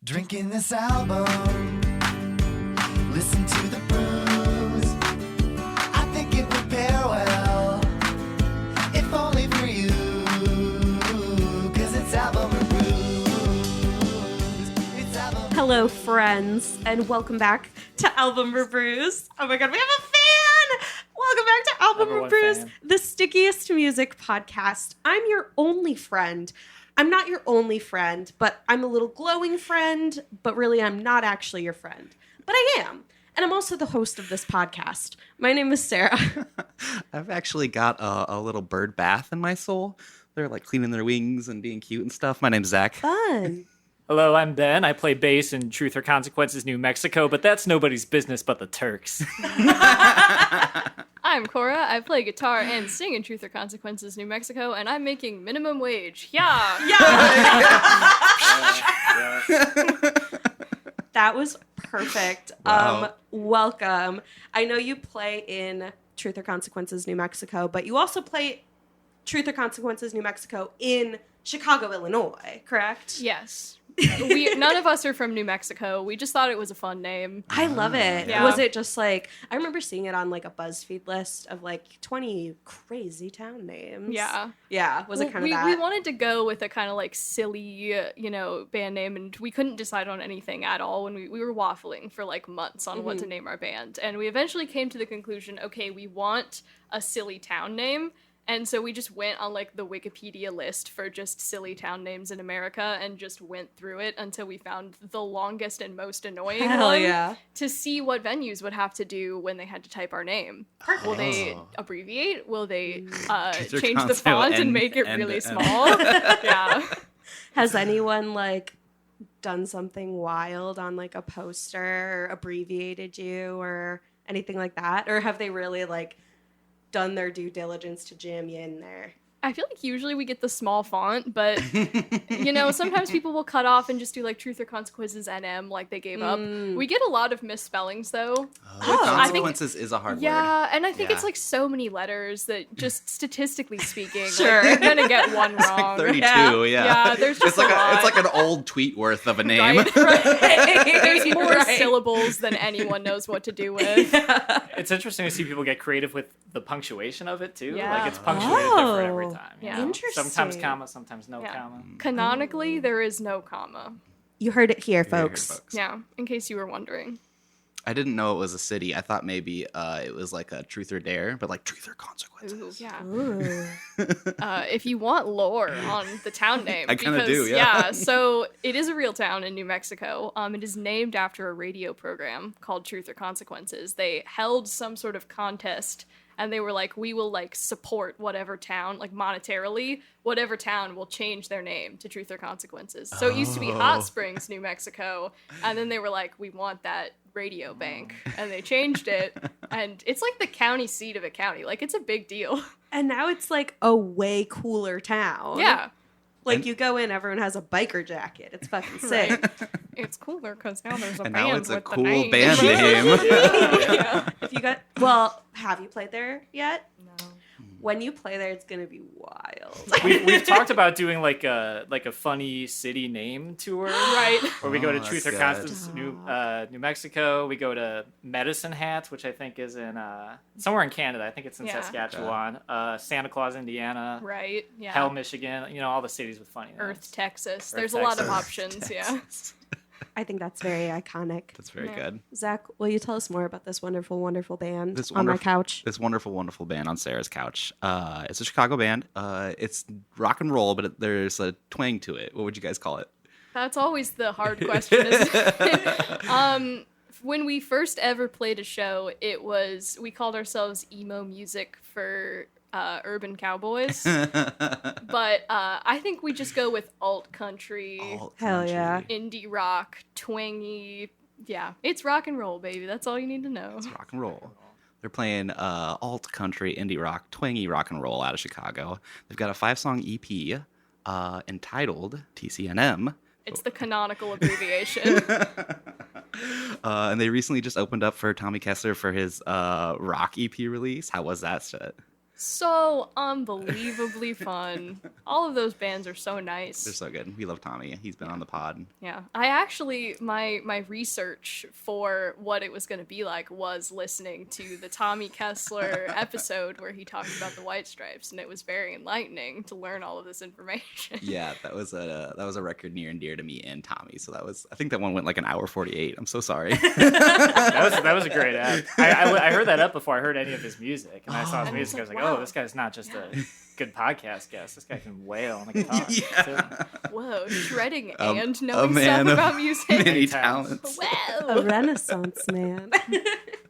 Drinking this album, listen to the brews. I think it would pair well, if only for you, 'cause it's album reviews. It's album. Hello, friends, and welcome back to Album Reviews. Oh my god, we have a fan! Welcome back to Album Number one Reviews, fan. the stickiest music podcast. I'm your only friend. I'm not your only friend, but I'm a little glowing friend, but really I'm not actually your friend. But I am. And I'm also the host of this podcast. My name is Sarah. I've actually got a little bird bath in my soul. They're like cleaning their wings and being cute and stuff. My name's Zach. Fun. Hello, I'm Ben. I play bass in Truth or Consequences, New Mexico, but that's nobody's business but the Turks. I'm Cora. I play guitar and sing in Truth or Consequences, New Mexico, and I'm making minimum wage. Yeah. That was perfect. Wow. Welcome. I know you play in Truth or Consequences, New Mexico, but you also play Truth or Consequences, New Mexico in Chicago, Illinois, correct? Yes. None of us are from New Mexico. We just thought it was a fun name. I love it. Yeah. Was it just like, I remember seeing it on like a BuzzFeed list of like 20 crazy town names. Yeah. Yeah. Was it kind of we, that? We wanted to go with a kind of like silly, band name, and we couldn't decide on anything at all when we were waffling for like months on what to name our band. And we eventually came to the conclusion, okay, we want a silly town name. And so we just went on like the Wikipedia list for just silly town names in America and just went through it until we found the longest and most annoying Hell one yeah. to see what venues would have to do when they had to type our name. Will they abbreviate? Will they Truth or change the console font and and- make it and- really and- small? Yeah. Has anyone like done something wild on like a poster or abbreviated you or anything like that? Or have they really like done their due diligence to jam you in there? I feel like usually we get the small font, but sometimes people will cut off and just do like Truth or Consequences NM, like they gave up. We get a lot of misspellings though. Consequences is a hard word. Yeah, and I think Yeah. it's like so many letters that just statistically speaking, Sure. like, you're gonna get one wrong. 32, Yeah. Yeah, there's just It's like a lot. it's like an old tweet worth of a name. Right, right. There's more Right. syllables than anyone knows what to do with. It's interesting to see people get creative with the punctuation of it, too. Yeah. Like, it's punctuated different every Oh. time. Yeah. Sometimes Interesting. comma, sometimes no Yeah. comma. Canonically, there is no comma. You heard it here, Here, folks. Yeah, in case you were wondering. I didn't know it was a city. I thought maybe it was like a Truth or Dare, but like Truth or Ooh, Consequences. yeah. Ooh. If you want lore on the town name, I kinda because, do, yeah. So it is a real town in New Mexico. It is named after a radio program called Truth or Consequences. They held some sort of contest, and they were like, we will like support whatever town, like monetarily, whatever town will change their name to Truth or Consequences. So it used to be Hot Springs, New Mexico, and then they were like, we want that radio bank, and they changed it, and it's like the county seat of a county. Like, it's a big deal. And now it's like a way cooler town. Yeah. Like And- you go in, everyone has a biker jacket. It's fucking sick. It's cooler because now there's a And band now it's a with the cool name. band name. Yeah. If you got, well, have you played there yet? No. When you play there, it's gonna be wild. We've talked about doing like a funny city name tour, Right. where we go to Oh, Truth that's or good. Consequences, New Mexico. We go to Medicine Hat, which I think is in somewhere in Canada. I think it's in Yeah. Saskatchewan. Santa Claus, Indiana. Right. Yeah. Hell, Michigan. All the cities with funny names. Earth, Texas. Earth, There's a lot of Texas. options. Yeah. I think that's very iconic. That's very Yeah. good. Zach, will you tell us more about this wonderful, wonderful band This on my wonderful- couch? This wonderful, wonderful band on Sarah's couch. It's a Chicago band. It's rock and roll, but there's a twang to it. What would you guys call it? That's always the hard question. Isn't it? When we first ever played a show, we called ourselves emo music for urban cowboys. But I think we just go with alt country, Alt Hell country. yeah. indie rock, twangy. Yeah, it's rock and roll, baby. That's all you need to know. It's rock and roll. They're playing alt country, indie rock, twangy rock and roll out of Chicago. They've got a 5-song EP entitled TCNM. It's the canonical abbreviation. And they recently just opened up for Tommy Kessler for his rock EP release. How was that shit? So unbelievably fun. All of those bands are so nice. They're so good. We love Tommy. He's been on the pod. Yeah, I actually my research for what it was going to be like was listening to the Tommy Kessler episode where he talked about the White Stripes, and it was very enlightening to learn all of this information. Yeah, that was a record near and dear to me and Tommy. So I think that one went like an hour 48. I'm so sorry. That was a great app. I heard that up before I heard any of his music, and I saw his music. I was like, wow. oh, this guy's not just a good podcast guest. This guy can wail on the guitar. Yeah. Whoa, shredding A and knowing man stuff of about music. many talents. talents. A Wow. renaissance man.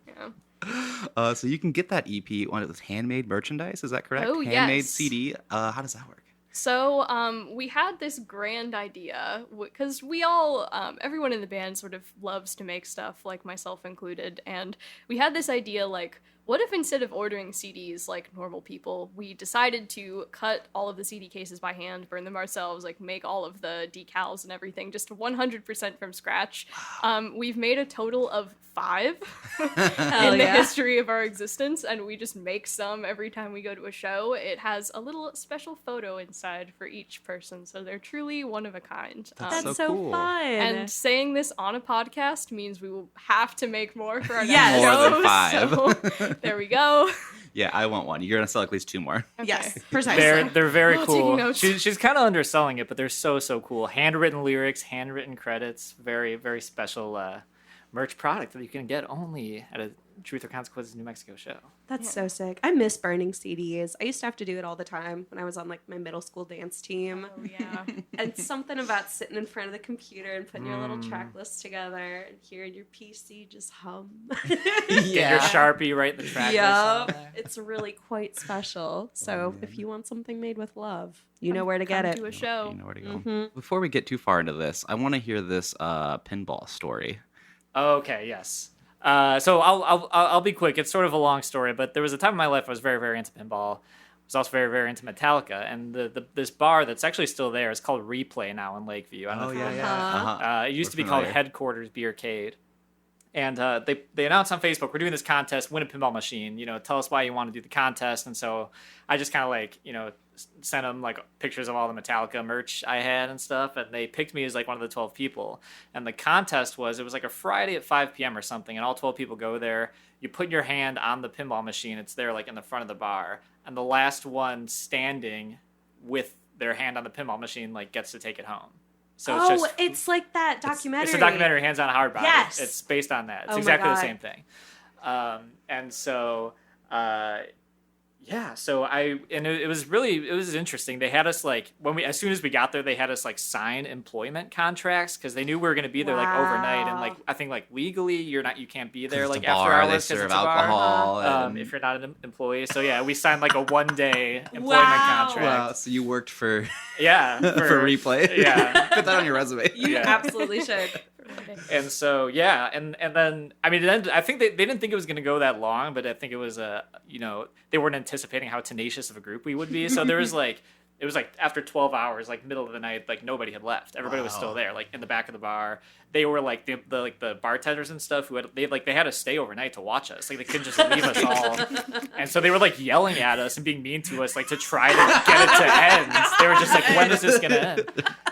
Yeah. So you can get that EP when it was handmade merchandise. Is that correct? Oh, Handmade yes. CD. How does that work? So, we had this grand idea because we all, everyone in the band sort of loves to make stuff, like myself included, and we had this idea, like, what if instead of ordering CDs like normal people, we decided to cut all of the CD cases by hand, burn them ourselves, like make all of the decals and everything, just 100% from scratch. We've made a total of 5 in the history of our existence, and we just make some every time we go to a show. It has a little special photo inside for each person, so they're truly one of a kind. That's so so cool. fun. And saying this on a podcast means we will have to make more for our Yes. next More show. than 5. So there we go. Yeah, I want one. You're gonna sell at least 2 more. Yes, Okay. precisely. They're very Oh, cool. taking notes. She's kind of underselling it, but they're so cool. Handwritten lyrics, handwritten credits. Very special merch product that you can get only at a Truth or Consequences New Mexico show. That's so sick. I miss burning CDs. I used to have to do it all the time when I was on like my middle school dance team. Oh yeah. And something about sitting in front of the computer and putting your little track list together and hearing your PC just hum. Get your Sharpie, write the track list on Yep. there. It's really quite special. So if you want something made with love, you know where to get Come it. to a show. You know where to go. Mhm. Before we get too far into this, I want to hear this pinball story. Okay, yes. So I'll be quick. It's sort of a long story, but there was a time in my life I was very into pinball. I was also very into Metallica, and this bar that's actually still there is called Replay now in Lakeview. I don't know if you remember. Uh-huh. It used We're to be called familiar. Headquarters Beercade. And they announced on Facebook, we're doing this contest, win a pinball machine. You know, tell us why you want to do the contest. And so I just kind of like, you know, sent them like pictures of all the Metallica merch I had and stuff. And they picked me as like one of the 12 people. And the contest it was like a Friday at 5 p.m. or something. And all 12 people go there. You put your hand on the pinball machine. It's there like in the front of the bar. And the last one standing with their hand on the pinball machine like gets to take it home. So it's like that documentary. It's a documentary, Hands on a Hard Body. Yes. It's based on that. It's Oh my exactly the God. same thing. And so, it was interesting. They had us like as soon as we got there, they had us like sign employment contracts because they knew we were going to be there like overnight, and like I think like legally you can't be there It's like a after bar, hours they 'cause serve it's a bar. alcohol. and- If you're not an employee, so yeah, we signed like a 1-day employment Wow. contract. Wow, so you worked for Yeah, for Replay. Yeah. Put that on your resume. You Yeah. absolutely should. And so and then I mean I think they didn't think it was going to go that long, but I think it was they weren't anticipating how tenacious of a group we would be. So there was like it was like after 12 hours, like middle of the night, like nobody had left. Everybody was still there, like in the back of the bar. They were like the bartenders and stuff who they had to stay overnight to watch us. Like they couldn't just leave us all. And so they were like yelling at us and being mean to us, like to try to get it to end. They were just like, when is this gonna end?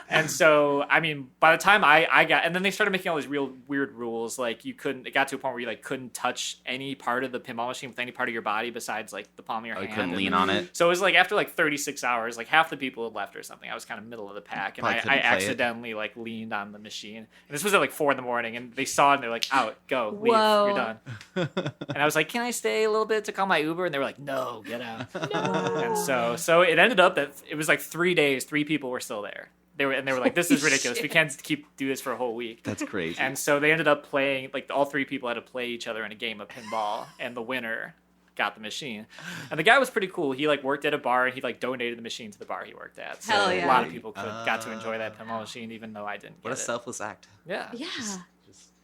And so I mean, by the time I got, and then they started making all these real weird rules. Like it got to a point where you like couldn't touch any part of the pinball machine with any part of your body besides like the palm of your Oh, you hand. couldn't And lean on it. so it was like after like 36 hours, like half the people had left or something. I was kind of middle of the pack, and Probably I couldn't play it. accidentally like leaned on the machine. And this was at like 4 a.m, and they saw it and they're like, "Out, go, leave, Whoa. you're done." And I was like, "Can I stay a little bit to call my Uber?" And they were like, "No, get out." And so it ended up that it was like 3 days, 3 people were still there. They were like, "This is ridiculous. We can't do this for a whole week." That's crazy. And so they ended up playing, like all 3 people had to play each other in a game of pinball, and the winner got the machine. And the guy was pretty cool. He like worked at a bar, and he like donated the machine to the bar he worked at. So Hell yeah. a lot of people got to enjoy that pinball machine, even though I didn't. What a get it. selfless act. Yeah. Yeah.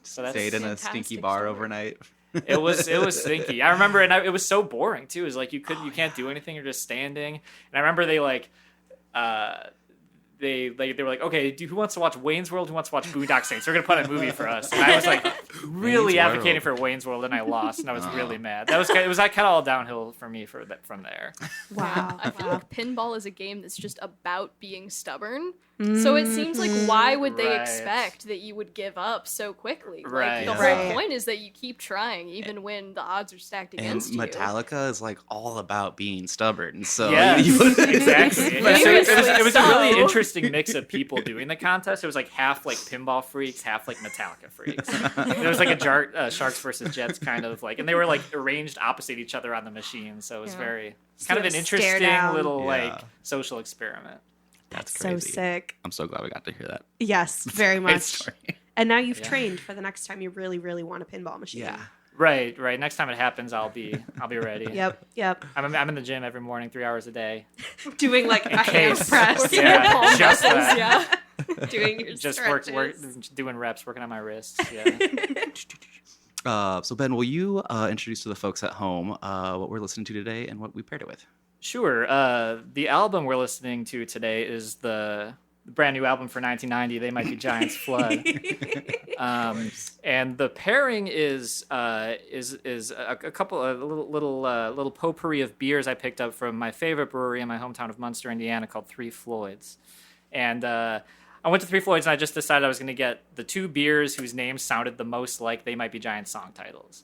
So that's Stayed in a fantastic stinky bar story. overnight. it was stinky. I remember, and it was so boring too. It was like you can't do anything. You're just standing. And I remember they they were like, okay, who wants to watch Wayne's World? Who wants to watch Boondock Saints? They're gonna put on a movie for us. And I was like, really Wayne's advocating World. for Wayne's World, and I lost, and I was really mad. It was kind of all downhill for me from there. Wow. I feel like pinball is a game that's just about being stubborn. So it seems like, why would they Right. expect that you would give up so quickly? Right. Like, the Right. whole point is that you keep trying, even when the odds are stacked And against you. Metallica is like all about being stubborn. So Yes, you would- exactly. Yeah, so it was a so. really interesting mix of people doing the contest. It was like half like pinball freaks, half like Metallica freaks. There was like a Sharks versus Jets kind of like, and they were like arranged opposite each other on the machine. So it was Yeah. kind of an Stare interesting down. little Yeah. like social experiment. That's So crazy. sick. I'm so glad we got to hear that. Yes, very Great much. story. And now you've Yeah. trained for the next time you really, really want a pinball machine. Yeah. Right. Next time it happens, I'll be ready. Yep. I'm in the gym every morning, 3 hours a day. Doing like a hand case. press. Working your palm Yeah, just muscles, that. yeah. Doing your Just stretches. doing reps, working on my wrists. Yeah. So Ben, will you introduce to the folks at home what we're listening to today and what we paired it with? Sure. The album we're listening to today is the brand new album for 1990. They Might Be Giants, Flood. And the pairing is a little potpourri of beers I picked up from my favorite brewery in my hometown of Munster, Indiana, called Three Floyds. And I went to Three Floyds and I just decided I was going to get the two beers whose names sounded the most like They Might Be Giants song titles.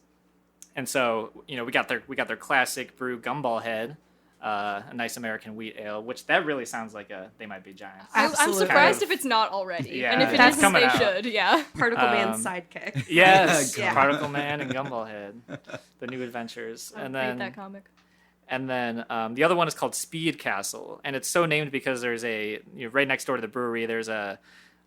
And so, we got their classic brew, Gumball Head. A nice American wheat ale, which that really sounds like a They Might Be Giants. I'm Absolutely. surprised if it's not already. Yeah, and if it That's isn't, coming they out. should. Yeah. Particle Man's Um, sidekick. Yes, Yeah. Particle Man and Gumball Head, the new adventures, I and read then that comic. the other one is called Speed Castle, and it's so named because there's right next door to the brewery. There's a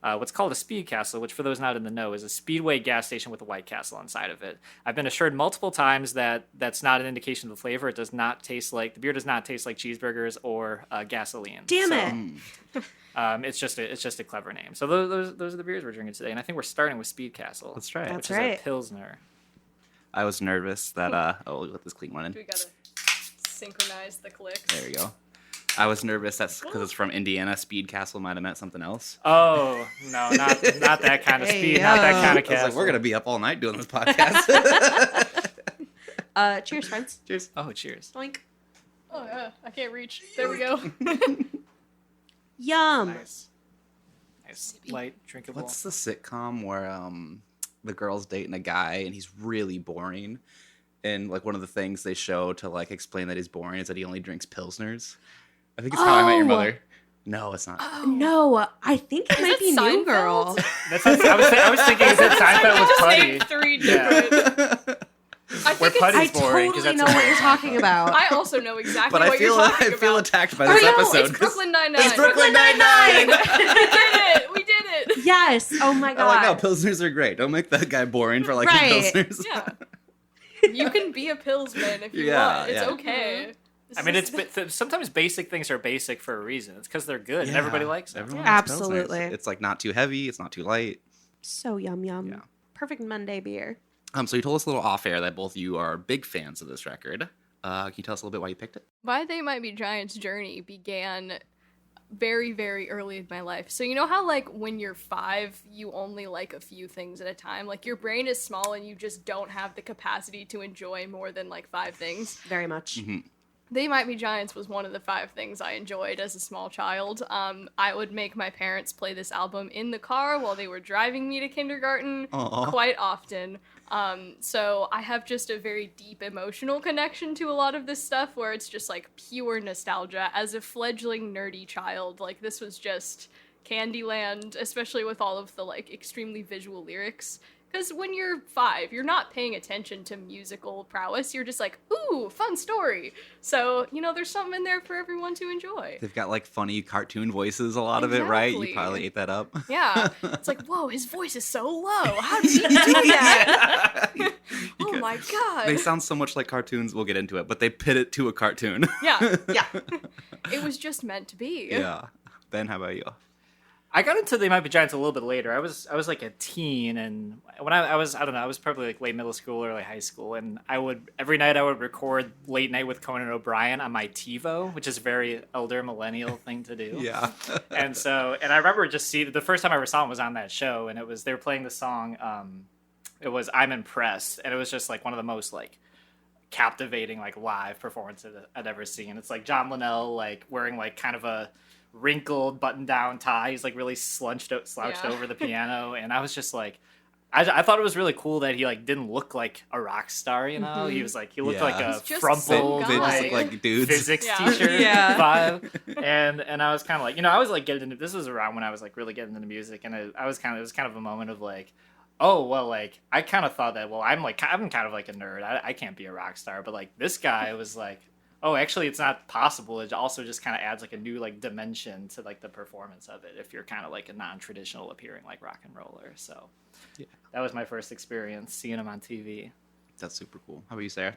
what's called a Speed Castle, which for those not in the know is a speedway gas station with a White Castle inside of it. I've been assured multiple times that that's not an indication of the flavor. It does not taste like the beer does not taste like cheeseburgers or gasoline. Damn So, it. it's just a clever name. So those are the beers we're drinking today, and I think we're starting with Speed Castle. Let's try it. That's which right. is a pilsner. I was nervous that we'll let this clean one in. We gotta synchronize the clicks. There we go. I was nervous that's because it's from Indiana. Speed Castle might have meant something else. Oh no, not that kind of Hey, speed, not that kind I of was castle. like, we're gonna be up all night doing this podcast. Cheers, friends. Cheers. Oh, cheers. Doink. Oh yeah, I can't reach. There we go. Yum. Nice, light, drinkable. What's the sitcom where the girl's dating a guy and he's really boring, and like one of the things they show to like explain that he's boring is that he only drinks pilsners. I think it's How I Met Your Oh. Mother. No, it's not. No, I think it might it be New Seinfeld? Girl. That's what I was thinking. Is that Seinfeld was just Putty? named three Yeah. different. I Where think Putty's I boring totally because that's know a what Seinfeld. you're talking about. I also know exactly But I what feel you're talking I feel about. attacked by Oh, this no, episode. It's Brooklyn Nine-Nine. It's Brooklyn Nine-Nine! We did it. Yes. Oh my I'm like, no, god. pilsners are great. Don't make that guy boring for liking Right. pilsners. Yeah. You can be a Pillsman if you Yeah, want. It's yeah. okay. I mean, sometimes basic things are basic for a reason. It's because they're good and everybody likes them. Everyone Yeah. likes pilsners. Absolutely. It's like not too heavy. It's not too light. So yum. Yeah. Perfect Monday beer. So you told us a little off air that both of you are big fans of this record. Can you tell us a little bit why you picked it? Why They Might Be Giants' journey began very, very early in my life. So you know how like when you're 5, you only like a few things at a time? Like your brain is small and you just don't have the capacity to enjoy more than like 5 things. Very much. They Might Be Giants was one of the 5 things I enjoyed as a small child. I would make my parents play this album in the car while they were driving me to kindergarten Aw. quite often. So I have just a very deep emotional connection to a lot of this stuff where it's just like pure nostalgia. As a fledgling nerdy child, like this was just Candyland, especially with all of the like extremely visual lyrics. Because when you're 5, you're not paying attention to musical prowess. You're just like, ooh, fun story. So, there's something in there for everyone to enjoy. They've got like funny cartoon voices, a lot of it, right? You Exactly. probably ate that up. Yeah. It's like, whoa, his voice is so low. How did he do that? Oh could- my god. They sound so much like cartoons. We'll get into it, but they pit it to a cartoon. Yeah. Yeah. It was just meant to be. Yeah. Ben, how about you? I got into They Might Be Giants a little bit later. I was like a teen, and when I was probably like late middle school or like high school, and every night I would record Late Night with Conan O'Brien on my TiVo, which is a very elder millennial thing to do. Yeah. And I remember just the first time I ever saw him was on that show, and they were playing the song. It was I'm Impressed, and it was just like one of the most like captivating like live performances I'd ever seen. It's like John Linnell like wearing like kind of a wrinkled button-down tie. He's like really slouched over the piano, and I was just like, I thought it was really cool that he like didn't look like a rock star. You know, he looked like a He's just frumpled some They guy. just look like dudes. physics Yeah. teacher Yeah. vibe, and I was kind of like, I was like getting into this was around when I was like really getting into music, and it was kind of a moment of like, oh well, like I kind of thought that I'm kind of like a nerd. I can't be a rock star, but like this guy was like, oh, actually, it's not possible. It also just kind of adds like a new like dimension to like the performance of it if you're kind of like a non-traditional appearing like rock and roller. So Yeah. that was my first experience seeing him on TV. That's super cool. How about you, Sarah?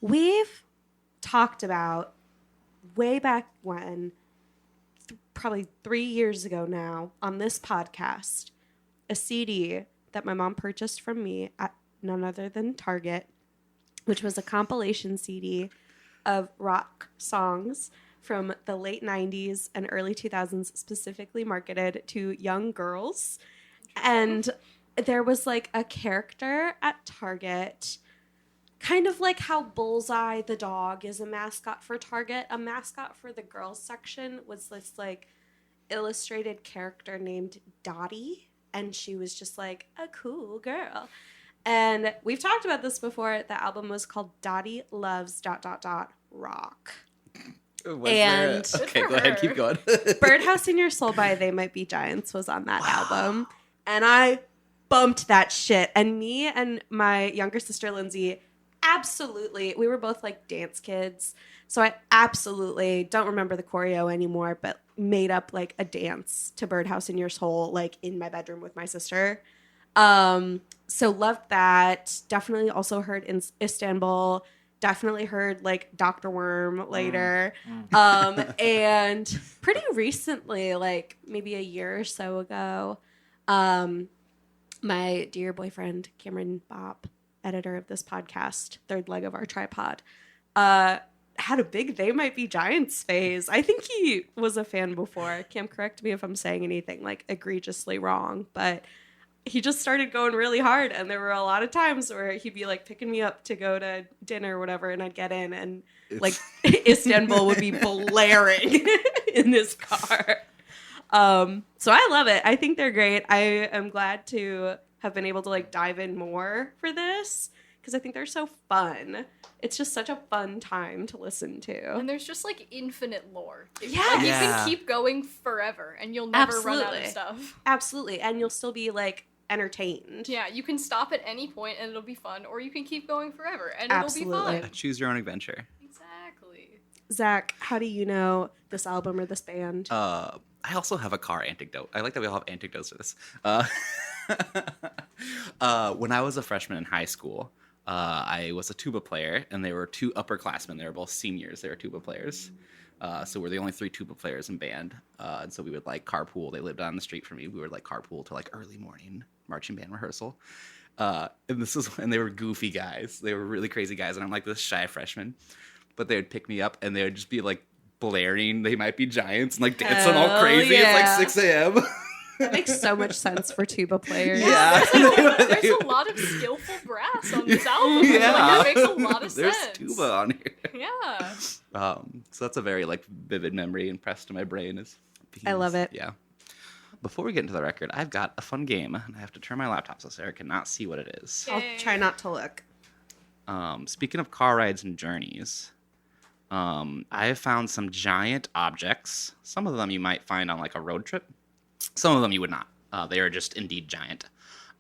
We've talked about way back when, probably 3 years ago now, on this podcast, a CD that my mom purchased from me at none other than Target, which was a compilation CD of rock songs from the late 90s and early 2000s, specifically marketed to young girls. And there was like a character at Target, kind of like how Bullseye the dog is a mascot for Target. A mascot for the girls section was this like illustrated character named Dottie, and she was just like a cool girl. And we've talked about this before. The album was called Dottie Loves ... Rock. And- Okay, Good for go ahead. her. Keep going. Birdhouse in Your Soul by They Might Be Giants was on that album. And I bumped that shit. And me and my younger sister, Lindsay, absolutely, we were both like dance kids. So I absolutely don't remember the choreo anymore, but made up like a dance to Birdhouse in Your Soul, like in my bedroom with my sister. So loved that. Definitely also heard in Istanbul. Definitely heard like Dr. Worm later. And pretty recently, like maybe a year or so ago, my dear boyfriend, Cameron Bopp, editor of this podcast, third leg of our tripod, had a big They Might Be Giants phase. I think he was a fan before. Cam, correct me if I'm saying anything like egregiously wrong, but he just started going really hard, and there were a lot of times where he'd be like picking me up to go to dinner or whatever, and I'd get in and like Istanbul would be blaring in this car. So I love it. I think they're great. I am glad to have been able to like dive in more for this because I think they're so fun. It's just such a fun time to listen to. And there's just like infinite lore. Yeah. Like, you Yeah. can keep going forever and you'll never run out of Absolutely. stuff. Absolutely. And you'll still be like entertained. Yeah, you can stop at any point and it'll be fun, or you can keep going forever and Absolutely. it'll be fun. Choose your own adventure. Exactly. Zach, how do you know this album or this band? I also have a car anecdote. I like that we all have anecdotes for this. When I was a freshman in high school, I was a tuba player, and there were two upperclassmen. They were both seniors. They were tuba players. So we're the only three tuba players in band. And so we would like carpool. They lived down the street from me. We would like carpool to like early morning marching band rehearsal. And they were goofy guys. They were really crazy guys. And I'm like this shy freshman. But they would pick me up and they would just be like blaring They Might Be Giants and like dancing all Hell crazy yeah. at like 6 a.m. That makes so much sense for tuba players. Yeah. There's a lot of skillful brass on this album. Yeah. Like, it makes a lot of There's sense. tuba on here. Yeah. So that's a very like vivid memory impressed to my brain. I love it. Yeah. Before we get into the record, I've got a fun game, and I have to turn my laptop so Sarah cannot see what it is. I'll try not to look. Speaking of car rides and journeys, I have found some giant objects. Some of them you might find on like a road trip. Some of them you would not. They are just indeed giant.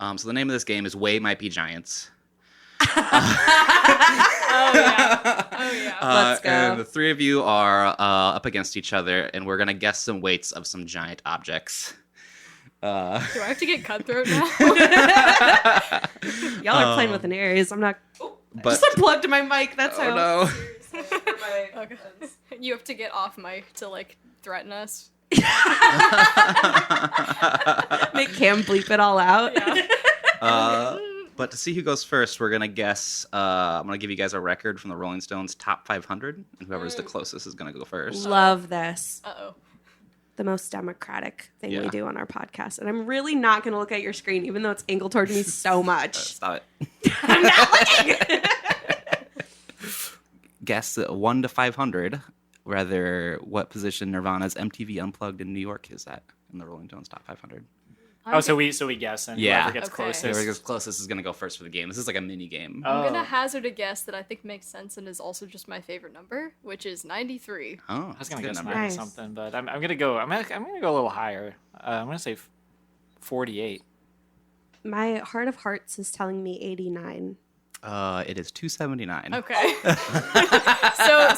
So the name of this game is Way Might Be Giants. Oh yeah. Let's go. And the three of you are up against each other, and we're gonna guess some weights of some giant objects. Do I have to get cutthroat now? Y'all are playing with an Aries. I'm not. But Just unplugged my mic. That's oh how. no. Okay. You have to get off mic to like threaten us. Make Cam bleep it all out. But to see who goes first, we're gonna guess. I'm gonna give you guys a record from the Rolling Stones top 500, and whoever's the closest is gonna go first. Love this. Uh-oh. The most democratic thing we Yeah. do on our podcast. And I'm really not going to look at your screen, even though it's angled toward me so much. Stop it. I'm not looking. Guess 1 to 500. Rather, what position Nirvana's MTV Unplugged in New York is at in the Rolling Stones top 500? Oh, so we guess, and Yeah. whoever gets Okay. closest. Whoever gets closest is gonna go first for the game. This is like a mini game. I'm Oh. gonna hazard a guess that I think makes sense and is also just my favorite number, which is 93. Oh, I was gonna that's guess a good maybe number. Nice. something, but I'm gonna go. I'm gonna go a little higher. I'm gonna say 48. My heart of hearts is telling me 89. It is 279. Okay.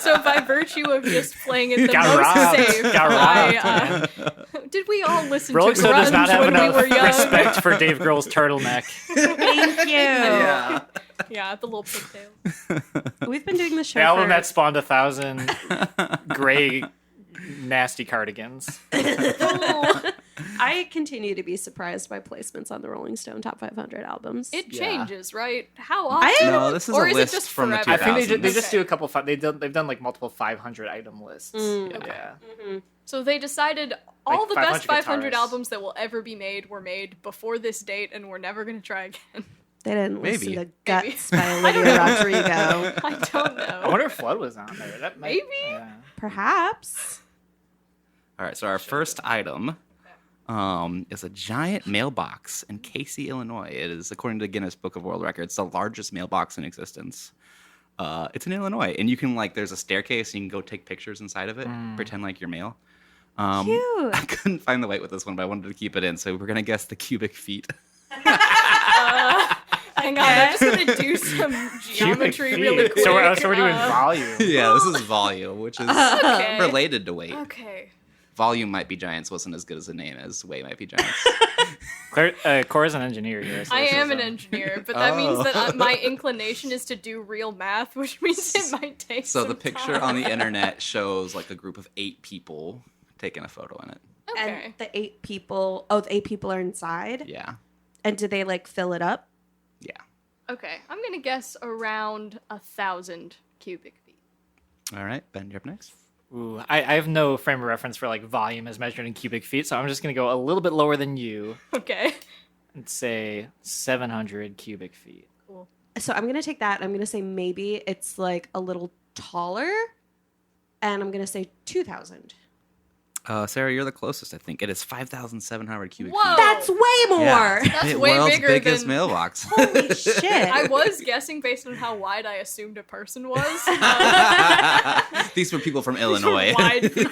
so by virtue of just playing it the Got most robbed. safe, Got robbed, did we all listen Rolling to Stone does grunge not have when we enough were young? respect for Dave Grohl's turtleneck. Thank you. Yeah. Yeah, the little pigtail. We've been doing the show The album for... that spawned 1,000 gray, nasty cardigans. I continue to be surprised by placements on the Rolling Stone Top 500 albums. It Yeah. changes, right? How often? No, this is or a is list it just from the forever? I think they 2000s. just Okay. do a couple. They've done like multiple 500 item lists. Mm. Yeah. So they decided all Like the best 500 500 guitarists. albums that will ever be made were made before this date, and we're never going to try again. They didn't Maybe. listen to Guts by I don't Olivia know. Rodrigo. I don't I know. wonder if Flood was on there. That might, Maybe? Yeah. Perhaps. All right, so our first item is a giant mailbox in Casey, Illinois. It is, according to the Guinness Book of World Records, the largest mailbox in existence. It's in Illinois, and you can there's a staircase, and you can go take pictures inside of it, pretend like you're mail. Cute. I couldn't find the weight with this one, but I wanted to keep it in, so we're gonna guess the cubic feet. Hang on, I'm just going to do some geometry Cubic really feet. quick. So we're doing volume. Yeah, this is volume, which is Okay. related to weight. Okay. Volume might be giants wasn't as good as a name as weight might be giants. Cora's an engineer here. So I this am is, an engineer, but that means that my inclination is to do real math, which means it might take So some the picture time. on the internet shows like a group of 8 people taking a photo in it. Okay. And the 8 people are inside. Yeah. And do they fill it up? Yeah. Okay, I'm going to guess around 1,000 cubic feet. All right, Ben, you're up next. Ooh, I have no frame of reference for volume as measured in cubic feet, so I'm just gonna go a little bit lower than you Okay. and say 700 cubic feet. Cool. So I'm going to take that. I'm going to say maybe it's a little taller. And I'm going to say 2,000. Sarah, you're the closest, I think. It is 5,700 cubic Whoa. feet. That's way more. Yeah. That's The way world's bigger biggest than- mailbox. Holy shit. I was guessing based on how wide I assumed a person was. These were people from These were Illinois. wide people.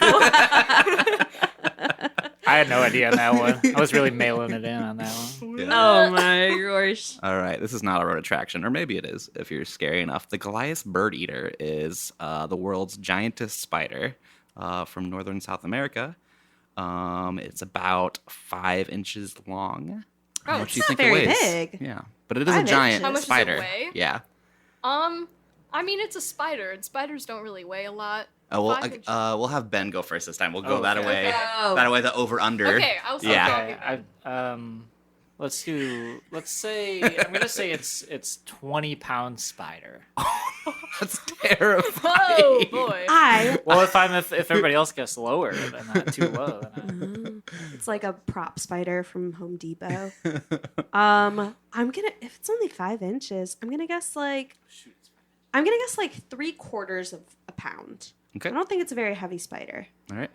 I had no idea on that one. I was really mailing it in on that one. Yeah. Oh my gosh. All right, this is not a road attraction, or maybe it is if you're scary enough. The Goliath bird eater is the world's giantest spider from northern South America. It's about 5 inches long. Oh, How much it's do you not think very it weighs? big. Yeah, but it is a 5 giant inches. How much does it spider. weigh? Yeah. I mean, it's a spider, and spiders don't really weigh a lot. Well, 5 inches. we'll have Ben go first this time. We'll go Oh, that okay. way. Okay. Oh. That way, the over under. Okay, I'll stop Yeah. talking. Let's say I'm gonna say it's 20-pound spider. That's terrifying. Oh boy. Well, if everybody else gets lower than that, too low, then It's like a prop spider from Home Depot. If it's only 5 inches, I'm gonna guess 3/4 of a pound. Okay. I don't think it's a very heavy spider. All right.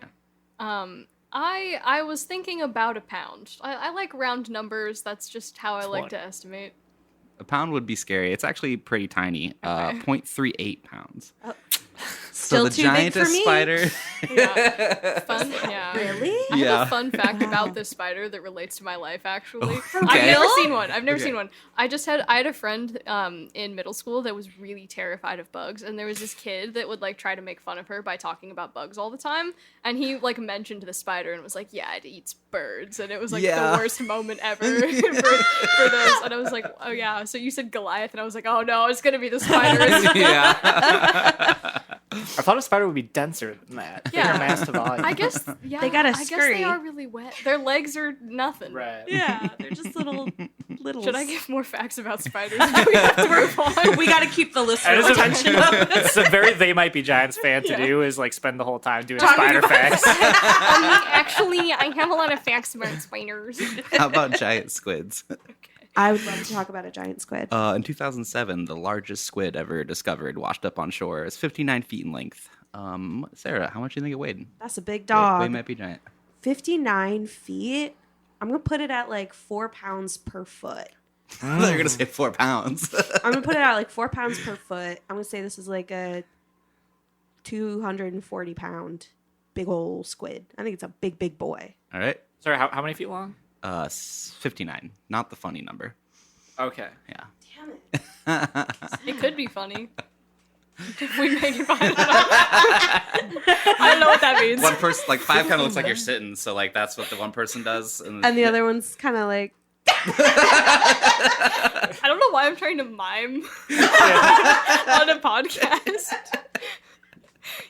I was thinking about a pound. I like round numbers. That's just how I like to estimate. A pound would be scary. It's actually pretty tiny. 0.38 pounds. Still so the too big for giantest me? spider. Yeah. Fun. Yeah. Really? I have Yeah. a fun fact about this spider that relates to my life. Actually, Okay. I've never Real? seen one. I've never Okay. seen one. I had a friend in middle school that was really terrified of bugs, and there was this kid that would try to make fun of her by talking about bugs all the time. And he mentioned the spider and was like, "Yeah, it eats birds," and it was Yeah. the worst moment ever for those. And I was like, "Oh yeah." So you said Goliath, and I was like, "Oh no, it's gonna be the spider." yeah. I thought a spider would be denser than that. Yeah. Bigger mass to volume. I guess, yeah. They got a I guess they scurry. are really wet. Their legs are nothing. Right. Yeah, they're just little. Should I give more facts about spiders? Do we have to move on? We got to keep the And listener's it's attention up. it's a very They Might Be Giants fan to do is like spend the whole time doing Talking spider about facts. Actually, I have a lot of facts about spiders. How about giant squids? I would love to talk about a giant squid. In 2007, the largest squid ever discovered washed up on shore is 59 feet in length. Sarah, how much do you think it weighed? That's a big dog. Way might be giant. 59 feet. I'm gonna put it at like 4 pounds per foot. I thought you were gonna say 4 pounds. I'm gonna put it at like 4 pounds per foot. I'm gonna say this is like a 240-pound big old squid. I think it's a big, big boy. All right. Sorry, how many feet long? 59. Not the funny number. Okay. Yeah. Damn it. It could be funny. If we make it fun. I don't know what that means. One person, like 5 kind of looks like you're sitting, so like that's what the one person does. And the other one's kind of like, I don't know why I'm trying to mime on a podcast.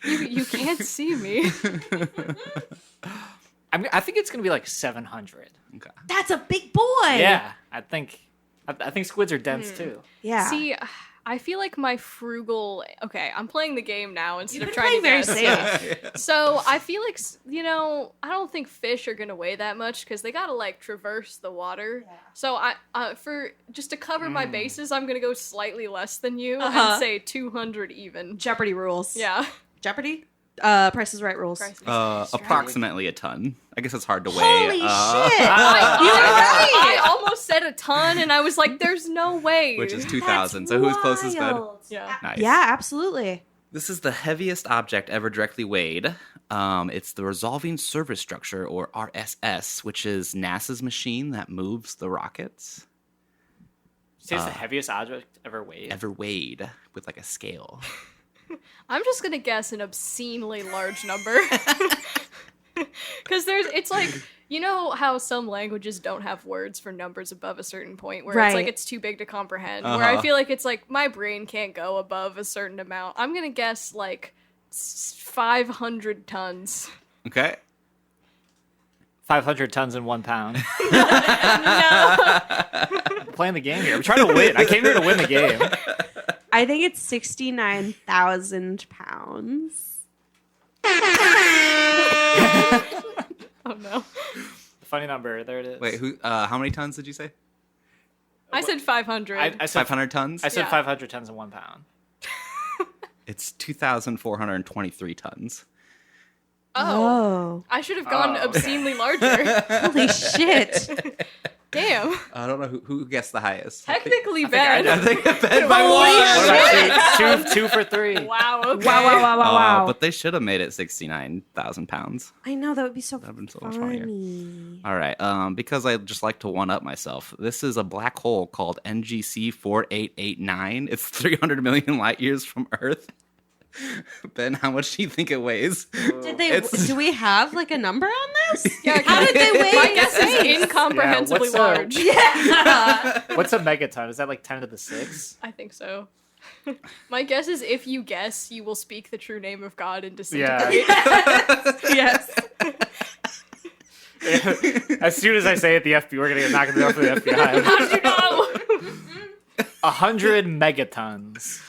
You can't see me. I think it's gonna be like 700. Okay. that's a big boy. Yeah, I think squids are dense too. Yeah. See, I feel like my frugal. Okay, I'm playing the game now instead You've of been trying to playing guess. very safe. So I feel like I don't think fish are gonna weigh that much because they gotta like traverse the water. Yeah. So I for just to cover my bases, I'm gonna go slightly less than you Uh-huh. and say 200 even. Jeopardy rules. Yeah. Jeopardy? Price is Right rules. Price is Right. Approximately a ton. I guess it's hard to weigh. Holy shit! I, You were right. I almost said a ton, and I was like, "There's no way." Which is That's 2,000. So who's closest then? wild. Yeah. Nice. Yeah, absolutely. This is the heaviest object ever directly weighed. It's the Resolving Service Structure, or RSS, which is NASA's machine that moves the rockets. Say it's the heaviest object ever weighed. Ever weighed with like a scale. I'm just gonna guess an obscenely large number. Because it's like, you know how some languages don't have words for numbers above a certain point where it's like Right. it's too big to comprehend. Where I Uh-huh. feel like it's like my brain can't go above a certain amount. I'm gonna guess like 500 tons. Okay. 500 tons in 1 pound. No. I'm playing the game here. I'm trying to win. I came here to win the game. I think it's 69,000 pounds. Oh no. Funny number. There it is. Wait, how many tons did you say? I said 500. I said 500 tons? I said Yeah. 500 tons in 1 pound. It's 2,423 tons. Oh. I should have gone Oh. obscenely larger. Holy shit. Damn. I don't know who guessed the highest. Technically I bad. think I bet by Holy one. shit. What about two for three? Wow. Okay. Wow. But they should have made it 69,000 pounds. I know, that would be so That'd been so much funnier. funny. All right. Because I just like to one up myself. This is a black hole called NGC 4889. It's 300 million light years from Earth. Ben, how much do you think it weighs? Do we have like a number on this? Yeah, How did they weigh My guess is space? incomprehensibly Yeah, what's large. Yeah. What's a megaton? Is that like 10 to the 6? I think so. My guess is if you guess, you will speak the true name of God and disintegrate. Yes. As soon as I say it, the FBI, we're gonna get knocked out for the FBI. How did you know? 100 megatons.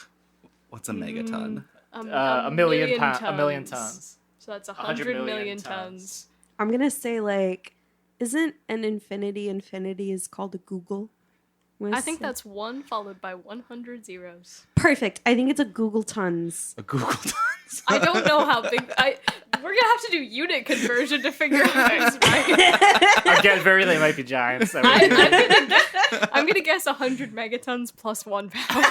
What's a megaton? A million tons. So that's 100 100 million million tons. tons. I'm gonna say like, isn't an infinity is called a Google? I'm gonna I think say- that's 1 followed by 100 zeros. perfect. I think it's a Google tons. A Google tons. I don't know how big. We're gonna have to do unit conversion to figure out this, right? Again, They Might Be Giants. I'm gonna guess 100 megatons plus 1 pound.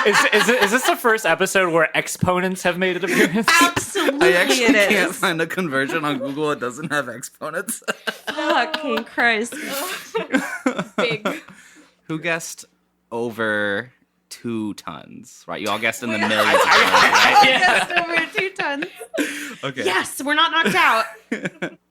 Is this the first episode where exponents have made an appearance? Absolutely, I actually it can't is. find a conversion on Google that doesn't have exponents. Fucking Christ. Big. Who guessed over 2 tons, right? You all guessed in the millions. Yes, over 2 tons. Okay. Yes, we're not knocked out.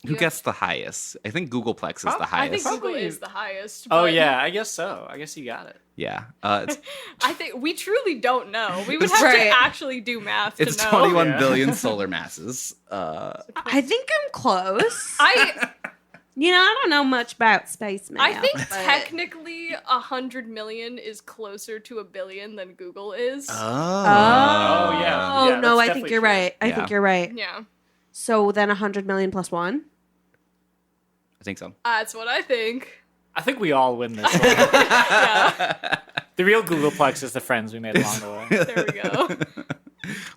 Who guessed the highest? I think Googleplex is the I think highest. Google is the highest. Oh but yeah, I guess so. I guess you got it. Yeah. It's I think we truly don't know. We would have Right. to actually do math to it's know. 21 Yeah. billion solar masses. I think I'm close. I I don't know much about space math. I think but- technically 100 million is closer to 1 billion than Google is. Oh. Oh, yeah. Oh, Yeah, no, that's I think definitely you're true. right. I Yeah. think you're right. Yeah, So then 100 million plus 1? I think so. that's what I think. I think we all win this one. Yeah, The real Googleplex is the friends we made along the way. there we go.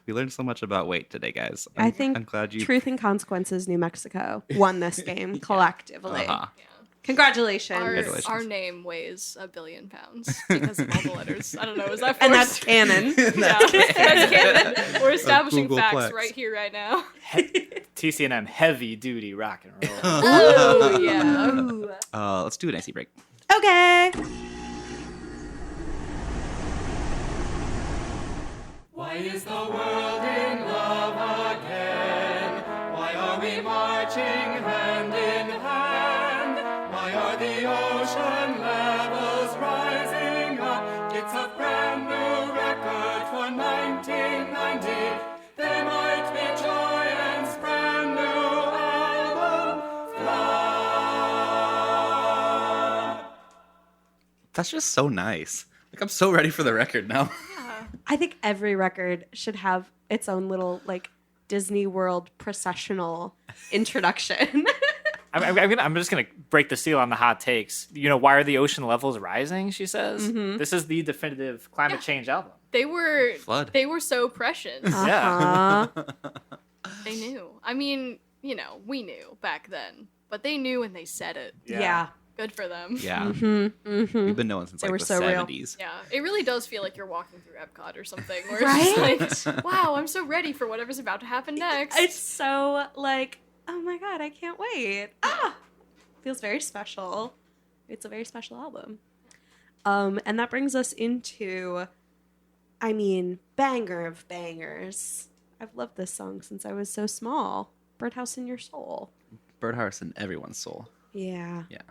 We learned so much about weight today, guys. I think I'm glad you. Truth and Consequences New Mexico won this game collectively. Uh-huh. Congratulations. Congratulations. Our name weighs 1 billion pounds because of all the letters. I don't know. Is that And that's forced? canon. Yeah, that's canon. We're establishing Googleplex. facts right here, right now. TCNM, heavy duty rock and roll. Oh yeah. Let's do an icy break. Okay. Why is the world in love again? Why are we marching hand in hand? Why are the ocean levels rising up? It's a brand new record for 1990. There might be Giants' brand new album, Flood. That's just so nice. Like, I'm so ready for the record now. I think every record should have its own little like Disney World processional introduction. I'm just gonna break the seal on the hot takes. Why are the ocean levels rising? She says. Mm-hmm. This is the definitive climate change album. They were Flood. They were so prescient. Yeah. They knew. I mean, we knew back then, but they knew and they said it. Yeah. Good for them. Yeah. Mm-hmm. We've been knowing since They like were the so real. 70s. Yeah, it really does feel like you're walking through Epcot or something, where it's just like, wow, I'm so ready for whatever's about to happen next. It's so like, oh my god, I can't wait. Feels very special. It's a very special album. And that brings us into, banger of bangers. I've loved this song since I was so small. Birdhouse in Your Soul. Birdhouse in everyone's soul. Yeah. Yeah.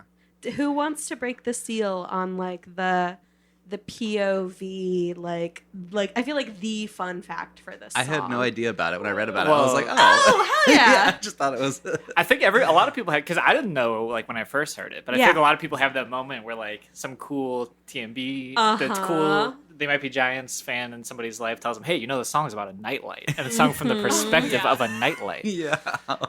Who wants to break the seal on like the POV like I feel like the fun fact for this I had song. no idea about it when I read about it. I was Whoa. like, Oh, hell yeah. I just thought it was. I think a lot of people had, because I didn't know like when I first heard it, but I Yeah. think a lot of people have that moment where like some cool TMB that's Uh-huh. cool. They might be Giants fan in somebody's life tells them, hey, the song's about a nightlight, and it's sung from the perspective Yeah. of a nightlight. Yeah.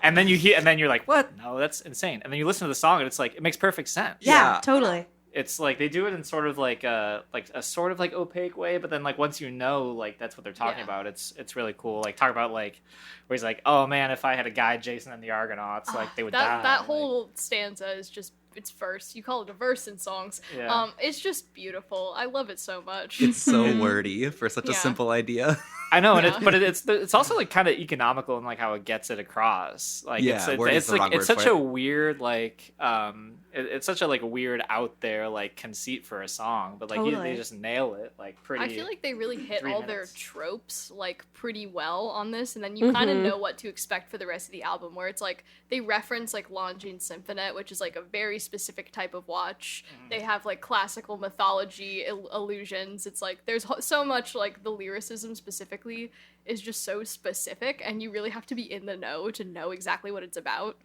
And then you're like, what? No, that's insane. And then you listen to the song, and it's like it makes perfect sense. Yeah, Yeah. totally. It's like they do it in sort of like a sort of like opaque way, but then like once like that's what they're talking Yeah. about, it's really cool. Like talk about like where he's like, oh man, if I had a guy Jason and the Argonauts, like they would die. that Like, whole stanza is just it's verse. You call it a verse in songs. Yeah. It's just beautiful. I love it so much. It's so wordy for such a Yeah. simple idea. I know, and Yeah. it's also like kind of economical in like how it gets it across. Like Yeah, word is it's the like wrong it's word such for a it. weird like it's such a like weird out there like conceit for a song, but like Totally. they just nail it like pretty. I feel like they really hit 3 all their minutes. tropes like pretty well on this, and then you kind of Mhm. know what to expect for the rest of the album. Where it's like they reference like Longines Symphonet, which is like a very specific type of watch. They have like classical mythology allusions. It's like there's so much like the lyricism specifically is just so specific, and you really have to be in the know to know exactly what it's about.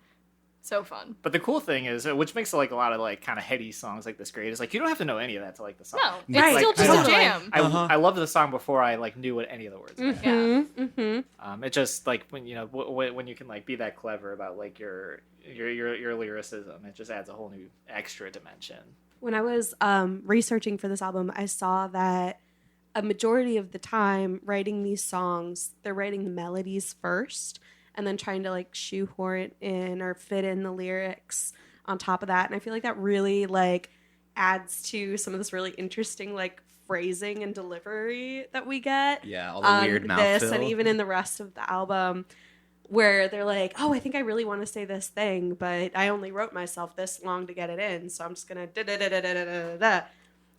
So fun. But the cool thing is, which makes like a lot of like kind of heady songs like this great, is like you don't have to know any of that to like the song. No, it's Right, still just totally. a jam. I loved the song before I like knew what any of the words meant. Mm-hmm. It just like when when you can like be that clever about like your lyricism, it just adds a whole new extra dimension. When I was researching for this album, I saw that a majority of the time writing these songs, they're writing the melodies first and then trying to like shoehorn in or fit in the lyrics on top of that. And I feel like that really like adds to some of this really interesting like phrasing and delivery that we get. Yeah, all the weird this mouthfeel. and even in the rest of the album, where they're like, oh, I think I really want to say this thing, but I only wrote myself this long to get it in, so I'm just gonna da da da da da da da da.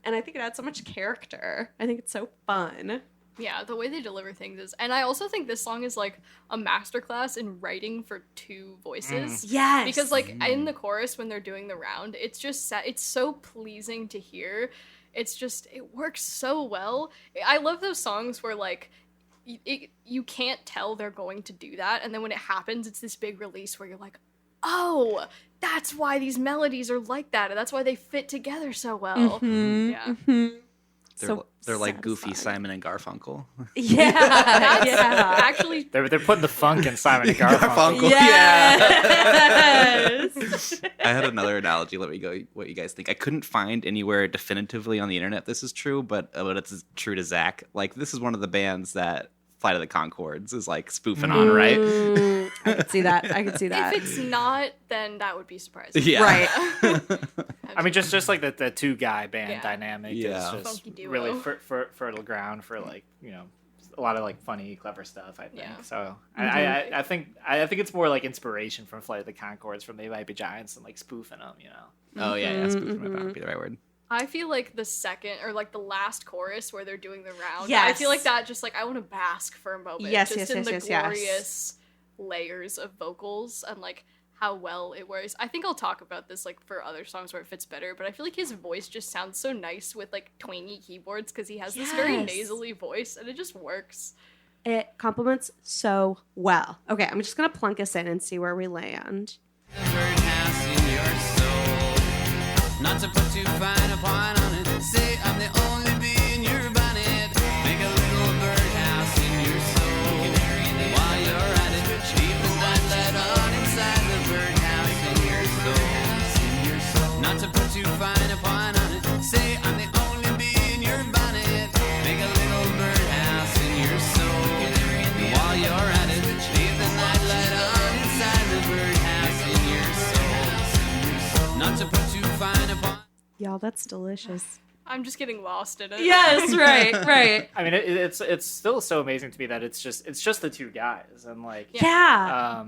And I think it adds so much character. I think it's so fun. Yeah, the way they deliver things is, and I also think this song is like a masterclass in writing for two voices. Yes. Because like in the chorus when they're doing the round, it's just it's so pleasing to hear. It's just it works so well. I love those songs where like you can't tell they're going to do that, and then when it happens, it's this big release where you're like, oh, that's why these melodies are like that, and that's why they fit together so well. Yeah. They're like goofy satisfying. Simon and Garfunkel. Yeah. Yeah. Actually, They're putting the funk in Simon and Garfunkel. Yes. I had another analogy. Let me go. What you guys think? I couldn't find anywhere definitively on the internet this is true, but it's true to Zach. Like this is one of the bands that Flight of the Conchords is like spoofing on, right? I could see that. I could see that. if it's not, then that would be surprising. Yeah. Right. I mean, just like the two guy band Yeah. dynamic Yeah. is just Funky duo. really fertile ground for like a lot of like funny, clever stuff. I think Yeah. so. I think it's more like inspiration from Flight of the Conchords from They Might Be Giants and like spoofing them. Oh yeah, spoofing would be the right word. I feel like the second or like the last chorus where they're doing the round. I Yes. feel like that just like I want to bask for a moment. Yes, just yes, in yes, the yes, yes. glorious layers of vocals and like how well it works. I think I'll talk about this like for other songs where it fits better, but I feel like his voice just sounds so nice with like twangy keyboards because he has this very Yes. nasally voice and it just works. It complements so well. Okay, I'm just gonna plunk us in and see where we land. Birdhouse in your soul. Not to put too fine a point on it. Say I'm the only bee in your bonnet. Make a little birdhouse in your soul. While you're at it, keep the light on inside the birdhouse in your soul. Not to put too fine a point on it. Say I'm the only bee in your bonnet. Make a little birdhouse in your soul. While you're at it, leave the nightlight on inside the birdhouse in your soul. Not to put too fine a point. Y'all, that's delicious. I'm just getting lost in it. Yes, right, right. I mean, it's still so amazing to me that it's just the two guys and like Yeah.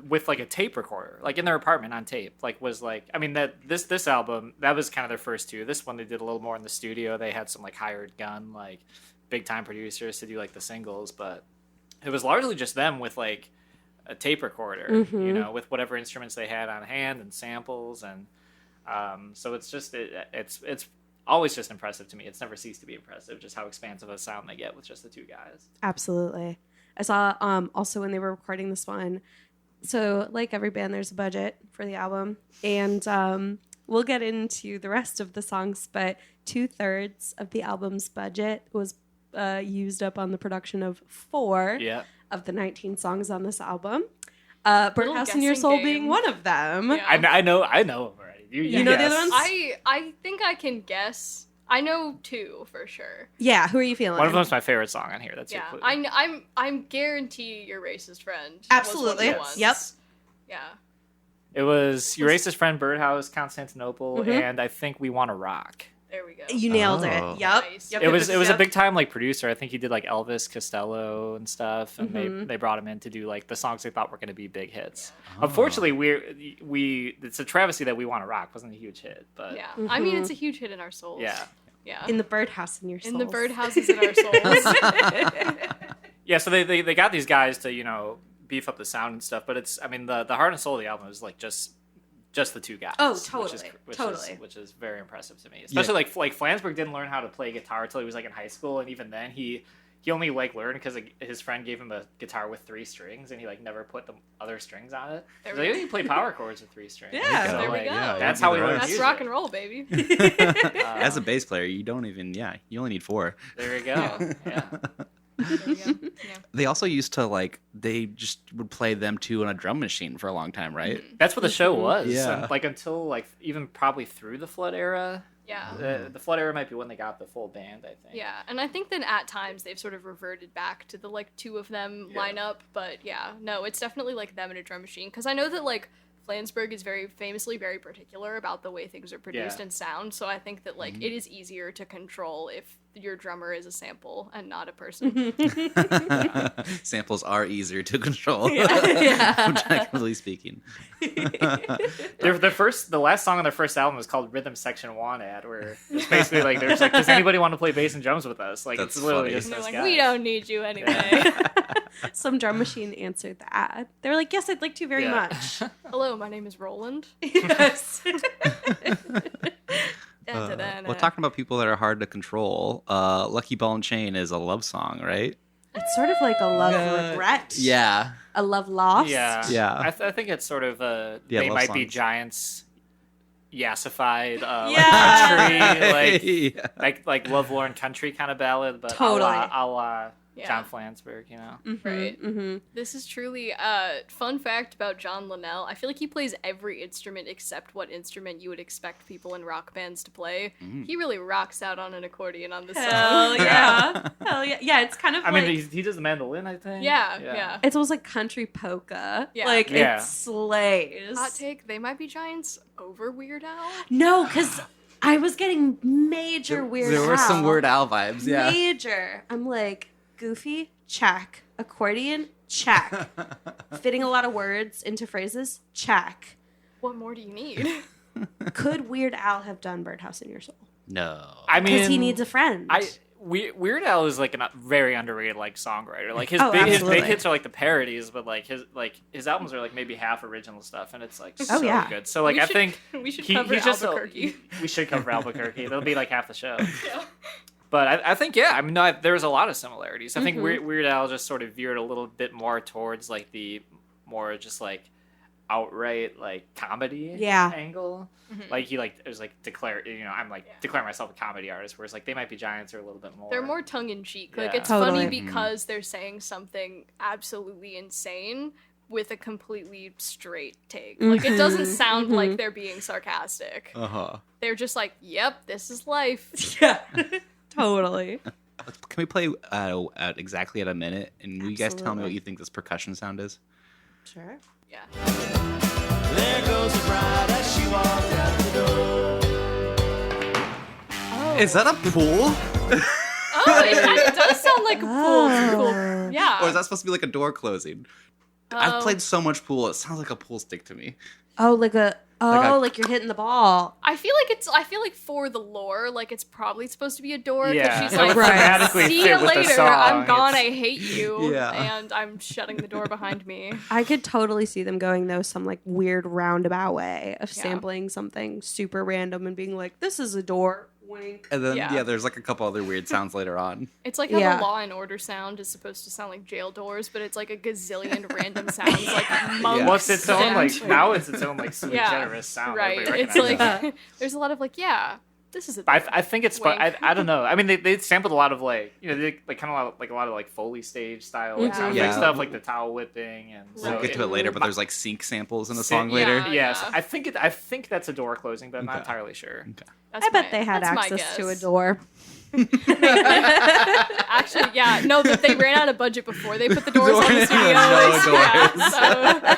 with like a tape recorder, like in their apartment on tape, like was like, I mean that this album, that was kind of their first two. This one they did a little more in the studio. They had some like hired gun, like big time producers to do like the singles, but it was largely just them with like a tape recorder, with whatever instruments they had on hand and samples, and so it's just it's always just impressive to me. It's never ceased to be impressive just how expansive a sound they get with just the two guys. Absolutely. I saw also when they were recording this one. So like every band, there's a budget for the album, and we'll get into the rest of the songs. But 2/3 of the album's budget was used up on the production of 4 Yeah. of the 19 songs on this album. Little Birdhouse in Your guessing Soul game. being one of them. Yeah. I know them already. You know the other ones? I think I can guess. I know 2 for sure. Yeah, who are you feeling? One of them's my favorite song on here. That's Yeah, your clue. I'm guarantee your racist friend. Absolutely. Was one of the Yep. ones. Yeah. It was Your Racist Friend, Birdhouse, Constantinople, and I think We Want to Rock. There we go. You nailed Oh. it. Yep. Nice. Yep. It was a yep. big time like producer. I think he did like Elvis Costello and stuff, and they brought him in to do like the songs they thought were going to be big hits. Unfortunately, we it's a travesty that We Want to Rock wasn't a huge hit, but Yeah. I mean, it's a huge hit in our souls. yeah. Yeah. In the birdhouse in your soul. In the birdhouses in our souls. Yeah, so they got these guys to beef up the sound and stuff, but it's, I mean, the heart and soul of the album is like just the two guys. Oh, which totally, is, totally. which is very impressive to me. Especially like Flansburgh didn't learn how to play guitar until he was like in high school, and even then he only like learned because his friend gave him a guitar with 3 strings, and he like never put the other strings on it. There He's we like, go. you can play power chords with 3 strings. Yeah. So, There we like, go. Yeah, that's you'd how be we learned right. That's music. rock and roll, baby. As a bass player, you don't even. Yeah, you only need 4. There you go. Yeah. There we go. Yeah. They also used to they just would play them too on a drum machine for a long time, right? That's what the show was. Yeah. And, like until like even probably through the Flood era. Yeah. The Flood era might be when they got the full band, I think. Yeah, and I think then at times they've sort of reverted back to the like 2 of them lineup, but yeah, no, it's definitely like them and a drum machine because I know that like Flansburgh is very famously very particular about the way things are produced Yeah. and sound, so I think that like it is easier to control if your drummer is a sample and not a person. Samples are easier to control, Yeah. objectively speaking. The last song on their first album was called Rhythm Section Wanted, where it's basically like there's like, does anybody want to play bass and drums with us? Like That's it's literally funny. just And they're those like, guys. we don't need you anyway. Some drum machine answered the ad. They were like, yes, I'd like to very Yeah. much. Hello, my name is Roland. Yes. Well, talking about people that are hard to control, Lucky Ball and Chain is a love song, right? It's sort of like a love regret. Yeah. A love lost. Yeah, Yeah. I think it's sort of Yeah, they love might be songs. giants, yassified, Yeah. country, Yeah. like lovelorn country kind of ballad, but Totally. a la Yeah. John Flansburgh, you know. Right. Mm-hmm. This is truly fun fact about John Linnell. I feel like he plays every instrument except what instrument you would expect people in rock bands to play. He really rocks out on an accordion on this Hell song. yeah. Hell yeah. Yeah, it's kind of I like... mean, he does the mandolin, I think. Yeah. it's almost like country polka. Yeah. Like, Yeah. it slays. Hot take, they might be giants over Weird Al. No, because I was getting major Weird There were some Al. Weird Al vibes, yeah. Major. I'm like, goofy, check. Accordion, check. Fitting a lot of words into phrases, check. What more do you need? Could Weird Al have done Birdhouse in Your Soul? No. I mean, Because he needs a friend. Weird Al is like a very underrated like songwriter. Like his Oh, big absolutely. hits are like the parodies, but like his albums are like maybe half original stuff, and it's like Oh, so yeah. good. So like We I should- think we should he- cover he's just Albuquerque. we should cover Albuquerque. That'll be like half the show. Yeah. But I think yeah, I mean no, there's a lot of similarities. I think Mm-hmm. Weird Al just sort of veered a little bit more towards like the more just like outright like comedy Yeah. angle. Like he like it was like I'm like declaring myself a comedy artist, whereas like They Might Be Giants are a little bit more. They're more tongue in cheek. Like Yeah. it's Totally. funny because they're saying something absolutely insane with a completely straight take. Like it doesn't sound like they're being sarcastic. Uh-huh. They're just like, "Yep, this is life." yeah. Totally. Can we play at exactly at a minute? And will you guys tell me Absolutely. what you think this percussion sound is? Sure. Yeah. There goes the bride as she walks out the door. Is that a pool? Oh, it kind of does sound like a pool. It's Oh. cool. Yeah. Or is that supposed to be like a door closing? I've Oh. played so much pool, it sounds like a pool stick to me. Oh, like a- like you're hitting the ball. I feel like for the lore, like it's probably supposed to be a door because Yeah, she's that like, would thematically "See fit you with the later. song. I'm gone. It's- I hate you." Yeah. And I'm shutting the door behind me. I could totally see them going though some like weird roundabout way of Yeah. sampling something super random and being like, "This is a door." Wink. And then, Yeah. yeah, there's like a couple other weird sounds later on. It's like how Yeah. the Law and Order sound is supposed to sound like jail doors, but it's like a gazillion random sounds, like monks. What's its own and- like now? It's its own like sweet Yeah, generous sound. right. Everybody It's recognizes like there's a lot of like, yeah, this is a. But I think it's fun. Wink. I don't know. I mean, they sampled a lot of like they like kind of like a lot of like Foley stage style like Yeah. sounds Yeah. like stuff like the towel whipping and We'll so get to it later, but there's like sync samples in the Sync- song later. Yeah. Yes, I think that's a door closing, but I'm not Okay. entirely sure. That's I bet my- they had that's my access to a guess. door. Actually, yeah, no, that they ran out of budget before they put the doors on the No studios. doors. Yeah,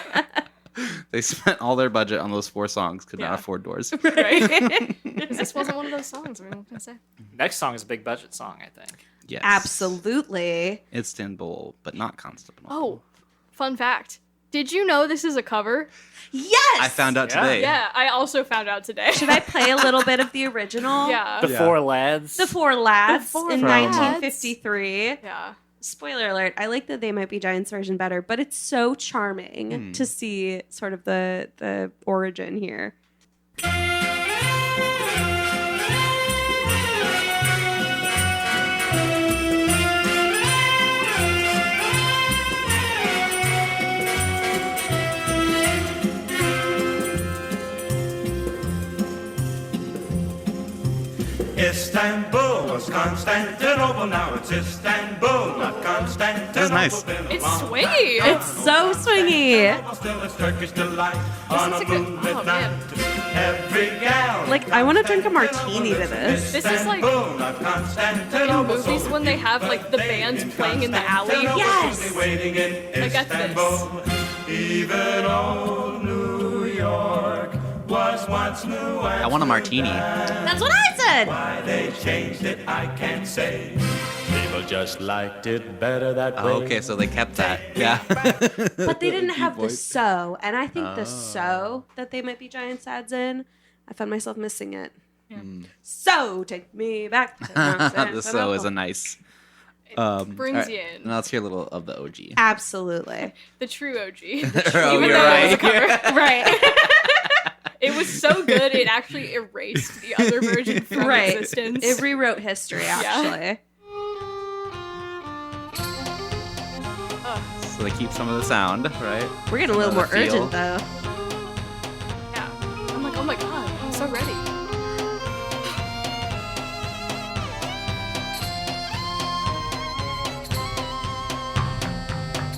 so, They spent all their budget on those 4 songs, could Yeah. not afford doors. right? This wasn't one of those songs. I mean, what can I say? Next song is a big budget song, I think. Yes. Absolutely. Istanbul, but not Constantinople. Oh, fun fact. Did you know this is a cover? Yes. I found out Yeah. today. Yeah, I also found out today. Should I play a little bit of the original? Yeah. The Yeah. Four Lads. The Four Lads The Four in Lads. 1953. Yeah. Spoiler alert, I like the They Might Be Giants version better, but it's so charming to see sort of the origin here. Istanbul was Constantinople, now it's Istanbul, not Constantinople. That's nice. Been a It's long swingy. time It's so swingy. ago, still it's Turkish delight on is a a good- moonlit oh, night. man. Every gal. Like, I wanna drink a martini to this. This is like Istanbul, not in Constantinople, movies so when they have like the bands playing in the alley. Yes! waiting in I got this. Istanbul. Even old New York was once new I want a martini. That's what I said. Why they changed it, I can't say. People just liked it better that way. Oh, okay, so they kept that. Yeah. But they didn't have the voice. so, and I think the so that they might be giant sads in, I found myself missing it. So take me back to The so is a nice. Brings you in. Now let's hear a little of the OG. Absolutely. The true OG. Oh, Even you're though it was a right. cover. Right. It was so good, it actually erased the other version from Right. existence. It rewrote history, actually. So they keep some of the sound, right? We're getting a little more Another feel. urgent, though. Yeah. I'm like, oh my god, I'm so ready.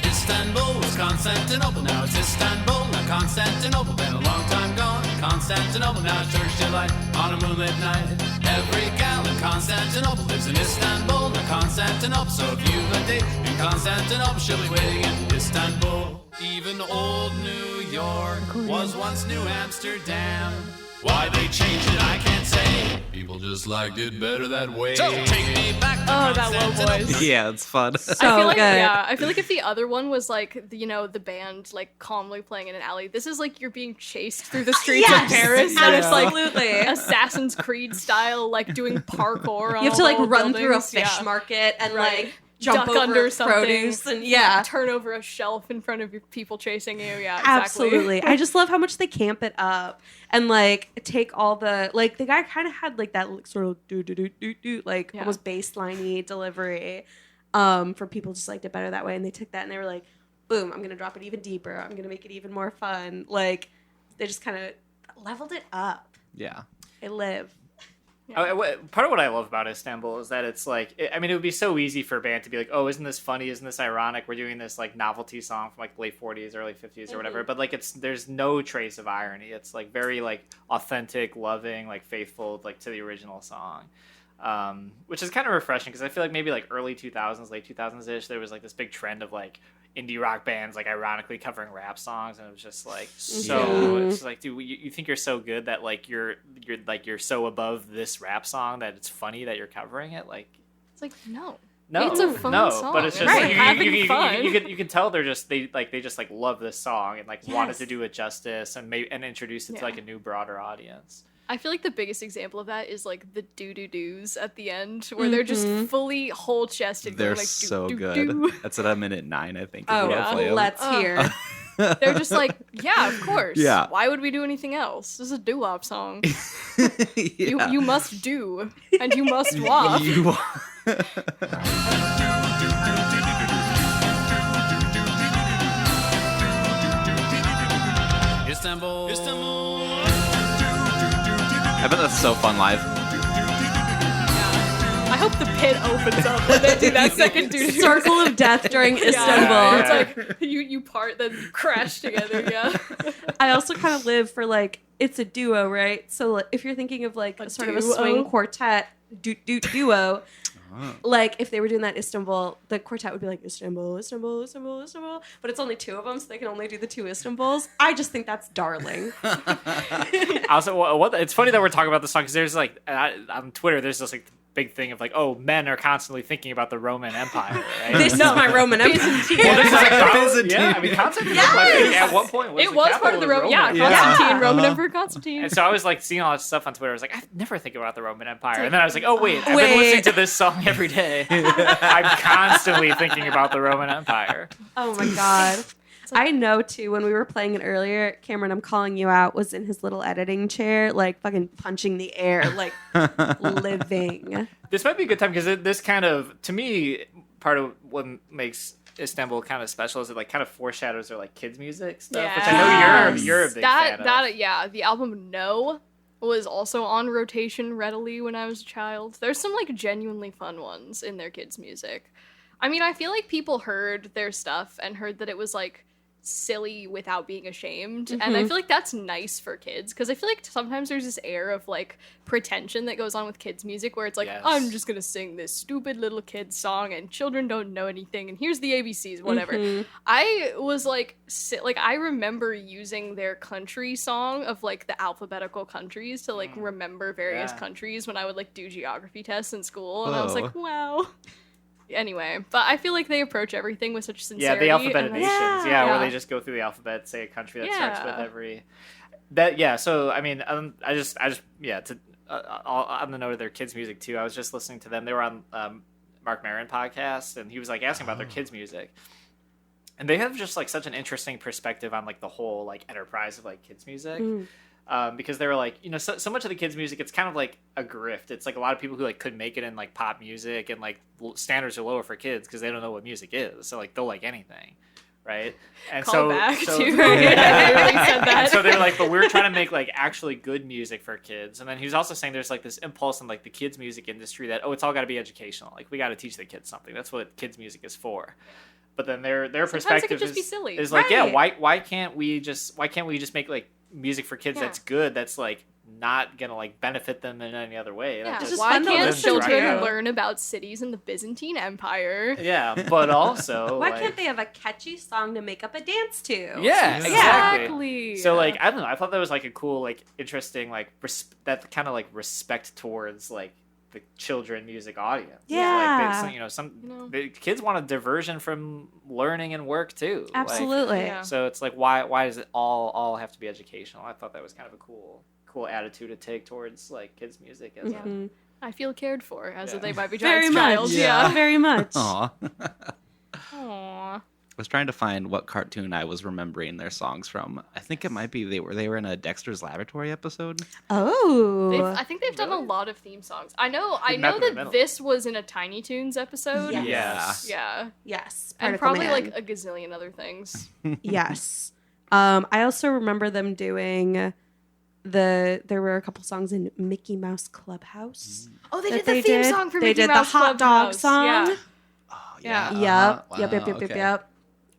Istanbul was Constantinople, now it's Istanbul, not Constantinople. Been a long time gone, Constantinople, now it's Turkish delight on a moonlit night. Every gal in Constantinople lives in Istanbul, not Constantinople. So if you've a date in Constantinople, she'll be waiting in Istanbul. Even old New York was once New Amsterdam. Why they changed it, I can't say. People just liked it better that way. So take me back to Oh, that low Constantinople. voice. Yeah, it's fun. So I feel like, good. yeah, I feel like if the other one was like, the band like calmly playing in an alley, this is like you're being chased through the streets Yes, of Paris, and it's like absolutely. Assassin's Creed style, like doing parkour. On You have to like all run through a buildings. fish Yeah. market and Right. like jump Duck over under something. produce and yeah. Turn over a shelf in front of your people chasing you. Yeah, exactly. Absolutely. I just love how much they camp it up and like take all the like the guy kind of had like that like, sort of do like Yeah. almost baseline-y delivery. For people just liked it better that way, and they took that and they were like, boom, I'm gonna drop it even deeper. I'm gonna make it even more fun. Like they just kind of leveled it up. Yeah. They live. Part of what I love about Istanbul is that it's like, I mean, it would be so easy for a band to be like, oh, isn't this funny? Isn't this ironic? We're doing this like novelty song from like late 40s, early 50s or whatever. But like, there's no trace of irony. It's like very like authentic, loving, like faithful, like to the original song. Which is kind of refreshing because I feel like maybe like early 2000s, late 2000s ish, there was like this big trend of like indie rock bands like ironically covering rap songs, and it was just like so. It's like, dude, you think you're so good that like you're so above this rap song that it's funny that you're covering it. Like It's like no. no, It's a fun no, song. but it's just Right, like having you fun. you can tell they just like love this song and like wanted Yes. to do it justice and introduce it to like a new broader audience. I feel like the biggest example of that is like the doo-doo-doos at the end, where they're just fully whole chested. They're like, so doo-doo-doo. good. That's at a minute 9, I think. Oh, is what I'll play 'em. let's hear. They're just like, yeah, of course. Yeah. Why would we do anything else? This is a doo-wop song. Yeah. You must do, and you must wop. You Istanbul. Istanbul. I bet that's so fun live. I hope the pit opens up when they do that second doo-doo. Circle of death during Yeah. Istanbul. It's like you part, then you crash together. Yeah. I also kind of live for like it's a duo, right? So like, if you're thinking of like A sort of a duo? swing quartet duo, like if they were doing that Istanbul, the quartet would be like Istanbul, Istanbul, Istanbul, Istanbul, but it's only 2 of them, so they can only do the 2 Istanbuls. I just think that's darling. Also, it's funny that we're talking about this song because there's like on Twitter, there's this like big thing of like, oh, men are constantly thinking about the Roman Empire. Right? This is my Roman Empire. Well, this is like Byzantine. yeah, I mean, Constantinople, I think, at one point It was part of the Roman. Yeah, Yeah. Constantine, Roman Emperor Constantine. And so I was like seeing all that stuff on Twitter. I was like, I never think about the Roman Empire. And then I was like, oh wait, I've been listening to this song every day. I'm constantly thinking about the Roman Empire. Oh my god. I know too, when we were playing it earlier, Cameron, I'm calling you out, was in his little editing chair, like fucking punching the air, like living. This might be a good time because this kind of, to me, part of what makes Istanbul kind of special is it like kind of foreshadows their like kids music stuff, which I know you're a big fan of. Yeah, the album No was also on rotation readily when I was a child. There's some like genuinely fun ones in their kids' music. I mean, I feel like people heard their stuff and heard that it was like silly without being ashamed. And I feel like that's nice for kids, because I feel like sometimes there's this air of like pretension that goes on with kids music where it's like, Yes. I'm just gonna sing this stupid little kid song and children don't know anything and here's the ABCs, whatever. I was like I remember using their country song of like the alphabetical countries to like remember various Yeah. countries when I would like do geography tests in school, and I was Whoa. like, wow. Anyway, but I feel like they approach everything with such Yeah, sincerity. the alphabet of and nations. that's- Yeah, where Yeah. they just go through the alphabet, say a country that starts with Yeah. every. That yeah. So I mean, I just yeah. To on the note of their kids' music too, I was just listening to them. They were on Mark Maron podcast, and he was like asking about their kids' music, and they have just like such an interesting perspective on like the whole like enterprise of like kids' music. Because they were like, you know, so much of the kids' music, it's kind of like a grift. It's like a lot of people who like could make it in like pop music, and like standards are lower for kids because they don't know what music is. So like they'll like anything, right? And Call back so to I literally said that. and so they were like, but we're trying to make like actually good music for kids. And then he was also saying there's like this impulse in like the kids' music industry that it's all got to be educational. Like we got to teach the kids something. That's what kids' music is for. But then their Sometimes it perspective could just be silly. is like, yeah, Right. why can't we just make like music for kids Yeah. that's good, that's like not gonna like benefit them in any other way? Yeah, just why fun to can't listen children to. learn about cities in the Byzantine Empire? Yeah, but also Why like, can't they have a catchy song to make up a dance to? Yeah, Exactly. So like I don't know, I thought that was like a cool, like interesting, like that kind of like respect towards like the children music audience. Yeah. Like the kids want a diversion from learning and work too. Like, Absolutely. Yeah. so it's like why does it all have to be educational? I thought that was kind of a cool attitude to take towards like kids music as Mhm. I feel cared for as Yeah. a They Might Be Very Giants child. much. Yeah. Very much. Aw. Aww. I was trying to find what cartoon I was remembering their songs from. I think it might be they were in a Dexter's Laboratory episode. Oh. I think they've done a Really? lot of theme songs. I know Malcolm in the that Middle. this was in a Tiny Toons episode. Yes. Yes. Yeah. Yes. And Particle probably Man. like a gazillion other things. Yes. I also remember them doing there were a couple songs in Mickey Mouse Clubhouse. Oh, they that did the theme song for They Mickey did Mouse the hot dog Clubhouse. song. Yeah. Oh, Yeah. Yep. Wow, Yep. okay. Yep.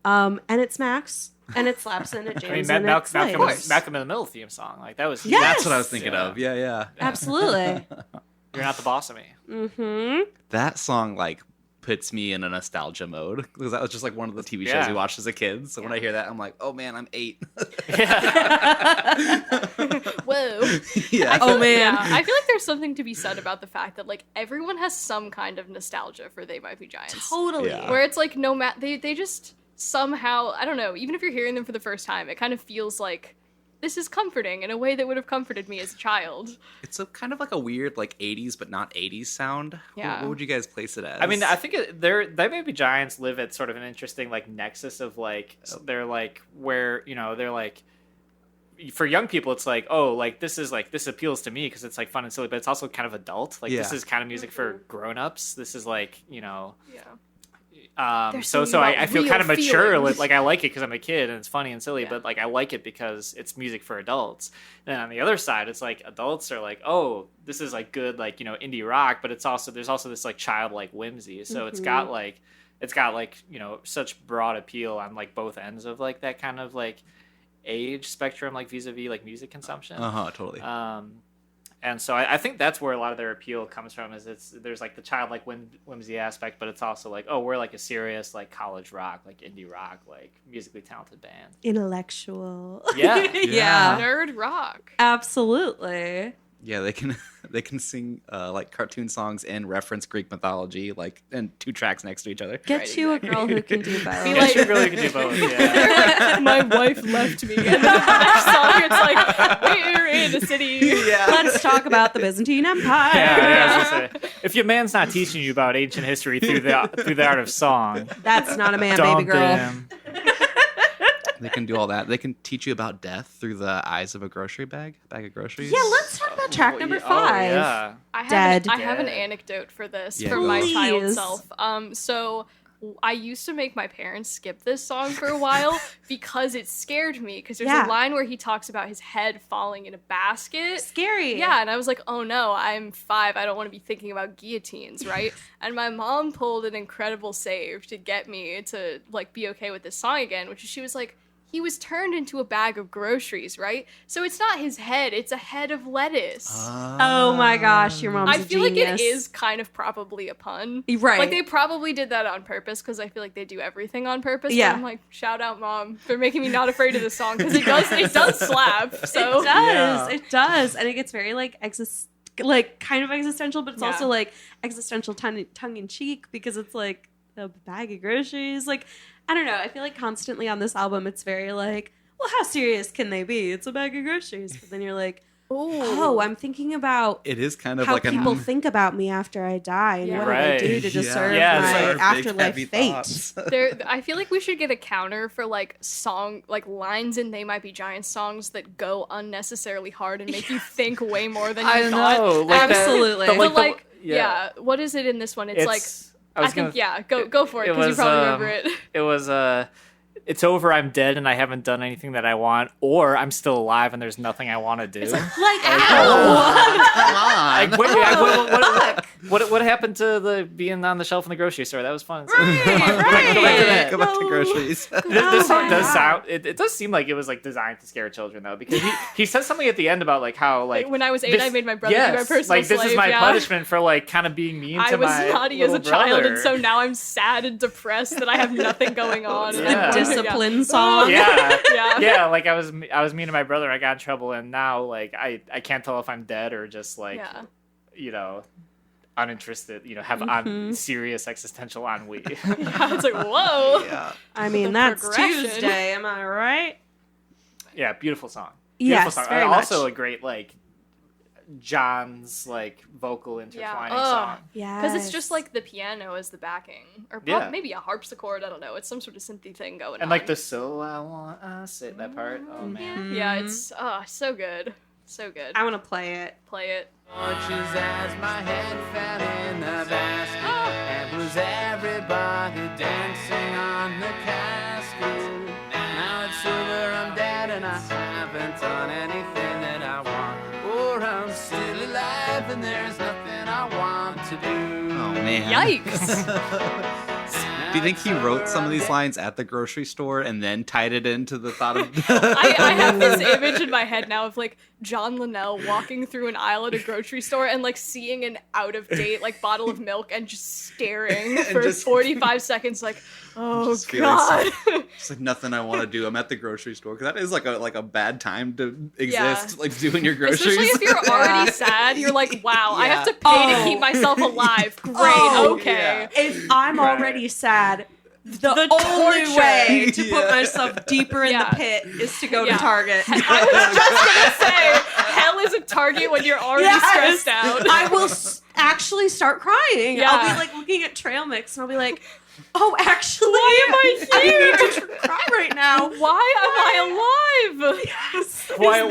And it smacks and it slaps and it I mean, jams and it slays. Malcolm in the Middle theme song, like that was Yes! That's what I was thinking Yeah. of. Yeah. Absolutely. You're not the boss of me. Mm-hmm. That song like puts me in a nostalgia mode because that was just like one of the TV shows Yeah. we watched as a kid. So when I hear that, I'm like, oh man, I'm 8. Whoa. Yeah. Oh man. Yeah, I feel like there's something to be said about the fact that like everyone has some kind of nostalgia for They Might Be Giants. Totally. Yeah. Where it's like no matter they just somehow, I don't know, even if you're hearing them for the first time, it kind of feels like this is comforting in a way that would have comforted me as a child. It's a kind of like a weird like 80s but not 80s sound. Yeah. What would you guys place it as? I mean, I think They Might Be Giants live at sort of an interesting like nexus of like they're like where they're like for young people it's like like this appeals to me because it's like fun and silly, but it's also kind of adult. Like this Yeah. is kind of music for grown-ups. This is like Yeah. They're so singing I about feel real kind of mature. feelings. Like I like it because I'm a kid and it's funny and silly, Yeah. but like I like it because it's music for adults. And on the other side, it's like adults are like, oh, this is like good, like indie rock, but it's also there's also this like childlike whimsy. So it's got like such broad appeal on like both ends of like that kind of like age spectrum, like vis-a-vis like music consumption. totally. And so I think that's where a lot of their appeal comes from. Is there's like the childlike whimsy aspect, but it's also like, oh, we're like a serious like college rock, like indie rock, like musically talented band. Intellectual. Yeah. Yeah. Nerd rock. Absolutely. Yeah, they can sing like cartoon songs and reference Greek mythology, like and 2 tracks next to each other. Get Right, you exactly. a girl who can do both. Be Yeah, like- she really could do both. Yeah. My wife left me. And then the next song, it's like, we're in a city. Let's talk about the Byzantine Empire. Yeah, I was gonna say, if your man's not teaching you about ancient history through the art of song, That's not a man, dump baby girl. him. They can do all that. They can teach you about death through the eyes of a bag of groceries. Yeah, let's talk about track number 5. Oh, yeah. I have an Dead. anecdote for this Yeah, from go my on. child Please. self. So I used to make my parents skip this song for a while because it scared me. Because there's Yeah. a line where he talks about his head falling in a basket. Scary. Yeah, and I was like, oh no, I'm 5. I don't want to be thinking about guillotines, right? And my mom pulled an incredible save to get me to like be okay with this song again, which is she was like, he was turned into a bag of groceries, right? So it's not his head, it's a head of lettuce. Oh my gosh, your mom's I a feel like it genius. is kind of probably a pun. Right. Like, they probably did that on purpose, because I feel like they do everything on purpose. Yeah. But I'm like, shout out, Mom, for making me not afraid of this song, because it does slap. So It does. It does. And it gets very like kind of existential, but it's Yeah. also like existential tongue in cheek because it's like a bag of groceries. Like, I don't know. I feel like constantly on this album, it's very like, well, how serious can they be? It's a bag of groceries. But then you're like, oh, I'm thinking about It is kind of how like people a think about me after I die and Yeah. what do Right. I do to deserve Yeah, my it's like big, afterlife heavy fate. thoughts. I feel like we should get a counter for like lines in They Might Be Giants songs that go unnecessarily hard and make you think way more than you thought. like that- Absolutely. But like, yeah. what is it in this one? It's like, I think go for it, because you probably remember it. It was it's over, I'm dead, and I haven't done anything that I want, or I'm still alive and there's nothing I want to do. Like, ow! Come on. What happened to the being on the shelf in the grocery store? That was fun. Right. Go back to No. groceries. This song does God. sound. It does seem like it was like designed to scare children though, because he says something at the end about like how like When I was 8, this- I made my brother be my yes, personal like this slave. is my yeah. punishment for like kind of being mean I to was my naughty as a little child, brother. and so now I'm sad and depressed that I have nothing going on. and Yeah. I'm The wondering- discipline song. yeah. Yeah. Yeah, like I was mean to my brother. I got in trouble, and now like I can't tell if I'm dead or just like Yeah. you know uninterested. You know, have on serious existential ennui. It's like, whoa. Yeah. I mean, The that's progression. Tuesday, am I right? Yeah, beautiful song. Yes, Beautiful song. very And also much. a great like John's like vocal intertwining Ugh. song. Yeah. Because it's just like the piano as the backing, or Yeah. maybe a harpsichord. I don't know. It's some sort of synthy thing going on. And like the so I want us it that part. Oh man. yeah, it's so good, so good. I want to play it. Play it. Torches as my head fell in the basket, and was everybody dancing on the casket. Now it's over, I'm dead, and I haven't done anything that I want. Or I'm still alive, and there's nothing I want to do. Oh man. Yikes! Do you think he wrote some of these lines at the grocery store and then tied it into the thought of? I have this image in my head now of like John Linnell walking through an aisle at a grocery store and like seeing an out of date like bottle of milk and just staring for just- 45 seconds like, oh Just feeling god. It's like nothing I want to do. I'm at the grocery store because that is like a bad time to exist. Yeah. Like doing your groceries. Especially if you're already sad, you're like, wow, I have to pay Oh. to keep myself alive. Great, Oh, okay. If I'm Right. already sad, the only torture. way to put Yeah. myself deeper in Yeah. the pit is to go Yeah. to Target. I was just gonna say, hell is a target when you're already Yes. stressed out. I will actually start crying. Yeah. I'll be like looking at trail mix and I'll be like, oh, actually, Why am I I here? need to cry right now. Why am I alive? Yes. Why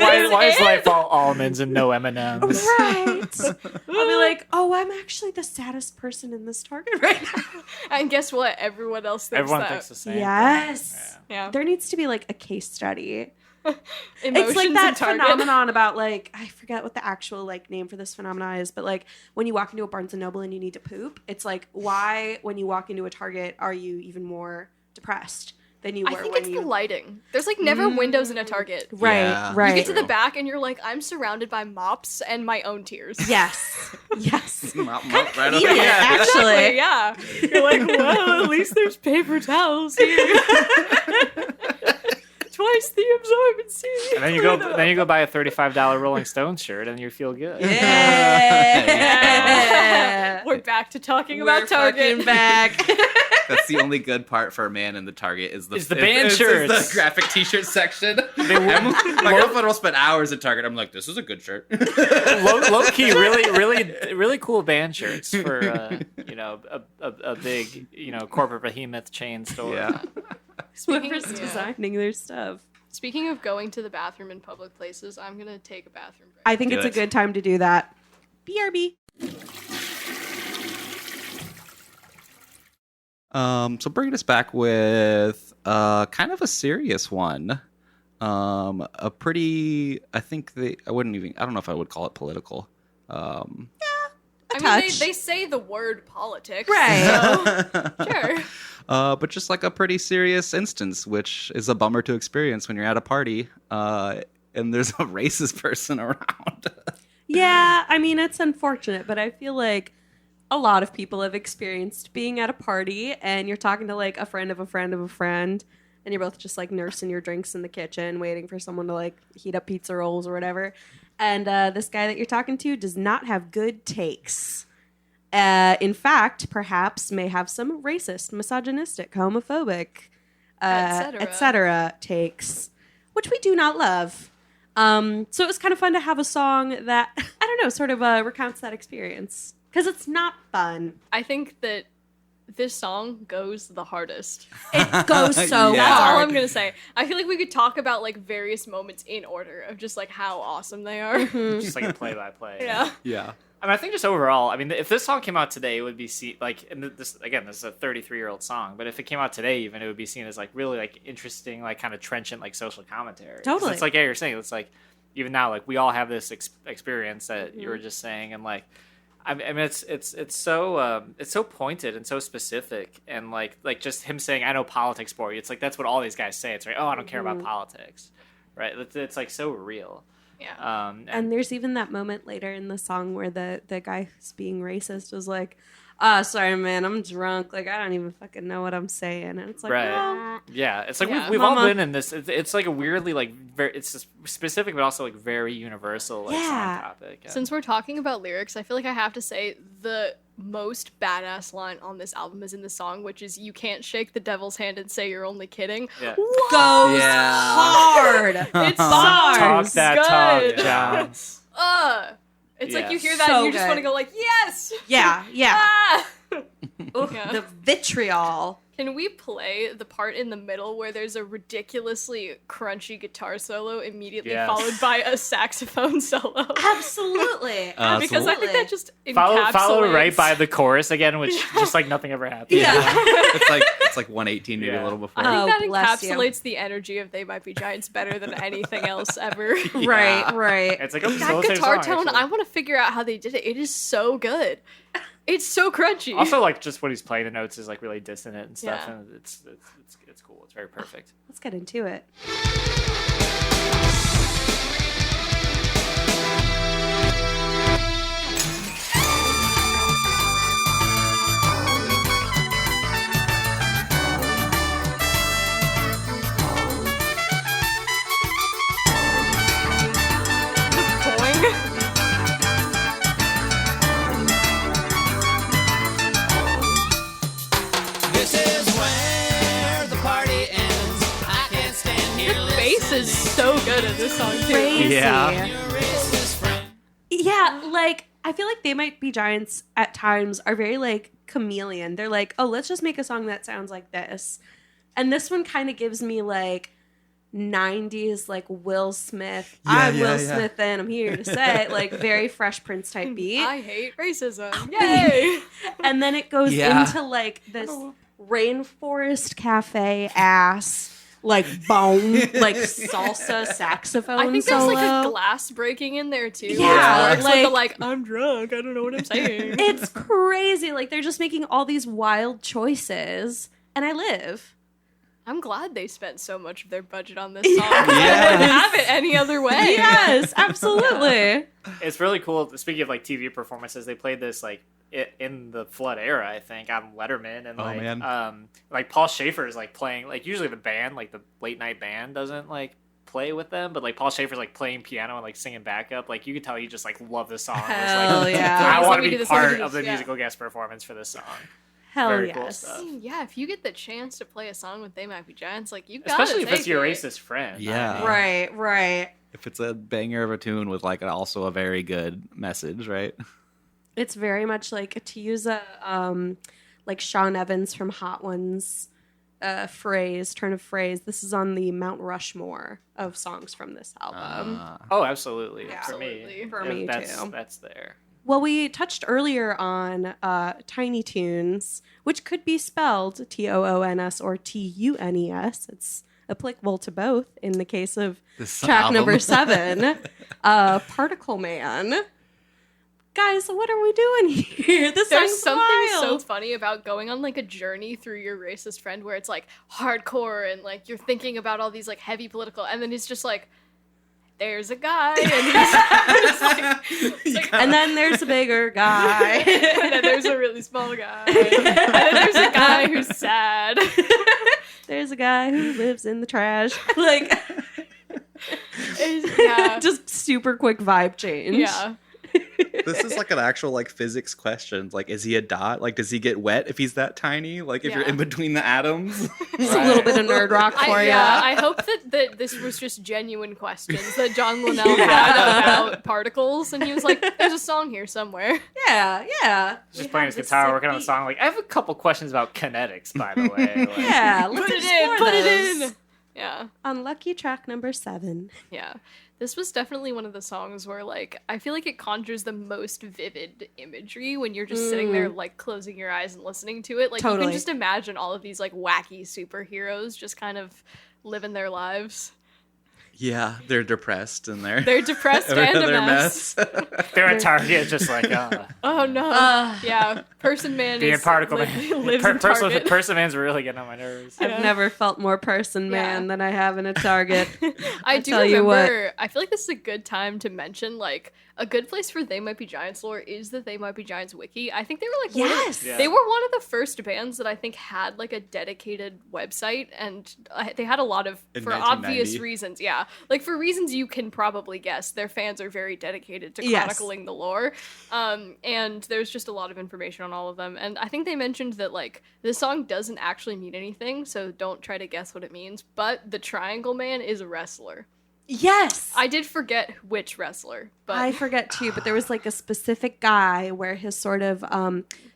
is it? life all almonds and no M&Ms? Right. I'll be like, oh, I'm actually the saddest person in this Target right now. And guess what? Everyone else thinks Everyone that. thinks the same. Yes. Yeah. There needs to be like a case study. Emotions It's like in that Target. phenomenon about like, I forget what the actual like name for this phenomenon is, but like when you walk into a Barnes and Noble and you need to poop, it's like, why when you walk into a Target are you even more depressed than you were I think when it's you the lighting. There's like never windows in a Target. Right, Yeah. right. You get to the back and you're like, I'm surrounded by mops and my own tears. Yes. Yes. Mop right over Convenient, there. actually. Yeah. You're like, well, at least there's paper towels here. Twice the absorbency. And then you go buy a $35 Rolling Stones shirt and you feel good. Yeah. We're back to talking We're about Target. fucking back. That's the only good part for a man in the Target is the band is shirts. the graphic T-shirt section. My girlfriend will spend hours at Target. I'm like, this is a good shirt. Low key, really cool band shirts for a big corporate behemoth chain store. Yeah. Whoever's designing their stuff. Speaking of going to the bathroom in public places, I'm gonna take a bathroom break. I think Do it's a it. good time to do that. BRB. So bringing us back with kind of a serious one. A pretty, I don't know if I would call it political. I mean, touch. they say the word politics. Right. So, sure. but just like a pretty serious instance, which is a bummer to experience when you're at a party and there's a racist person around. Yeah, I mean, it's unfortunate, but I feel like a lot of people have experienced being at a party and you're talking to like a friend of a friend of a friend, and you're both just like nursing your drinks in the kitchen, waiting for someone to like heat up pizza rolls or whatever. And this guy that you're talking to does not have good takes. In fact, perhaps may have some racist, misogynistic, homophobic, etc. takes, which we do not love. So it was kind of fun to have a song that, I don't know, sort of recounts that experience. Because it's not fun. I think that this song goes the hardest. It goes so Yeah. That's all hard. I'm gonna say. I feel like we could talk about like various moments in order of just like how awesome they are. Just like a play-by-play. Yeah. Yeah. I mean, I think just overall, I mean, if this song came out today, it would be like, and this is a 33-year-old song, but if it came out today, even it would be seen as like really like interesting, like kind of trenchant, like social commentary. 'Cause Totally. it's like, yeah, you're saying it's like even now, like we all have this experience that you were just saying, and like, I mean, it's so pointed and so specific, and like just him saying, "I know politics for you." It's like that's what all these guys say. It's like, oh, I don't care about politics, right? It's like so real. Yeah. And there's even that moment later in the song where the guy who's being racist was like, sorry, man, I'm drunk. Like, I don't even fucking know what I'm saying. And it's like, Right. well, Yeah, it's like Yeah. we've all Mama. been in this. It's like a weirdly like very it's specific, but also like very universal like Yeah. song topic. And- Since we're talking about lyrics, I feel like I have to say the most badass line on this album is in the song, which is "You can't shake the devil's hand and say you're only kidding." yeah. goes Yeah. hard. It's Talk bars. that good. talk, John. It's Yeah. like you hear that So and you just good. want to go like, yes! Yeah, yeah. Ah! Ugh, Yeah. The vitriol. Can we play the part in the middle where there's a ridiculously crunchy guitar solo immediately Yes. followed by a saxophone solo? Absolutely. Because I think that just Followed encapsulates... right by the chorus again, which just like nothing ever happened. Yeah. it's like 118 maybe Yeah. a little before. I think Oh, that bless you. encapsulates the energy of They Might Be Giants better than anything else ever. Right, right. It's like a That guitar tone, I want to figure out how they did it. It is so good. It's so crunchy. Also, like just when he's playing the notes is like really dissonant and stuff, Yeah. and it's cool. It's very perfect. Let's get into it. Boing. This is where the party ends. I can't stand here. The bass is so good in this song too. Crazy. Yeah. Your racist friend. Yeah, like, I feel like They Might Be Giants at times are very, like, chameleon. They're like, oh, let's just make a song that sounds like this. And this one kind of gives me, like, 90s, like, Will Smith. Yeah, I'm yeah, Will yeah. Smith, and I'm here to say, like, very Fresh Prince type beat. I hate racism. Yay! And then it goes Yeah. into, like, this rainforest cafe ass, like, bone, like, salsa saxophone I think solo. there's like a glass breaking in there too. Yeah, It's like, like- I'm drunk. I don't know what I'm saying. It's crazy. Like, they're just making all these wild choices, and I live. I'm glad they spent so much of their budget on this song. I Yes. wouldn't have it any other way. Yes, absolutely. It's really cool. Speaking of like TV performances, they played this like in the Flood era, I think, on Letterman, and Oh, like man. like Paul Schaefer is like playing, like usually the band, like the late night band doesn't like play with them, but like Paul Schaefer's like playing piano and like singing backup. Like you could tell he just like loved the song. It was, Hell like, yeah. I Please want let me to do be this, let me do part this, of the yeah. musical guest performance for this song. Hell Very cool yes. stuff. Yeah, if you get the chance to play a song with They Might Be Giants, like you gotta Especially if it's take your it. racist friend. Yeah. I mean, Right, right. If it's a banger of a tune with like also a very good message, right? It's very much like, to use a like Sean Evans from Hot Ones turn of phrase. This is on the Mount Rushmore of songs from this album. Oh, absolutely. Absolutely. For me, that's, too. That's there. Well, we touched earlier on Tiny Toons, which could be spelled Toons or Tunes. It's applicable to both in the case of This track album. number 7, Particle Man. guys, what are we doing here? This There's song's something so wild. funny about going on like a journey through your racist friend where it's like hardcore and like you're thinking about all these like heavy political, and then he's just like, there's a guy, and he's And then there's a bigger guy. and then there's a really small guy, and then there's a guy who's sad. There's a guy who lives in the trash. Like, Yeah, just super quick vibe change. yeah. This is like an actual like physics question. Like, is he a dot? Like, does he get wet if he's that tiny? Like, if you're Yeah. in between the atoms? Just a little bit of nerd rock for you. I hope that this was just genuine questions that John Linnell had about particles, and he was like, "There's a song here somewhere." Yeah. Just playing his guitar, working on a song. Like, I have a couple questions about kinetics, by the way. Like, Yeah, let's Put it explore in. those. Yeah. On lucky track number 7. Yeah. This was definitely one of the songs where, like, I feel like it conjures the most vivid imagery when you're just sitting there, like, closing your eyes and listening to it. Like, you Totally. can just imagine all of these, like, wacky superheroes just kind of living their lives. Yeah, they're depressed and They're depressed and a they're mess. they're at Target, just like, Oh, no. Yeah. Person Man being is particle lives man. in Target. Person man's really getting on my nerves. I've never felt more person man than I have in a Target. I do tell you remember, I feel like this is a good time to mention, like, a good place for They Might Be Giants lore is the They Might Be Giants wiki. I think they were, like, Yes! Yeah. they were one of the first bands that I think had, like, a dedicated website, and they had a lot of, In for 1990. obvious reasons, yeah. Like, for reasons you can probably guess, their fans are very dedicated to Yes. chronicling the lore. And there's just a lot of information on all of them. And I think they mentioned that, like, this song doesn't actually mean anything, so don't try to guess what it means, but the Triangle Man is a wrestler. Yes! I did forget which wrestler, but I forget too, but there was like a specific guy where his sort of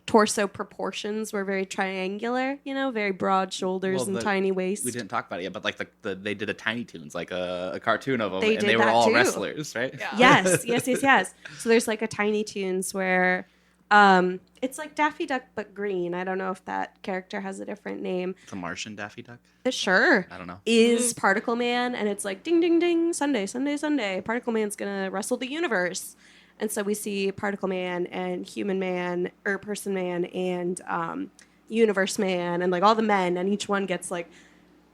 torso proportions were very triangular, very broad shoulders and tiny waists. We didn't talk about it yet, but like they did a Tiny Toons, like a cartoon of them, They and did they were that all too. wrestlers, right? yeah. Yes. So there's like a Tiny Toons where it's like Daffy Duck but green. I don't know if that character has a different name. It's a Martian Daffy Duck. Sure. I don't know. Is Particle Man, and it's like ding ding ding, Sunday. Particle Man's gonna wrestle the universe. And so we see Particle Man and Human Man, or Person Man, and Universe Man, and like all the men, and each one gets like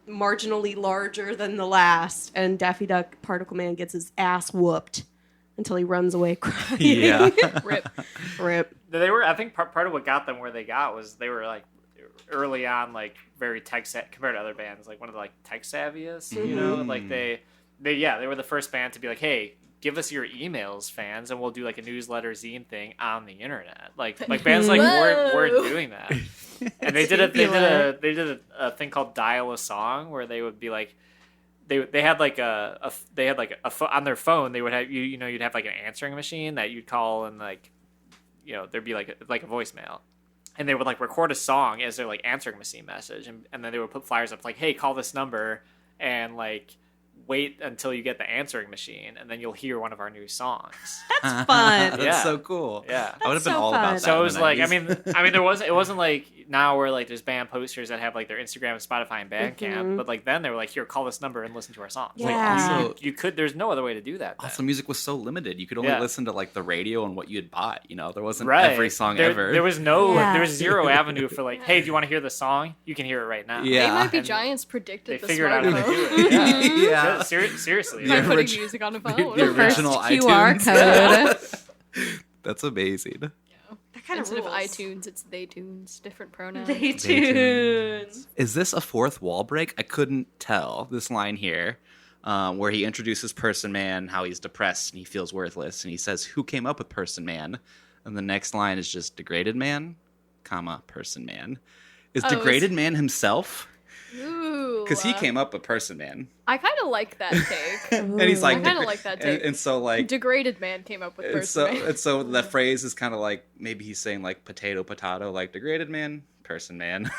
marginally larger than the last. And Daffy Duck, Particle Man, gets his ass whooped until he runs away crying. Yeah. Rip. Rip. They were, I think part of what got them where they got was they were like early on, like very compared to other bands, like one of the like tech savviest, like they were the first band to be like, hey, give us your emails, fans, and we'll do like a newsletter zine thing on the internet. Like bands like weren't doing that, and they did a thing called Dial a Song where they would be like. They had like on their phone they would have you'd have like an answering machine that you'd call and like there'd be like a voicemail, and they would like record a song as their like answering machine message, and then they would put flyers up like, hey, call this number and like wait until you get the answering machine, and then you'll hear one of our new songs. That's fun. That's Yeah. so cool. Yeah. I would have been so all fun. about that. So it in was the like, 90s. it wasn't like now where like there's band posters that have like their Instagram and Spotify and Bandcamp, but like then they were like, here, call this number and listen to our songs. Like, Yeah. Also- you could. There's no other way to do that. Also, then. music was so limited. You could only Yeah. listen to like the radio and what you had bought. There wasn't Right. every song there, ever. There was no. Yeah. There was zero avenue for like, hey, do you want to hear the song? You can hear it right now. Yeah. They Might Be And Giants predicted They the figured out how to smartphone. do it. Yeah. Yeah. Yeah, seriously. By Yeah. putting Orig- music on a phone. the original QR iTunes. code. That's amazing. That kind Instead of rules. iTunes, it's They Tunes, different pronouns. They Tunes. tunes. Is this a fourth wall break? I couldn't tell. This line here, where he introduces Person Man, how he's depressed and he feels worthless, and he says, "Who came up with Person Man?" And the next line is just Degraded Man, comma Person Man. Is Oh, Degraded Man himself? Ooh. Because he came up with Person Man, I kind of like that take. and he's like, I kinda degra- like that and, take. and so like. Degraded Man came up with And Person so, Man. and so the phrase is kind of like maybe he's saying like potato, like Degraded Man, Person Man.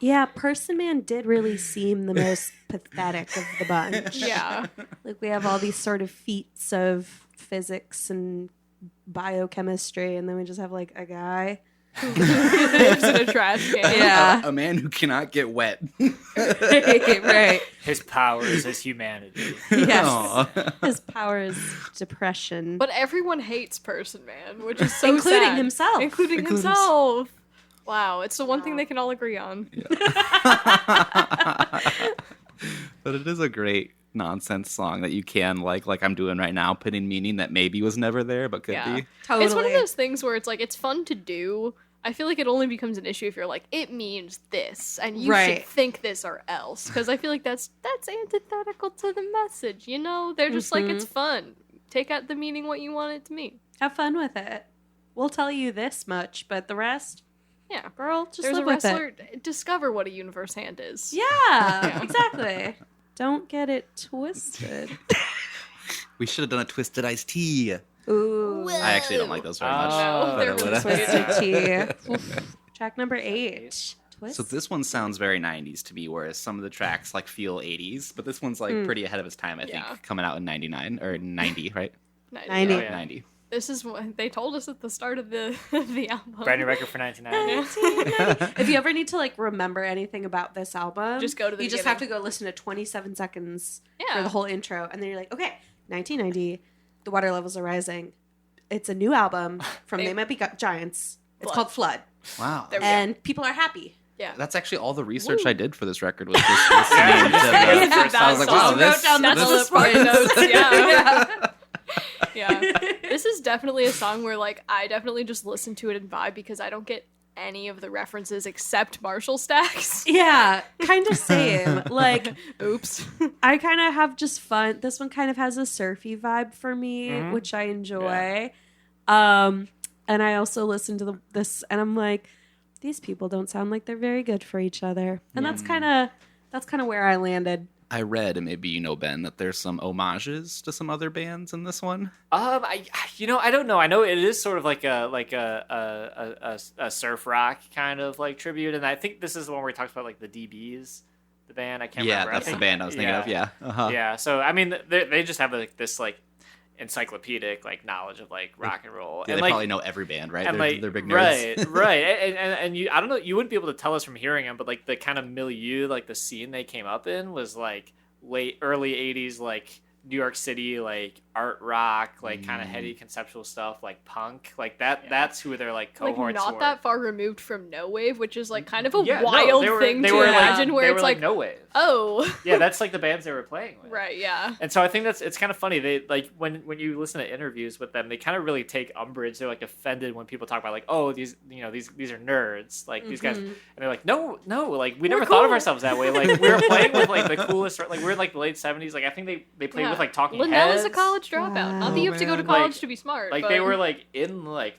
Yeah, Person Man did really seem the most pathetic of the bunch. Yeah. Like we have all these sort of feats of physics and biochemistry, and then we just have like a guy. Lives in a trash can. Yeah. A man who cannot get wet. Right. His power is his humanity. Yes. Aw. His power is depression. But everyone hates Person Man, which is so Including sad. himself. Including himself. Wow, it's the one thing they can all agree on. But it is a great nonsense song that you can like I'm doing right now, putting meaning that maybe was never there but could Yeah. be. Totally. It's one of those things where it's like, it's fun to do. I feel like it only becomes an issue if you're like, it means this, and you Right. should think this or else. Because I feel like that's antithetical to the message, you know? They're just like, it's fun. Take out the meaning what you want it to mean. Have fun with it. We'll tell you this much, but the rest, Yeah. girl, just There's live a with wrestler, it. discover what a universe hand is. Yeah, exactly. Don't get it twisted. We should have done a twisted iced tea. Ooh. I actually don't like those very much. No, but they're I would've- Twisted tea. Oof. Track number 8. Twist. So this one sounds very 90s to me, whereas some of the tracks like feel 80s, but this one's like pretty ahead of its time, I think, Yeah. coming out in 99 or 90, right? 90. Oh, yeah. 90. This is what they told us at the start of the the album. Brand new record for 1990. If you ever need to like remember anything about this album, Just go to the You just have to go listen to 27 seconds Yeah. for the whole intro, and then you're like, okay, 1990, the water levels are rising. It's a new album from They Might Be Giants. It's Flood. called Flood, Wow. There we go. and people are happy. Yeah. That's actually all the research I did for this record was just Yeah, listening to just the, I was like, wow, Just this, wrote down this bullet is point fun. notes. Yeah. Yeah. This is definitely a song where like I definitely just listen to it and vibe because I don't get any of the references except Marshall stacks. Yeah, kind of same. Like, Oops. I kind of have just fun. This one kind of has a surfy vibe for me, Mhm. which I enjoy. And I also listen to this, and I'm like, these people don't sound like they're very good for each other. And that's kind of where I landed. I read, and maybe you know, Ben, that there's some homages to some other bands in this one. I don't know. I know it is sort of like a surf rock kind of like tribute, and I think this is the one where he talks about like the DBs, the band. I can't Yeah, remember. I that's the think- band I was thinking of. Yeah. Uh-huh. Yeah. So I mean, they just have like this like encyclopedic like knowledge of like rock and roll, Yeah, and they like probably know every band, right? and They're big nerds. right, and you, I don't know, you wouldn't be able to tell us from hearing them, but like the kind of milieu, like the scene they came up in was like early 80s, like New York City, like art rock, like kind of heady conceptual stuff, like punk, like that. That's who their like Like cohorts not were. that far removed from No Wave, which is like kind of a Yeah, no, wild they were- thing they to were, imagine like, where they it's were like, no wave. oh, Yeah, that's like the bands they were playing with. right, yeah. And so I think it's kind of funny. They like when you listen to interviews with them, they kind of really take umbrage. They're like offended when people talk about like, oh, these these are nerds, like these guys, and they're like, no, like we never thought of cool. ourselves that way. Like we were playing with like the coolest, like we're in, like the late 70s. Like I think they played with like Talking Linnell Heads. is a college dropout. Not that you have to go to man. college Like- to be smart. Like but, they were like in like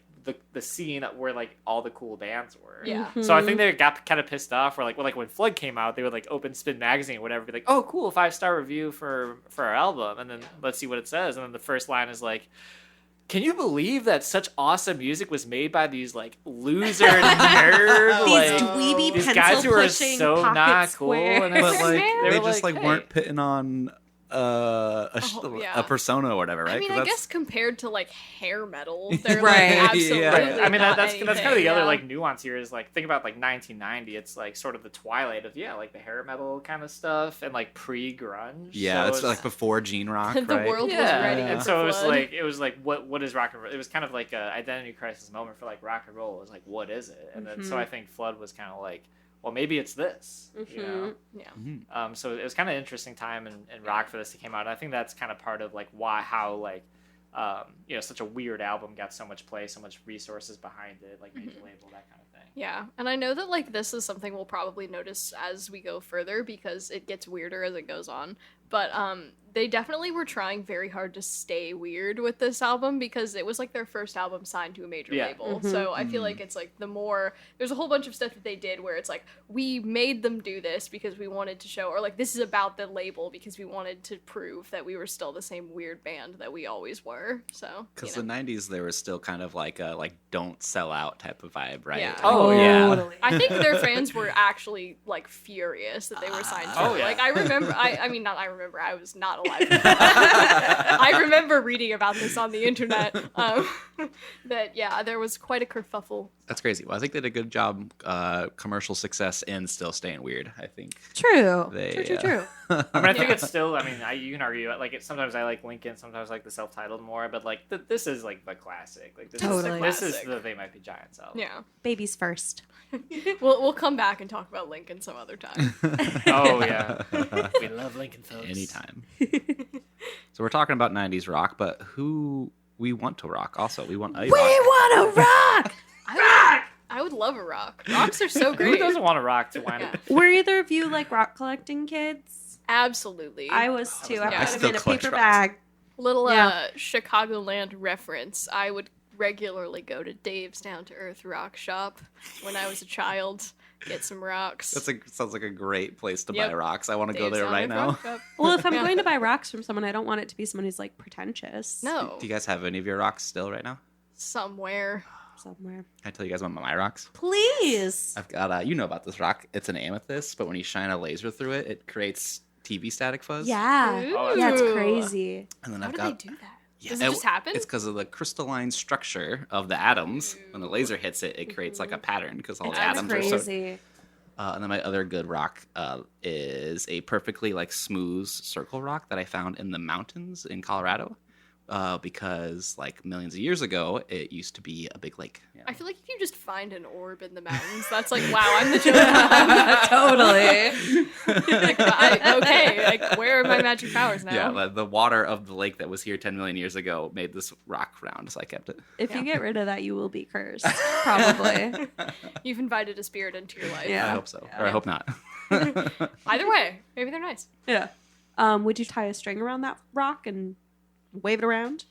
the scene where like all the cool bands were. Yeah. So I think they got kind of pissed off, or like when Flood came out, they would like open Spin Magazine or whatever, be like, "Oh, cool, 5-star review for our album," and then let's see what it says, and then the first line is like, "Can you believe that such awesome music was made by these like loser nerd These like dweeby these pencil guys who are pushing so pocket not square. cool?" And it's But like they they were just like hey. weren't pitting on yeah. a persona or whatever, right? I mean, 'Cause I that's- guess compared to like hair metal, they're Right. like absolutely. Yeah. Right. I mean, not that's kind of anything, the other yeah. like nuance here is like think about like 1990. It's like sort of the twilight of like the hair metal kind of stuff and like pre-grunge. yeah, so it's it's like before Gene Rock, The right? world was yeah, ready and for so Flood. it was like what is rock and roll? It was kind of like a identity crisis moment for like rock and roll. It was like what is it? And then so I think Flood was kind of like, well, maybe it's this, you know. Yeah. So it was kind of interesting time in rock for this to came out. And I think that's kind of part of like how like such a weird album got so much play, so much resources behind it, like major label, that kind of thing. Yeah, and I know that like this is something we'll probably notice as we go further because it gets weirder as it goes on. But they definitely were trying very hard to stay weird with this album because it was like their first album signed to a major Yeah. label. So I feel like it's like there's a whole bunch of stuff that they did where it's like we made them do this because we wanted to show, or like this is about the label because we wanted to prove that we were still the same weird band that we always were. So Because the '90s, there was still kind of like a don't sell out type of vibe, right? Yeah. Oh, yeah. Totally. I think their fans were actually like furious that they were signed to. Oh, it. yeah. Like I remember, I mean not I remember. I was not alive. I remember reading about this on the internet. But yeah, there was quite a kerfuffle. That's crazy. Well, I think they did a good job, commercial success and still staying weird. I think. True. They, True. I mean, I think Yeah. it's still. I mean, you can argue like sometimes I like Lincoln, sometimes I like the self-titled more, but like this is like the classic. Like this Totally. is this is Classic. the They Might Be Giants album. Yeah. Babies first. We'll come back and talk about Lincoln some other time. Oh yeah, we love Lincoln, folks. Anytime. So we're talking about 90s rock, but who we want to rock also. We want a rock. want to rock! I would love a rock. Rocks are so Who great. doesn't want to rock to wind Yeah. up? Were either of you like rock collecting kids? Absolutely. I was too. I I put still them in a collect paper rocks. bag. Little Yeah. Chicagoland reference. I would regularly go to Dave's Down to Earth rock shop when I was a child. Get some rocks. Sounds like a great place to Yep. buy rocks. I want to go Dave's there Down right to Earth now. rock shop. Well, if I'm Yeah. going to buy rocks from someone, I don't want it to be someone who's like pretentious. No. Do you guys have any of your rocks still right now? Somewhere. Somewhere. Can I tell you guys about my rocks? Please. I've got, you know about this rock. It's an amethyst, but when you shine a laser through it, it creates TV static fuzz. Yeah. Oh, Yeah, it's Ooh. crazy. And then How I've do got. they do that? Yeah, Does it just happen? It's because of the crystalline structure of the atoms. When the laser hits it, it creates like a pattern because all the That's atoms are so. crazy. And then my other good rock is a perfectly like smooth circle rock that I found in the mountains in Colorado. Because like millions of years ago, it used to be a big lake. You know? I feel like if you just find an orb in the mountains, that's like, wow, I'm the chosen one. Totally. Like, okay, like, where are my magic powers now? Yeah, the water of the lake that was here 10 million years ago made this rock round, so I kept it. If you get rid of that, you will be cursed. Probably. You've invited a spirit into your life. Yeah. I hope so, or I hope not. Either way, maybe they're nice. Yeah. Would you tie a string around that rock and wave it around?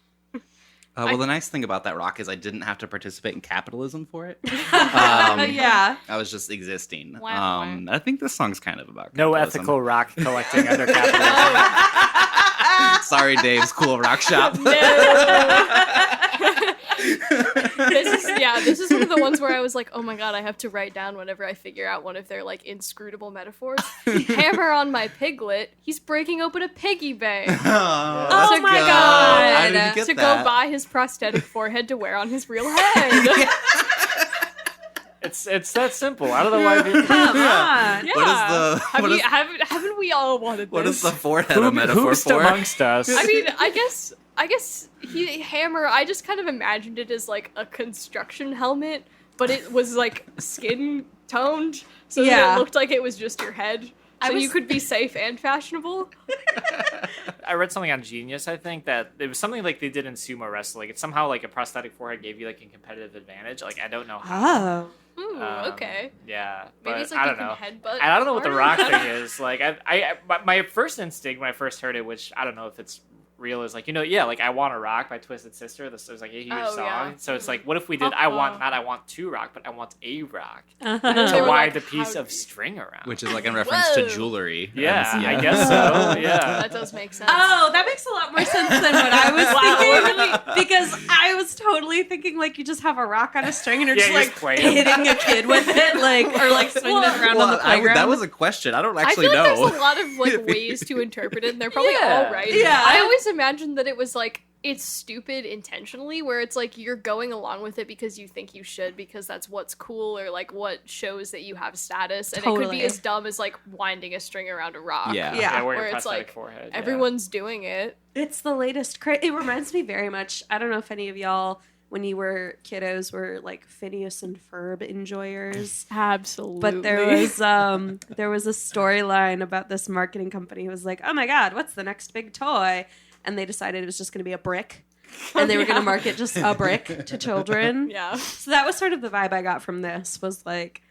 Well, the nice thing about that rock is I didn't have to participate in capitalism for it. Yeah. I was just existing. Wah, wah. I think this song's kind of about No capitalism. ethical rock collecting under capitalism. Sorry, Dave's cool rock shop. This is one of the ones where I was like, oh my god, I have to write down whenever I figure out one of their like inscrutable metaphors. Hammer on my piglet, he's breaking open a piggy bank Oh To my go- god. I didn't get to that. go buy his prosthetic forehead to wear on his real head. It's that simple. I don't know why people. Come on. Yeah. What is the- Have what you, is- haven't we all wanted What this? is the forehead a metaphor Who's for? amongst us? I mean, I guess Hammer. I just kind of imagined it as like a construction helmet, but it was like skin toned, so that Yeah. it looked like it was just your head. I So was- you could be safe and fashionable. I read something on Genius, I think, that it was something like they did in sumo wrestling. It's somehow like a prosthetic forehead gave you like a competitive advantage. Like I don't know how. Oh. Ooh, okay. Yeah, Maybe but it's like I you don't can know. headbutt. I don't know what the rock harder. thing is. Like my first instinct when I first heard it, which I don't know if it's real, is like, like I Want to Rock by Twisted Sister. This was like a huge Oh, song. yeah. So it's like, what if we did I Want to rock, but I want a rock They to were wind like, a piece how of do you- string around. Which is like in reference to Whoa. jewelry. yeah, And- I guess so. Yeah. That does make sense. Oh, that makes a lot more sense than what I was thinking. Because I was totally thinking like you just have a rock on a string and you're Yeah, just you like just play it. hitting a kid with it, like or like swinging it around on the playground. that was a question. I don't I actually feel like know. there's a lot of like ways to interpret it, and they're probably Yeah. all right. Yeah. I always imagined that it was like it's stupid intentionally, where it's like you're going along with it because you think you should, because that's what's cool or like what shows that you have status, and it could Totally. be as dumb as like winding a string around a rock. Yeah. Yeah. wearing Where a it's prosthetic like forehead. yeah. Everyone's doing it. It's the latest. It reminds me very much. I don't know if any of y'all, when you were kiddos, were like Phineas and Ferb enjoyers. Absolutely. But there was a storyline about this marketing company who was like, "Oh my god, what's the next big toy?" And they decided it was just going to be a brick, and they were going to market just a brick to children. yeah. So that was sort of the vibe I got from this. Was like,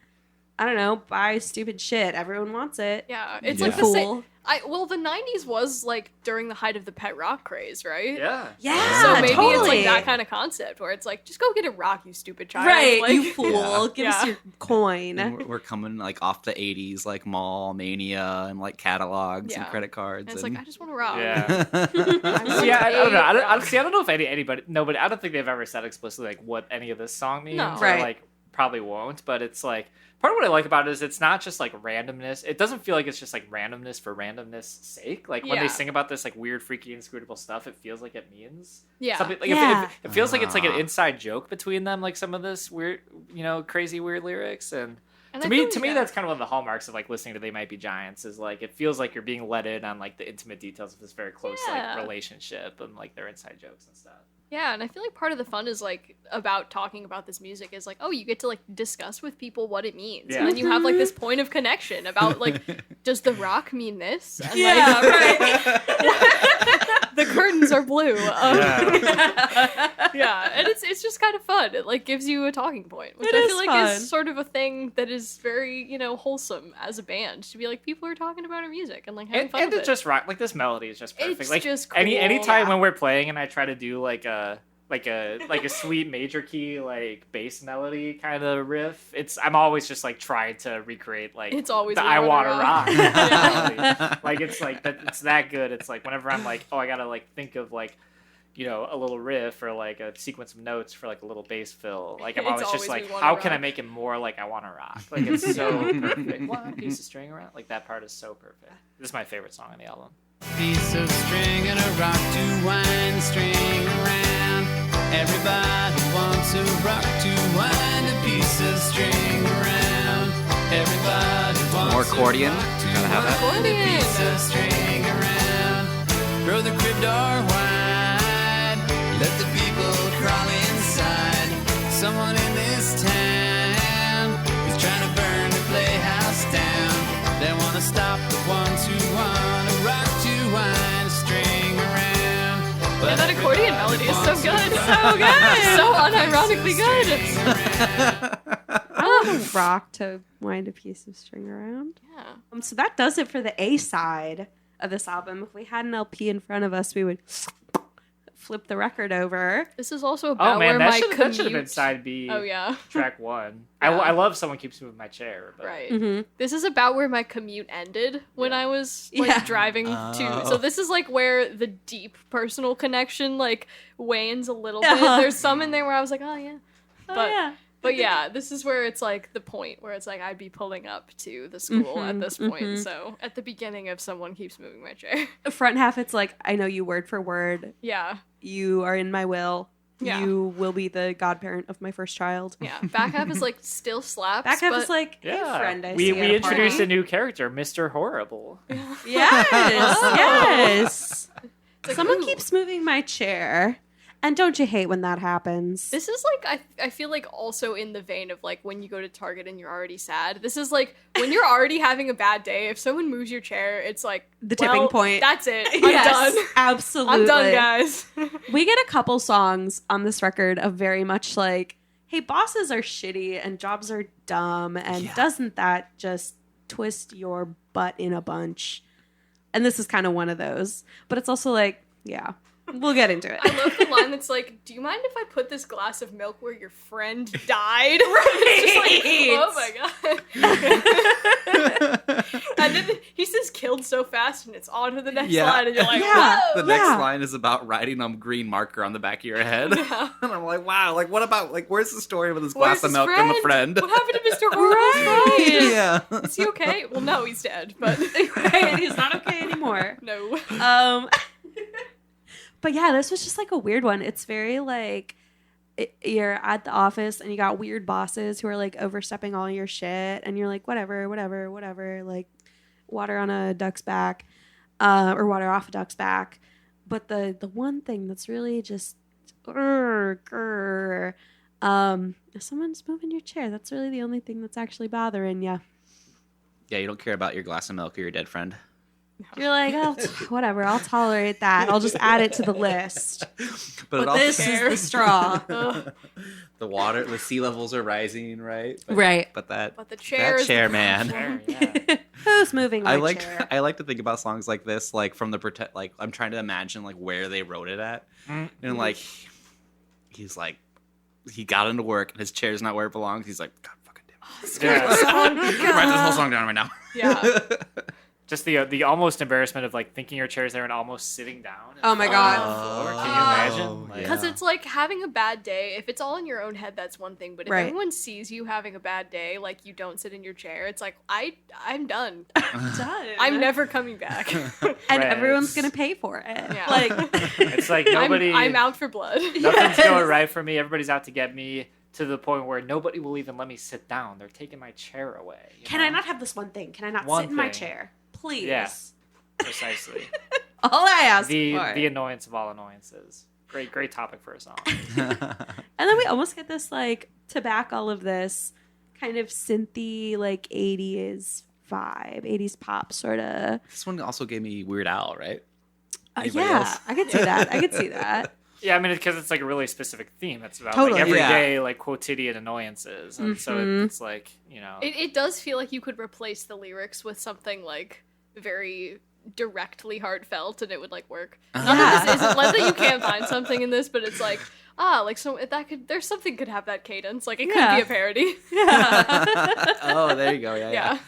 I don't know, buy stupid shit. Everyone wants it. Yeah. It's Yeah. like the Cool. same. Well, the 90s was like during the height of the pet rock craze, right? Yeah. Yeah, So maybe totally. it's like that kind of concept where it's like, just go get a rock, you stupid child. Right, Like, you fool. Yeah. Give us Yeah. your coin. And we're coming like off the 80s, like mall mania and like catalogs and Yeah. credit cards. And it's and... like, I just want to rock. Yeah. I See, I don't know. rock. I don't know if anybody. No, but I don't think they've ever said explicitly like what any of this song means. No. or, Right. Like, probably won't, but it's like part of what I like about it is it's not just like randomness. It doesn't feel like it's just like randomness for randomness sake. Like when Yeah. they sing about this like weird, freaky, inscrutable stuff, it feels like it means Yeah. something. Like Yeah. it feels like it's like an inside joke between them. Like some of this weird, crazy, weird lyrics. And to I me, feel like that's kind of one of the hallmarks of like listening to They Might Be Giants is like it feels like you're being let in on like the intimate details of this very close Yeah. like relationship and like their inside jokes and stuff. Yeah, and I feel like part of the fun is like about talking about this music is like, oh, you get to like discuss with people what it means. Yeah. And then you have like this point of connection about like, does the rock mean this? And, Yeah, right. the curtains are blue. Yeah. Yeah, and it's just kind of fun. It like gives you a talking point, which It I is feel like fun. is sort of a thing that is very, wholesome as a band to be like people are talking about our music and like having fun And with to it. just rock like this melody is just perfect. It's like just any cool. time Yeah. when we're playing and I try to do like a sweet major key like bass melody kind of riff, I'm always just like trying to recreate like It's always the We I Wanna Wanna Rock. Rock melody. Like it's like that, it's that good. It's like whenever I'm like, oh, I gotta like think of like a little riff or like a sequence of notes for like a little bass fill. Like I'm It's always just always like, We Wanna how can I Rock. make it more like I Wanna Rock? Like it's so perfect. One piece of string around, like that part is so perfect. This is my favorite song on the album. Piece of string and a rock to wind the string around. Everybody wants a rock to wind a piece of string around. Everybody wants More a accordion. rock to Gotta have that. wind a piece of string around. Throw the crib door wide. Let the people crawl inside. Someone in this town is trying to burn the playhouse down. They wanna stop the ones who wanna rock to wind a string around. Yeah, that accordion melody is so good. So good. So unironically good. I want to rock to wind a piece of string around. Yeah. So that does it for the A side of this album. If we had an LP in front of us, we would flip the record over. This is also about Oh man, where that my should commute... have been side B. Oh yeah. Track 1. Yeah. I love Someone Keeps Moving My Chair. But Right. Mm-hmm. This is about where my commute ended when I was like Yeah. driving to. So this is like where the deep personal connection like wanes a little bit. Uh-huh. There's some in there where I was like, oh yeah. But yeah. but yeah, this is where it's like the point where it's like I'd be pulling up to the school at Mhm, this point. mhm. So at the beginning of Someone Keeps Moving My Chair. The front half, it's like, I know you word for word. Yeah. You are in my will. Yeah. You will be the godparent of my first child. Yeah. Back half is like still slaps. Back half but is like, hey, yeah, friend, I we see you at a introduced party. a new character, Mr. Horrible. Yes, yes. like, Someone ooh. keeps moving my chair. And don't you hate when that happens? This is like I feel like also in the vein of like when you go to Target and you're already sad. This is like when you're already having a bad day. If someone moves your chair, it's like The tipping well, point. That's it. I'm Yes, done. absolutely. I'm done, guys. We get a couple songs on this record of very much like, hey, bosses are shitty and jobs are dumb, and doesn't that just twist your butt in a bunch? And this is kind of one of those. But it's also like, yeah, we'll get into it. I love the line that's like, "Do you mind if I put this glass of milk where your friend died?" It's just like, oh my god. And then he says "killed" so fast, and it's on to the next Yeah. line, and you're like, Yeah. "Whoa!" The next Yeah. line is about writing on green marker on the back of your head. And I'm like, wow, like what about like where's the story with this Where's glass of his milk and the friend? What happened to Mr. Horrible's friend? Yeah. Is he okay? Well, no, he's dead, but Right, he's not okay anymore. no. But yeah, this was just like a weird one. It's very like you're at the office and you got weird bosses who are like overstepping all your shit, and you're like, whatever, like water on a duck's back, or water off a duck's back. But the one thing that's really just if someone's moving your chair, that's really the only thing that's actually bothering you. Yeah, you don't care about your glass of milk or your dead friend. You're like, oh, whatever, I'll tolerate that. I'll just add it to the list. But this is the straw. The water, the sea levels are rising, right? But, Right. But that, But the chair that is chair the man. Sure, yeah. Who's moving my I chair? like to think about songs like this, like from the protect. Like I'm trying to imagine like where they wrote it at, and like he's like he got into work and his chair's not where it belongs. He's like, God fucking damn it. Yeah. Write this whole song down right now. Yeah. Just the almost embarrassment of like thinking your chair's there and almost sitting down. Oh my God. On the floor. Can you imagine? Like, Because it's like having a bad day. If it's all in your own head, that's one thing. But if Right. everyone sees you having a bad day, like you don't sit in your chair, it's like I'm done. Done. I'm never coming back. and Right. everyone's gonna pay for it. Yeah. Like, it's like nobody. I'm out for blood. Nothing's going right for me. Everybody's out to get me, to the point where nobody will even let me sit down. They're taking my chair away. you can know? I not have this one thing? Can I not One sit in my thing. chair, please? Yeah. Precisely. All I ask the for. annoyance of all annoyances. Great topic for a song. And then we almost get this like to back all of this kind of synthy like 80s vibe, 80s pop sort of. This one also gave me Weird Al, right? Anybody Yeah, else? I could see that. I could see that. Yeah, I mean, because it's like a really specific theme. It's about Totally. like Yeah. everyday like quotidian annoyances, and so it's like, you know, It does feel like you could replace the lyrics with something like very directly heartfelt, and it would like work. Not that this isn't, not that you can't find something in this, but it's like like so that could there's something could have that cadence. Like it could Yeah. be a parody. Oh, there you go. Yeah. Yeah.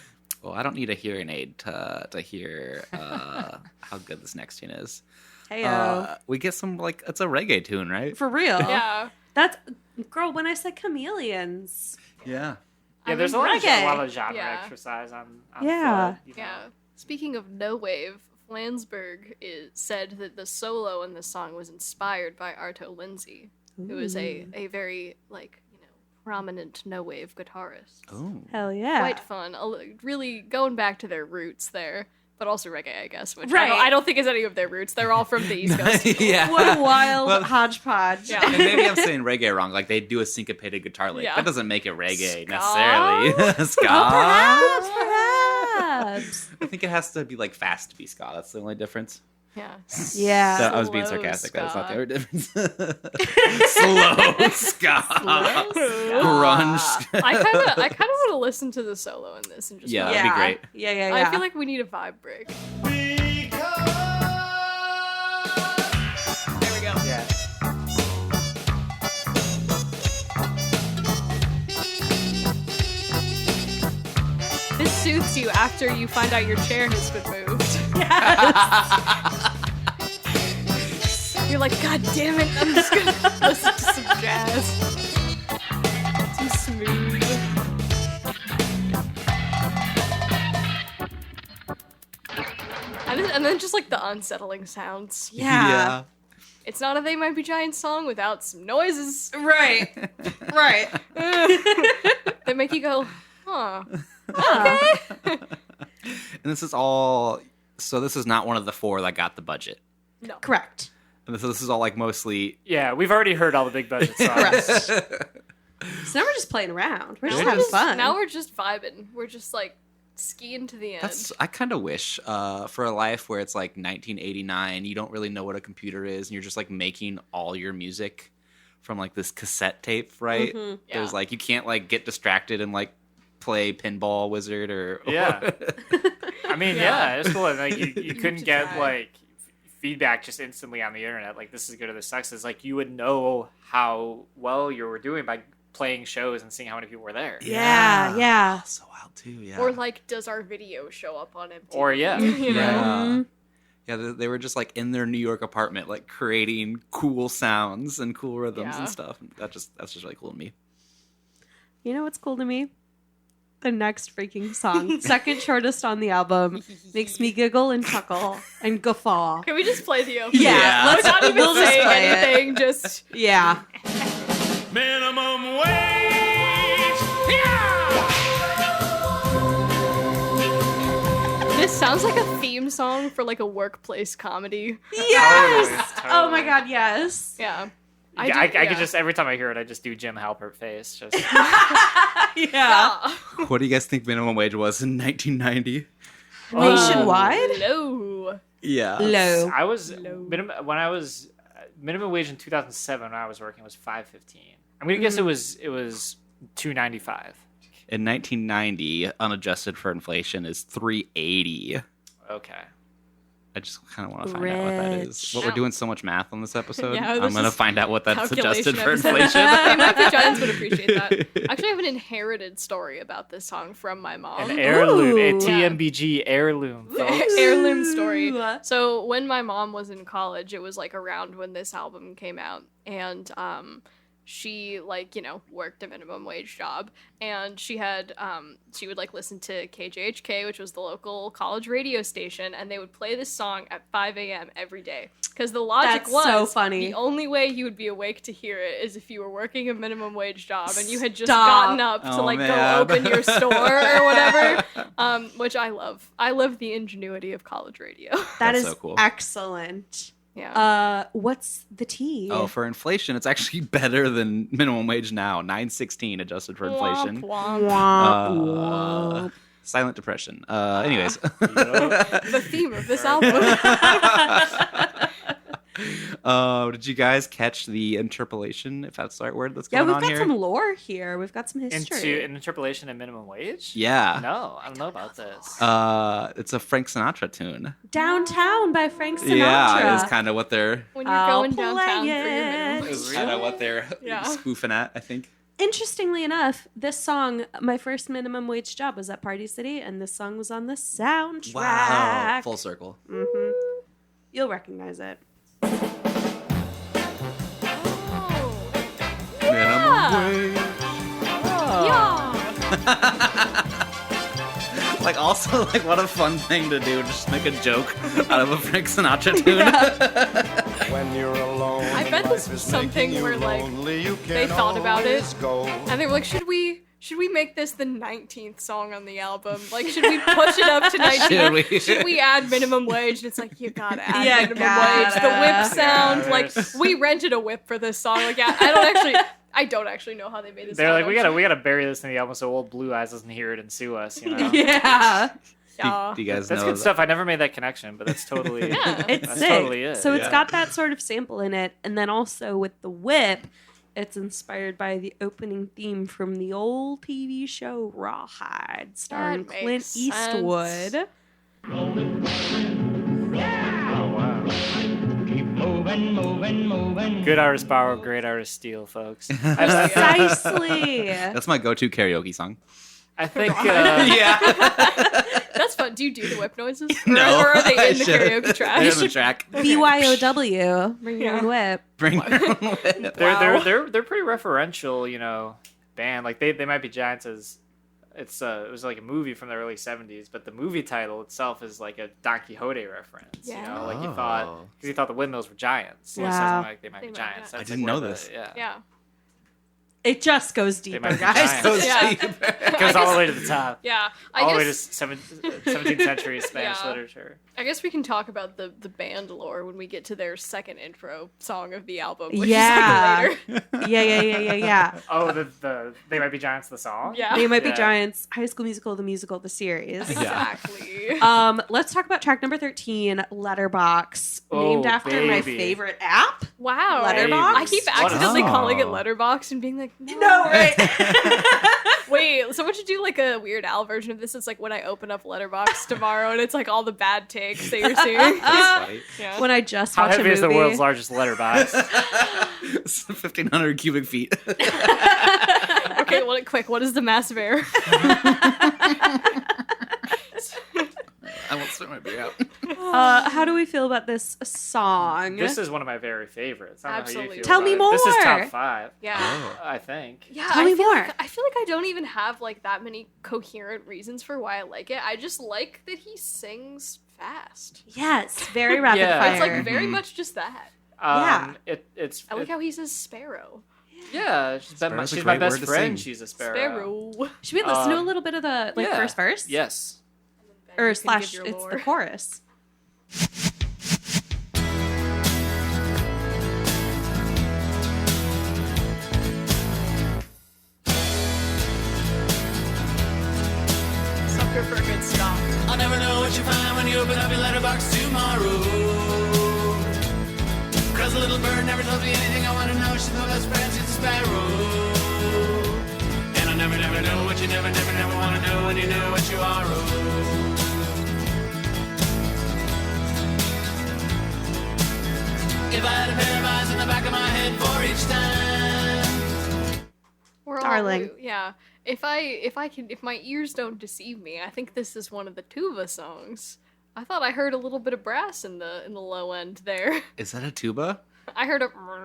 Well, I don't need a hearing aid to hear how good this next tune is. Heyo. We get some like it's a reggae tune, right? For real. Yeah. That's girl, when I said chameleons. Yeah. yeah, there's a mean, lot, reggae. a lot of genre Yeah. exercise on Yeah. foot, you know. Yeah. Speaking of no wave, Flansburgh said that the solo in this song was inspired by Arto Lindsay, who is a very like prominent no wave guitarist. Oh. Hell yeah. Quite fun. Really going back to their roots there, but also reggae, I guess. Which Right. I don't think is any of their roots. They're all from the East Coast. Yeah. What a wild Well- hodgepodge. Yeah. And maybe I'm saying reggae wrong. Like they do a syncopated guitar lick. Yeah. That doesn't make it reggae Ska? necessarily. Ska. Perhaps, perhaps. I think it has to be like fast to be ska. That's the only difference. Yeah. Yeah. So I was being Slow sarcastic. That's not the ska. only difference. Slow ska. Grunge. I kind of want to listen to the solo in this and just Yeah, be like, that'd be great. Yeah. I feel like we need a vibe break. There we go. Yeah. This soothes you after you find out your chair has been moved. You're like, God damn it, I'm just gonna listen to some jazz. Some smooth. And then just like the unsettling sounds. Yeah. It's not a They Might Be Giants song without some noises. Right. Right. They make you go, huh. And this is all. So this is not one of the four that got the budget. No. Correct. And so this is all like mostly. Yeah, we've already heard all the big budget songs. Correct. So now we're just playing around. We're just having fun. Now we're just vibing. We're just like skiing to the end. That's. I kind of wish for a life where it's like 1989. You don't really know what a computer is, and you're just like making all your music from like this cassette tape, right? Mm-hmm. There's Yeah. like you can't like get distracted and like play Pinball Wizard or Yeah. I mean, yeah, it's cool. And, like you couldn't to get try. like feedback just instantly on the internet. Like this is good or this sucks. It's like you would know how well you were doing by playing shows and seeing how many people were there. Yeah. so wild too. Yeah. Or like, does our video show up on MTV? Or yeah. You know? Yeah. Yeah, they were just like in their New York apartment, like creating cool sounds and cool rhythms Yeah. and stuff. That's just really cool to me. You know what's cool to me? The next freaking song, second shortest on the album, makes me giggle and chuckle and guffaw. Can we just play the opening? Yeah, Let's not even we'll just say play it. anything. Just Yeah. Minimum wage. this sounds like a theme song for like a workplace comedy. Yes. Totally. Oh my God. Yes. Yeah. I do- could just every time I hear it, I just do Jim Halpert face. Just Yeah. Ah, What do you guys think minimum wage was in 1990? Nationwide. low. Yeah. Low. I was minimum wage in 2007 when I was working was $5.15. I'm gonna guess it was $2.95. In 1990, unadjusted for inflation, is $3.80. Okay. I just kind of want to find out what that is. Rich. What we're doing so much math on this episode. Yeah, I'm this gonna is find out what that's adjusted calculation for episode. inflation. Hey, my Giants would appreciate that. Actually, I have an inherited story about this song from my mom. An heirloom, a Ooh. TMBG heirloom, folks. Heirloom story. Ooh. So when my mom was in college, it was like around when this album came out, and she worked a minimum wage job, and she had she would like listen to KJHK, which was the local college radio station, and they would play this song at 5 a.m. every day. Because the logic That's was so funny. the only way you would be awake to hear it is if you were working a minimum wage job and you had just Stop. gotten up to Oh, like man. go open your store or whatever. Which I love. I love the ingenuity of college radio. That That's is so cool. excellent. Yeah. What's the tea? Oh, for inflation, it's actually better than minimum wage now. $9.16 adjusted for inflation. Womp womp. Womp, womp. Silent depression. Anyways. The theme of this album. Did you guys catch the interpolation, if that's the right word that's Yeah, going we've on got here? some lore here. We've got some history. Into an interpolation and minimum wage? Yeah. No, I don't know about this. It's a Frank Sinatra tune. Downtown by Frank Sinatra. Yeah, it's kind of what they're When you're I'll going downtown for your play minimum it. wage. is kind of what they're Yeah. spoofing at, I think. Interestingly enough, this song, my first minimum wage job was at Party City, and this song was on the soundtrack. Wow, full circle. Mhm. You'll recognize it. Like, also, like, what a fun thing to do. Just make a joke out of a Frank Sinatra tune. When you're alone, I bet this was something where, like, they thought about it, and they were like, should we make this the 19th song on the album? Like, should we push it up to 19? Should we add minimum wage? And it's like, you gotta add Yeah, minimum wage. The whip sound, Yeah, like, there's- we rented a whip for this song. Like, yeah, I don't actually know how they made this. They're sound, like, we actually. gotta bury this in the album so old Blue Eyes doesn't hear it and sue us. You know, Yeah. Yeah. Do you guys that's know good stuff. I never made that connection, but that's totally It's that's sick. totally it. So it's Yeah. got that sort of sample in it, and then also with the whip, it's inspired by the opening theme from the old TV show Rawhide, starring That Clint makes sense. Eastwood. Good artist borrow, great artist steal, folks. Precisely. That's my go-to karaoke song. I think Yeah. That's fun. Do you do the whip noises? No, Or are they I in the should. karaoke track? Here's the track. BYOW. Bring your own whip. Bring your own whip. they're pretty referential, you know, band. Like they might be giants as it was like a movie from the early 70s, but the movie title itself is like a Don Quixote reference. Yeah. You know, like Oh. because he thought the windmills were giants. You know, Wow. something like they might They be might giants. not. That's I didn't like know where this. Yeah. Yeah. It just goes They deeper, might be guys. giants. Yeah. It goes all the way to the top. Yeah. All the way to guess 17th century Spanish Yeah. literature. I guess we can talk about the band lore when we get to their second intro song of the album, which Yeah. is like later. Yeah. Oh, the They Might Be Giants, the song? Yeah. They Might Be Yeah. Giants, High School Musical, the musical, the series. Exactly. Let's talk about track number 13, Letterbox, Oh, named after my baby. favorite app. Wow. Letterbox? I keep What a- accidentally calling it Oh. Letterbox and being like, no. No, right? Wait, someone should do like a Weird Al version of this. It's like when I open up Letterbox tomorrow and it's like all the bad takes that you're seeing. Funny. Yeah. When I just How watch a heavy is movie. the world's largest letterbox? 1,500 cubic feet. Okay, well, quick, what is the mass of air? I won't spit my beer out. How do we feel about this song? This is one of my very favorites. I don't know how Absolutely. you feel Tell about me it. This is more. top 5, Yeah. I think. Yeah, Tell me feel more. Like, I feel like I don't even have like that many coherent reasons for why I like it. I just like that he sings fast. Yes, very rapid Yeah. fire. It's like very much just that. Yeah. It's I like how he says sparrow. yeah. She's Sparrow's a my great best word to friend. sing. She's a sparrow. Sparrow. Should we listen to a Um, little bit of the Yeah. first verse? Yes. Or You can slash, give your it's lore. the chorus. Sucker for a good stop. I'll never know what you find when you open up your letterbox tomorrow. Cause a little bird never tells me anything I wanna know. She's my best friend, she's a sparrow. And I'll never know what you never wanna know when you know what you are. if I had a pair of eyes in the back of my head for each time. We're all- Darling. yeah. If my ears don't deceive me, I think this is one of the tuba songs. I thought I heard a little bit of brass in the low end there. Is that a tuba? I heard a. I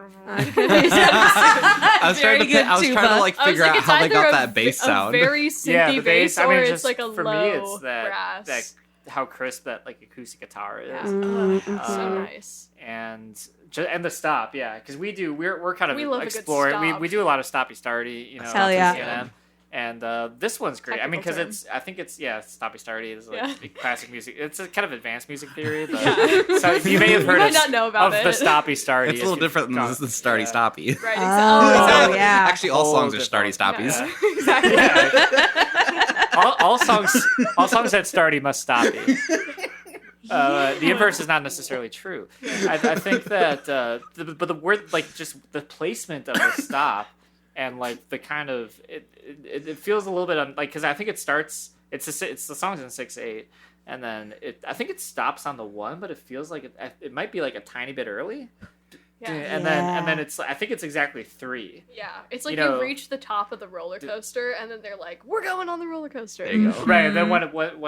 was trying to good I was trying to tuba. like I was figure like, out it's how they either got that bass a sound. very synthy Yeah, the bass, bass. I or mean, it's just like a for low me, it's brass. that how crisp that like acoustic guitar is. Yeah. Mm-hmm. So nice. And the stop, yeah, because we're kind of We love a good exploring. stop. We do a lot of stoppy starty, you know. Hell yeah. TCM. And this one's great. I mean, Technical because term. I think it's stoppy starty is like Yeah. classic music. It's a kind of advanced music theory, but Yeah. so you may have heard might not know about of it. the stoppy starty. It's a little different than the starty stoppy. Right. Oh, Exactly. yeah. Actually, all Whole songs are different- starty stoppies. Exactly. all songs that starty must stop you. The inverse is not necessarily true. I think that, but the word, like, just the placement of the stop and like the kind of it feels a little bit like, because I think it starts. It's the song's in 6/8, and then I think it stops on the 1, but it feels like it might be like a tiny bit early. Yeah. And then it's I think it's exactly 3. Yeah, it's like You know- you reach the top of the roller coaster, and then they're like, "We're going on the roller coaster." There you go. Right, and then when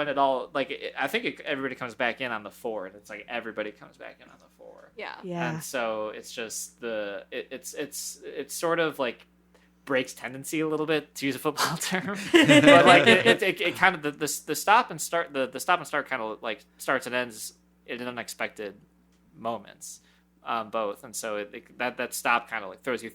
it all like I think everybody comes back in on the 4, and it's like everybody comes back in on the 4. Yeah. Yeah. And so it's just it's sort of like breaks tendency a little bit, to use a football term, but like it kind of the stop and start the stop and start kind of like starts and ends in unexpected moments. Both, and so that stop kind of like throws you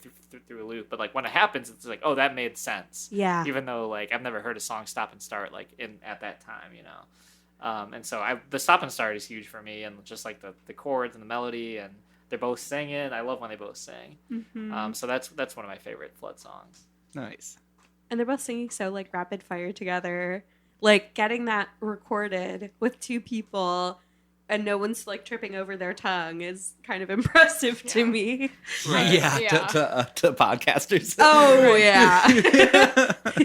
through a loop. But like when it happens, it's like, oh, that made sense. Yeah. Even though like I've never heard a song stop and start like at that time, you know. And so the stop and start is huge for me, and just like the chords and the melody, and they're both singing. I love when they both sing. Mm-hmm. So that's one of my favorite Flood songs. Nice. And they're both singing so like rapid fire together. Like getting that recorded with 2 people and no one's like tripping over their tongue is kind of impressive to me. Right. Yeah, Yeah. To podcasters. Oh yeah.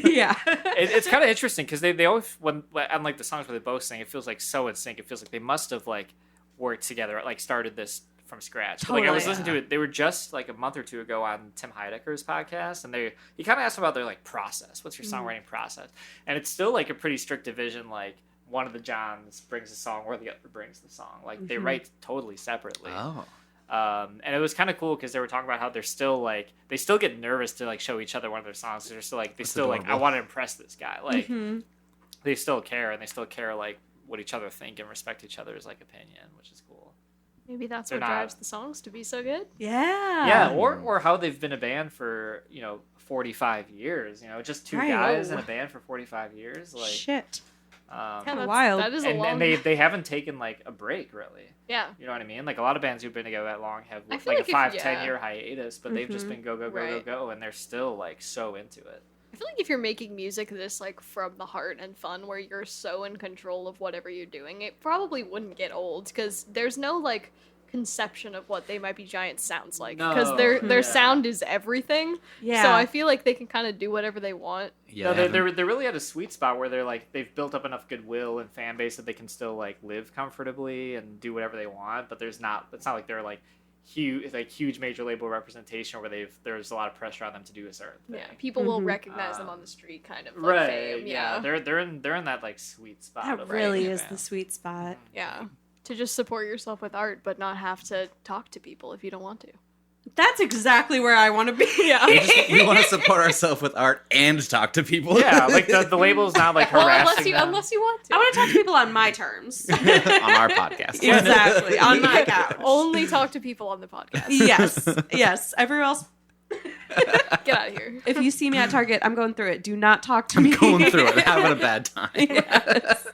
Yeah. It's kind of interesting because they always unlike the songs where they both sing, it feels like so in sync. It feels like they must have like worked together, like started this from scratch. But, like I was Totally. listening to it, they were just like a month or 2 ago on Tim Heidecker's podcast, and he kind of asked about their like process. What's your songwriting process? And it's still like a pretty strict division. Like one of the Johns brings the song, or the other brings the song. Like they write totally separately. Oh. And it was kind of cool because they were talking about how they're still like they still get nervous to like show each other one of their songs. They're still like That's I adorable. want to impress this guy. Like Mm-hmm. they still care, and they still care like what each other think and respect each other's like opinion, which is cool. Maybe that's They're what not- drives the songs to be so good. Yeah. Yeah, or how they've been a band for 45 years. Just 2 Right. guys in Oh. a band for 45 years. Like Shit. Yeah, that's, Wild. That is a and long. they haven't taken like a break really. yeah. You know what I mean? Like a lot of bands who've been together that long have I like feel a like if- 5-10 yeah. year hiatus, but they've just been go Right. and they're still like so into it. I feel like if you're making music this like from the heart and fun, where you're so in control of whatever you're doing, it probably wouldn't get old because there's no like conception of what They Might Be Giants sounds like because No, their yeah. sound is everything. Yeah. So I feel like they can kind of do whatever they want. Yeah. No, they they're haven't- really at a sweet spot where they've built up enough goodwill and fan base that they can still like live comfortably and do whatever they want. But it's not like they're like huge major label representation where there's a lot of pressure on them to do a certain thing. Yeah, people will Mhm. recognize them on the street, kind of like Right. fame. Yeah. Yeah, They're in that like sweet spot. That of really being a is band. the sweet spot. yeah. To just support yourself with art, but not have to talk to people if you don't want to. That's exactly where I want to be. Yeah. we want to support ourselves with art and talk to people. Yeah, like the label's not like Well, harassing them. unless you want to. I want to talk to people on my terms. on our podcast. Exactly. On my couch. Only talk to people on the podcast. Yes. Everywhere else, Get out of here. if you see me at Target, I'm going through it. Do not talk to me. Going through it, having a bad time. Yes.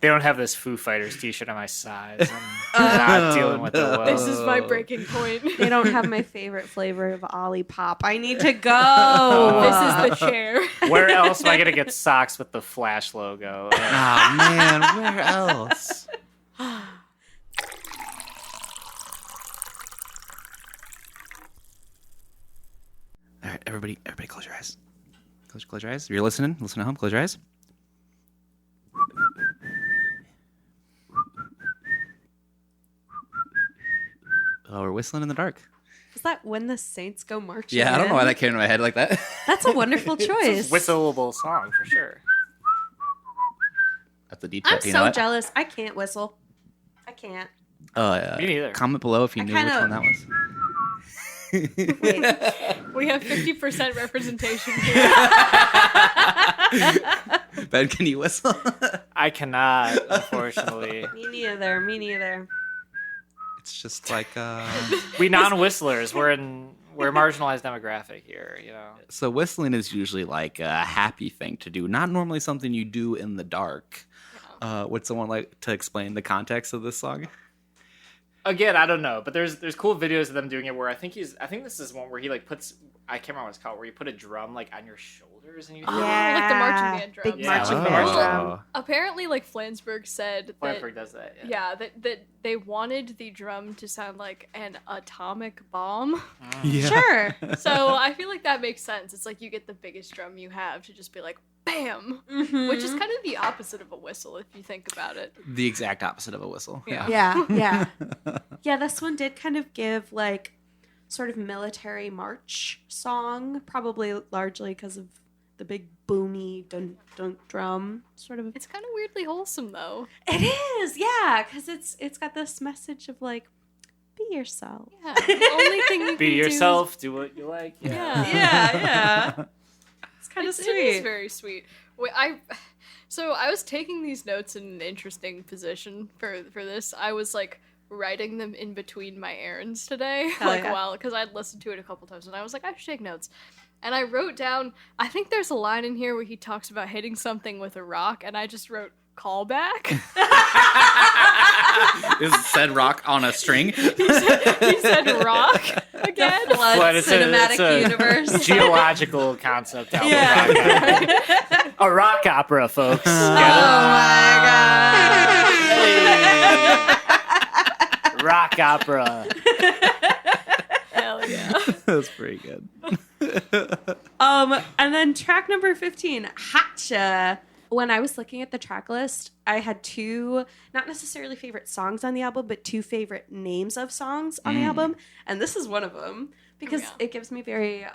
They don't have this Foo Fighters t-shirt on my size. I'm not dealing with it well. This is my breaking point. They don't have my favorite flavor of Olipop. I need to go. This is the chair. Where else am I gonna get socks with the Flash logo? Oh man, where else? All right, everybody, close your eyes. Close your eyes. If you're listening, listen at home. Close your eyes. Oh, we're whistling in the dark. Is that When the Saints Go Marching Yeah, I don't know why In? that came into my head like that. That's a wonderful choice. Whistleable song for sure. That's a deep I'm cut. You know so what? jealous. I can't whistle. I can't. Me neither. Comment below if you I knew which kinda- one that was. Wait. We have 50% representation here. Ben, can you whistle? I cannot, unfortunately. Me neither. Me neither. It's just like We non-whistlers, we're a marginalized demographic here, you know. so whistling is usually like a happy thing to do, not normally something you do in the dark. Would someone like to explain the context of this song? Again, I don't know, but there's cool videos of them doing it where I think this is one where he like puts, I can't remember what it's called, where you put a drum like on your shoulders and you Yeah. Like the marching band drums. Big Yeah, marching like the band marching drum. band. Apparently, like Flansburgh said that Blanford does that. that they wanted the drum to sound like an atomic bomb. Yeah. Sure. So I feel like that makes sense. It's like you get the biggest drum you have to just be like bam, Mhm. which is kind of the opposite of a whistle if you think about it. The exact opposite of a whistle. Yeah. Yeah. Yeah, this one did kind of give like sort of military march song, probably largely because of the big boomy dun dun drum sort of. It's kind of weirdly wholesome though. It is, yeah, because it's got this message of like, be yourself. Yeah, the only thing you Be can yourself, do what you like. Do is, Yeah, yeah, yeah. It's kind of It is sweet. very sweet. Wait, so I was taking these notes in an interesting position for this. I was like writing them in between my errands today, Hell like yeah. while because I'd listened to it a couple times, and I was like, I should take notes. And I wrote down, I think there's a line in here where he talks about hitting something with a rock, and I just wrote callback. Is said rock on a string? he said rock again. Flood But cinematic universe. Geological concept album. Yeah. A rock opera, folks. Oh Get my it? Rock opera. Hell yeah. That's pretty good. And then track number 15, Hatcha. When I was looking at the track list, I had two, not necessarily favorite songs on the album, but two favorite names of songs on the album. And this is one of them because it gives me very,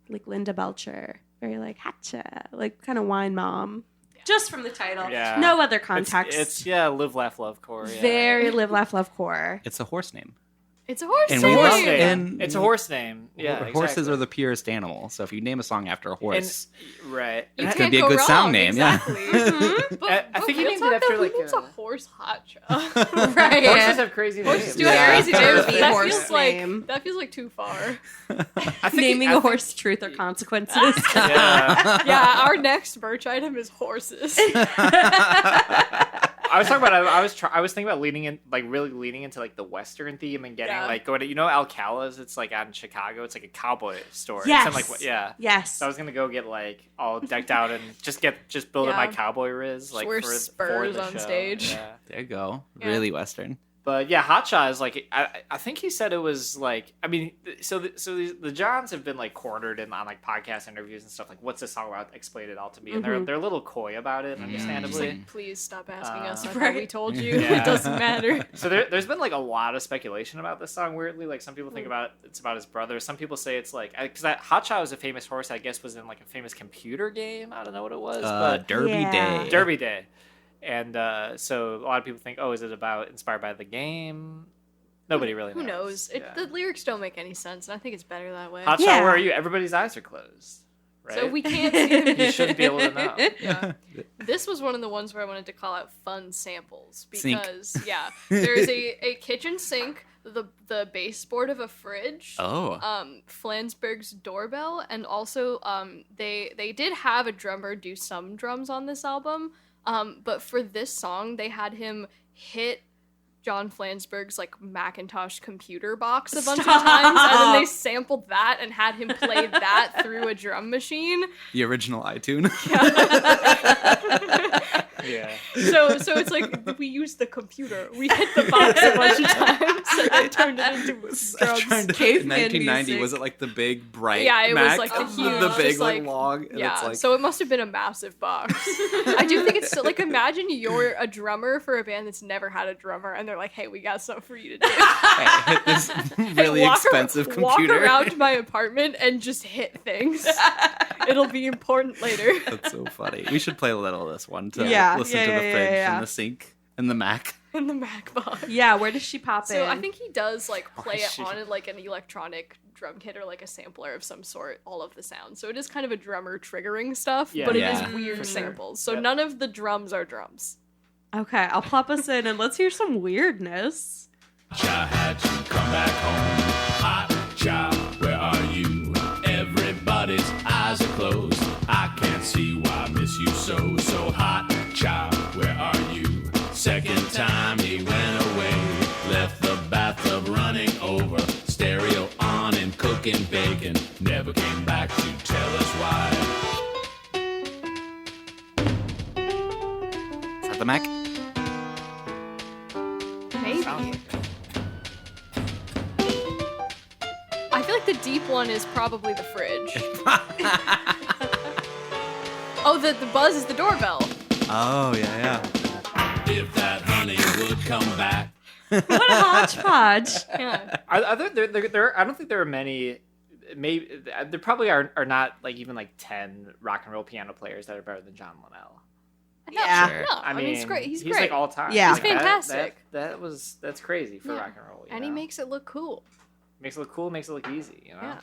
like Linda Belcher, very like Hatcha, like kind of wine mom. Just from the title. Yeah. No other context. It's live, laugh, love, Cora. Yeah. Very live, laugh, love core. It's a horse name. It's a horse And name. we Horse love- name. and- It's a horse name. Yeah, Horses exactly. are the purest animal. So if you name a song after a horse, Right. You It's can't gonna be a go good wrong, sound name, yeah. exactly. But, I think you real named talk, it after, though, like, who names a- a horse hotcha? Right. Horses have crazy Horses names. do have crazy Yeah. names. Derby That horse feels like name. that feels like too far. I think Naming I a think- horse truth or consequences. Yeah. Yeah, our next merch item is horses. I was talking about. I was thinking about leaning in, like really leaning into like the Western theme and getting like going to Alcala's. It's like out in Chicago. It's like a cowboy store. Yes. It's in, like yeah. Yes. So I was gonna go get like all decked out and just build up my cowboy riz like wear for spurs the on show. stage. Yeah. there you go. Yeah. Really Western. But yeah, Hotshot is like I think he said it was like I mean the Johns have been like cornered on like podcast interviews and stuff like what's this song about? Explain it all to me, and they're a little coy about it, Just understandably. like, please stop asking us. I Right. thought we told you. Yeah. It doesn't matter. So there's been like a lot of speculation about this song. Weirdly, like some people think it's about his brother. Some people say it's like because that Hotshot was a famous horse. I guess was in like a famous computer game. I don't know what it was, but Derby Yeah. Day. Derby Day. And so a lot of people think, oh, is it inspired by the game? Nobody really knows. Who knows? Yeah. The lyrics don't make any sense, and I think it's better that way. Hotshot, Yeah. where are you? Everybody's eyes are closed. Right? So we can't see him. You shouldn't be able to know. Yeah. This was one of the ones where I wanted to call out fun samples Sink. because there's a kitchen sink, the baseboard of a fridge, Oh. Flansburgh's doorbell, and also they did have a drummer do some drums on this album, but for this song they had him hit John Flansburgh's like Macintosh computer box a bunch of times, and then they sampled that and had him play that through a drum machine. The original iTunes. Yeah. So it's like we used the computer. We hit the box a bunch of times and then turned it into drums. Caveman 1990, music. was it like the big bright Yeah, it was Mac? like the huge, the big just like long. And yeah. it's like, So it must have been a massive box. I do think it's still like, imagine you're a drummer for a band that's never had a drummer, and they're like, "Hey, we got something for you to do." hey, hit this really Hey, expensive computer. Walk around my apartment and just hit things. It'll be important later. That's so funny. We should play a little of this one to Yeah. listen Yeah, to the yeah, fridge yeah. and the sink and the Mac. In the Mac box. Yeah, where does she pop in? So I think he does like play it she- on like an electronic drum kit or like a sampler of some sort, all of the sounds. So it is kind of a drummer triggering stuff, Yeah. but it Yeah. is weird For sure. samples. So Yep. none of the drums are drums. Okay, I'll plop us in and let's hear some weirdness. I had to come back home. Hot child, where are you? Everybody's eyes are closed. I can't see why I miss you so. So hot child, where are you? Second time he went away. Left the bathtub running over. Stereo on and cooking bacon. Never came back to tell us why. Is that the Mac? Maybe. Sounds like I feel like the deep one is probably the fridge. Oh, the buzz is the doorbell. Oh, yeah. If that honey would come back. What a hodgepodge. Yeah. I don't think there are many. Maybe there probably are not like even like 10 rock and roll piano players that are better than John Linnell. Yeah. Sure. No, I mean, it's great. He's great. like all time. Yeah. He's fantastic. That's crazy for Yeah. rock and roll. You And he know? makes it look cool. makes it look cool, makes it look easy. You know. Yeah.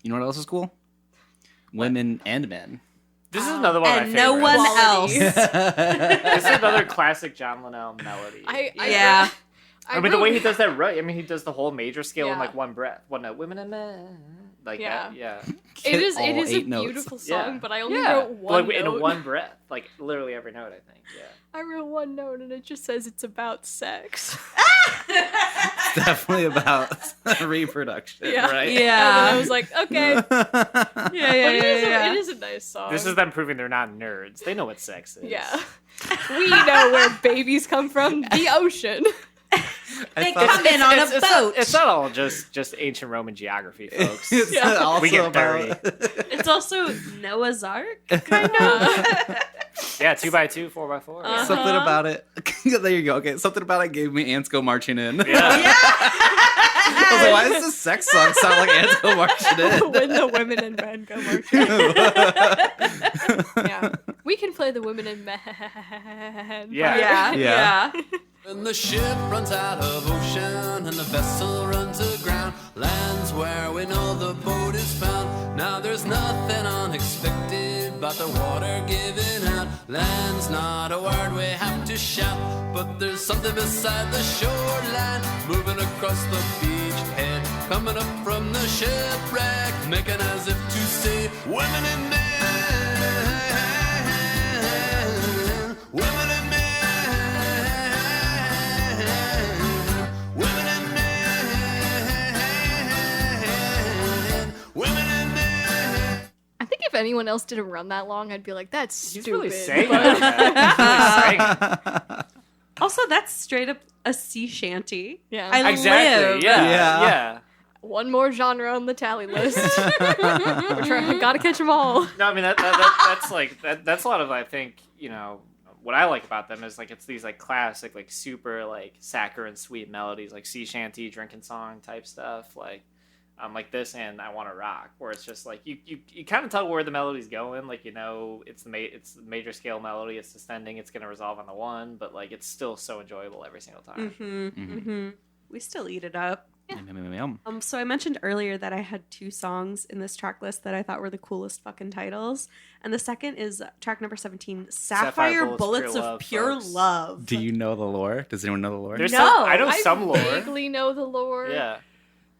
You know what else is cool? Women and men. This is another one of And my no favorites. one Qualities. else. This is another classic John Linnell melody. Yeah. I mean, the way he does that, right? I mean, he does the whole major scale in Yeah. like one breath. One note, women and men, like Yeah. that. Yeah. It is All a 8 notes. beautiful song, Yeah. but I only Yeah. wrote one Like note. in one breath, like literally every note. I think. Yeah. I wrote one note and it just says it's about sex. It's definitely about reproduction, Yeah. right? And then I Yeah. was like, okay. Yeah, But it is a nice song. This is them proving they're not nerds. They know what sex is. Yeah. We know where babies come from. The ocean. They come in on a boat. It's not all just ancient Roman geography, folks. It's Yeah. also We get about It's also Noah's Ark, kind of. Yeah, 2x2, 4x4. Yeah. something about it. There you go. Okay, something about it gave me ants go marching in. Yeah. I was like, why does this sex song sound like ants go marching in? When the women and men go marching. Yeah. We can play the women and men. Yeah. Yeah. Yeah. Yeah. When the ship runs out of ocean and the vessel runs aground, lands where we know the boat is found. Now there's nothing unexpected about the water giving out. Land's not a word we have to shout, but there's something beside the shoreline, moving across the beachhead, coming up from the shipwreck, making as if to say, women and men, women and men. Women and men, women and men. I think if anyone else didn't run that long, I'd be like, that's He's stupid. really saying but- it. He's really saying it. Also, that's straight up a sea shanty. Yeah. I Exactly. live. Yeah. Yeah. Yeah. One more genre on the tally list. Gotta catch them all. No, I mean that's like that's a lot of, I think, you know, what I like about them is like it's these like classic like super like saccharine sweet melodies, like sea shanty drinking song type stuff, like this and I Want to Rock, where it's just like you kind of tell where the melody's going, like, you know, it's the major scale melody, it's descending, it's going to resolve on the one, but like it's still so enjoyable every single time. We still eat it up. Yum. So I mentioned earlier that I had 2 songs in this track list that I thought were the coolest fucking titles. And the second is track number 17, Sapphire Bullets of Pure folks. Love. Do you know the lore? Does anyone know the lore? There's No, some, I know some I lore. vaguely know the lore. Yeah.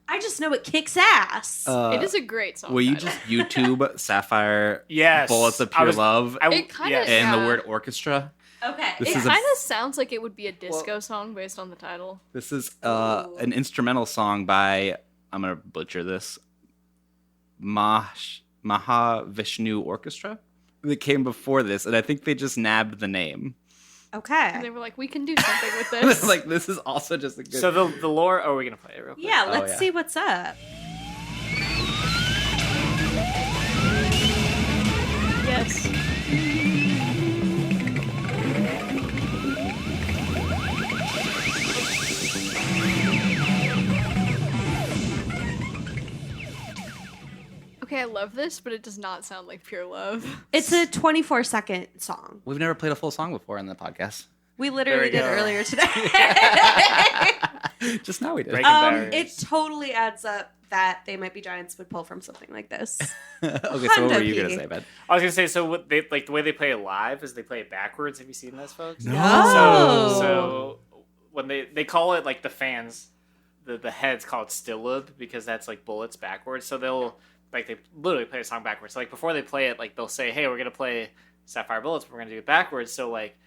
I just know it kicks ass. It is a great song. Will you title. just YouTube Sapphire Yes. Bullets of I Pure was- Love It kinda- yes. and the yeah. word orchestra? okay. This It is a- kind of sounds like it would be a disco song based on the title. This is an instrumental song by, I'm going to butcher this, Mahavishnu Orchestra. That came before this, and I think they just nabbed the name. Okay. And they were like, we can do something with this. Like, this is also just a good. So the lore. Oh, are we gonna play it real quick? Yeah, let's yeah. see what's up. Yes. Okay, I love this, but it does not sound like pure love. It's a 24-second song. We've never played a full song before in the podcast. We literally did go. earlier today. Just now we did. Breaking barriers. It totally adds up that They Might Be Giants would pull from something like this. Okay, so what were you Hundo gonna P. say, Ben? I was gonna say, so what they like the way they play it live is they play it backwards. Have you seen this, folks? No. So when they call it, like, the fans, the heads call it stillib because that's like bullets backwards. So they literally play a song backwards. So, like, before they play it, like, they'll say, hey, we're gonna play Sapphire Bullets, but we're gonna do it backwards. So, like,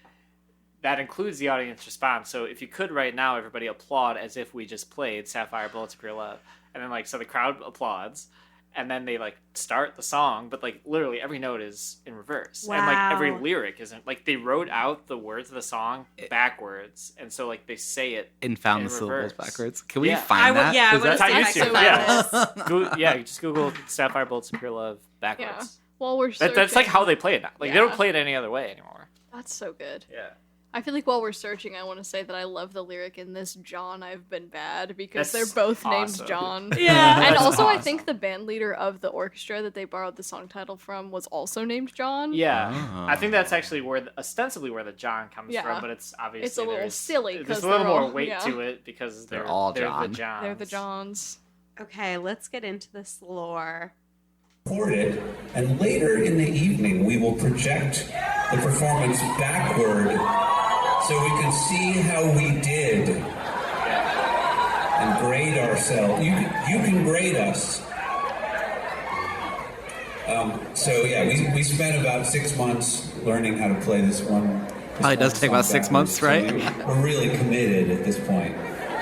that includes the audience response. So if you could right now, everybody applaud as if we just played Sapphire Bullets of Pure Love. And then, like, so the crowd applauds. And then they, like, start the song. But, like, literally every note is in reverse. And, like, every Wow. lyric isn't. Like, they wrote out the words of the song backwards. And so, like, they say it And found in the syllables reverse. backwards. Can we Yeah. find that? Yeah, I Is would that- That's how say you I do can it, find yeah. this. Yeah, you just Google Sapphire Bullets of Pure Love backwards. Yeah. While we're searching, That's like how they play it now. Like, they Yeah. don't play it any other way anymore. That's so good. Yeah. I feel like while we're searching, I want to say that I love the lyric in this "John, I've been bad" because That's they're both awesome. named John. Yeah. And That's also, I awesome. think the band leader of the orchestra that they borrowed the song title from was also named John. Yeah, Oh. I think that's actually ostensibly where the John comes Yeah. from, but it's obviously It's a little there's- silly There's 'cause a little they're more all- weight yeah. to it because They're all they're John. the Johns. They're the Johns. Okay, let's get into this lore. Record it, and later in the evening we will project the performance backward so we can see how we did and grade ourselves. You can grade us. So yeah, we spent about 6 months learning how to play this one. Probably does take about 6 months, right? We're really committed at this point.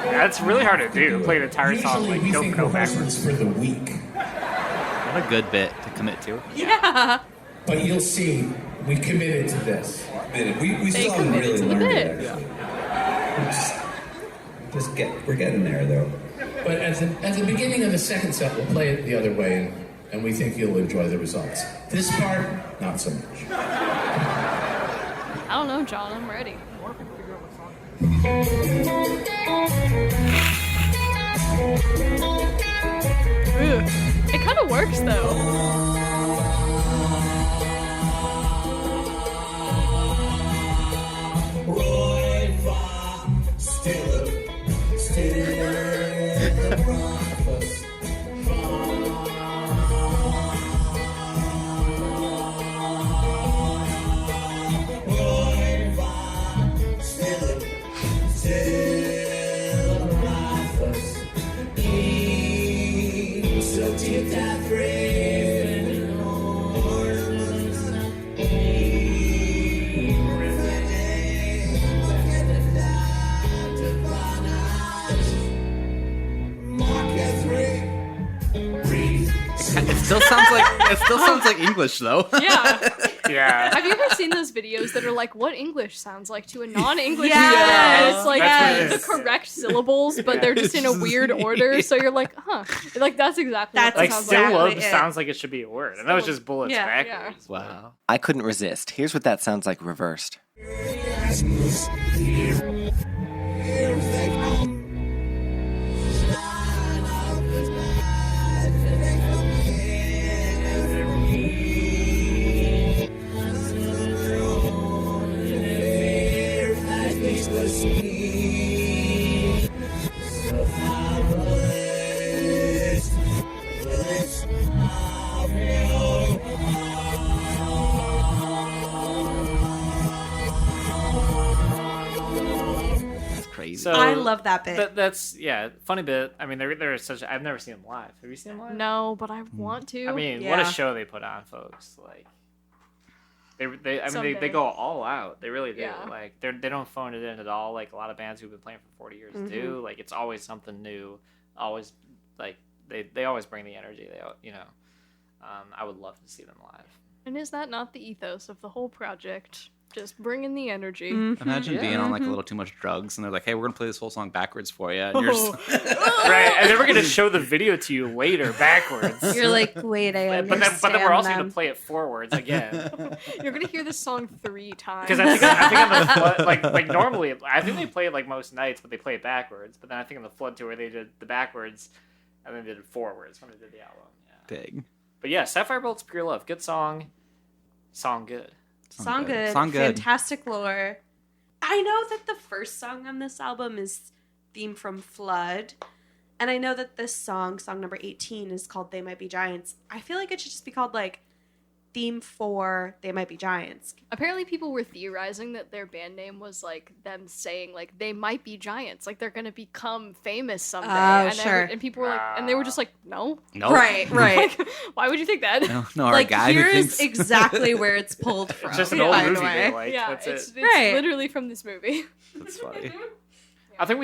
That's really hard to do. Play an entire song Usually like we don't think go rehearsals backwards. for the week. What a good bit to commit to. Yeah. But you'll see, we committed to this. We still haven't committed really to the learned bit. it, actually. We're getting there, though. But at the beginning of the second set, we'll play it the other way, and we think you'll enjoy the results. This part, not so much. I don't know, John. I'm ready. Ooh, it kind of works though. It still sounds like English though. Yeah. Yeah. Have you ever seen those videos that are like what English sounds like to a non-English Yes. speaker? It's like That's what it the is. correct syllables, but they're just in a weird order. So you're like, huh? Like that's exactly That's what Like it sounds exactly like. still it. sounds like it should be a word, and that was just bullets Yeah. backwards. Wow. I couldn't resist. Here's what that sounds like reversed. That's crazy. So I love that bit. That's funny bit. I mean, they're such. I've never seen them live. Have you seen them live? No, but I want to. I mean, what a Yeah. show they put on, folks. Like, they Someday. go all out. They really do. Yeah. Like, they don't phone it in at all. Like a lot of bands who've been playing for 40 years do. Like, it's always something new. Always like they always bring the energy. I would love to see them live. And is that not the ethos of the whole project? Just bringing the energy. Imagine being on like a little too much drugs, and they're like, "Hey, we're gonna play this whole song backwards for you," and you're just, Right, and then we're gonna show the video to you later backwards. You're like, wait, I understand but then we're also them. gonna play it forwards again. You're gonna hear this song 3 times. Because I think on the flood, like normally, I think they play it like most nights, but they play it backwards. But then I think on the flood tour they did the backwards, and then they did it forwards when they did the album. Yeah. dang. But yeah, Sapphire Bolt's Pure Love, good song, song good. Song good. Song good. Fantastic lore. I know that the first song on this album is Theme from Flood. And I know that this song number 18, is called They Might Be Giants. I feel like it should just be called like Theme for They Might Be Giants. Apparently people were theorizing that their band name was like them saying like they might be giants, like they're gonna become famous someday. Oh, and sure. and people were like, and they were just like, no. Nope. Right. Like, why would you think that? No, our Like, guy who here's thinks exactly where it's pulled from. It's just an by old the movie way. they like. Yeah, That's it's it. Right. literally from this movie. that's funny. I think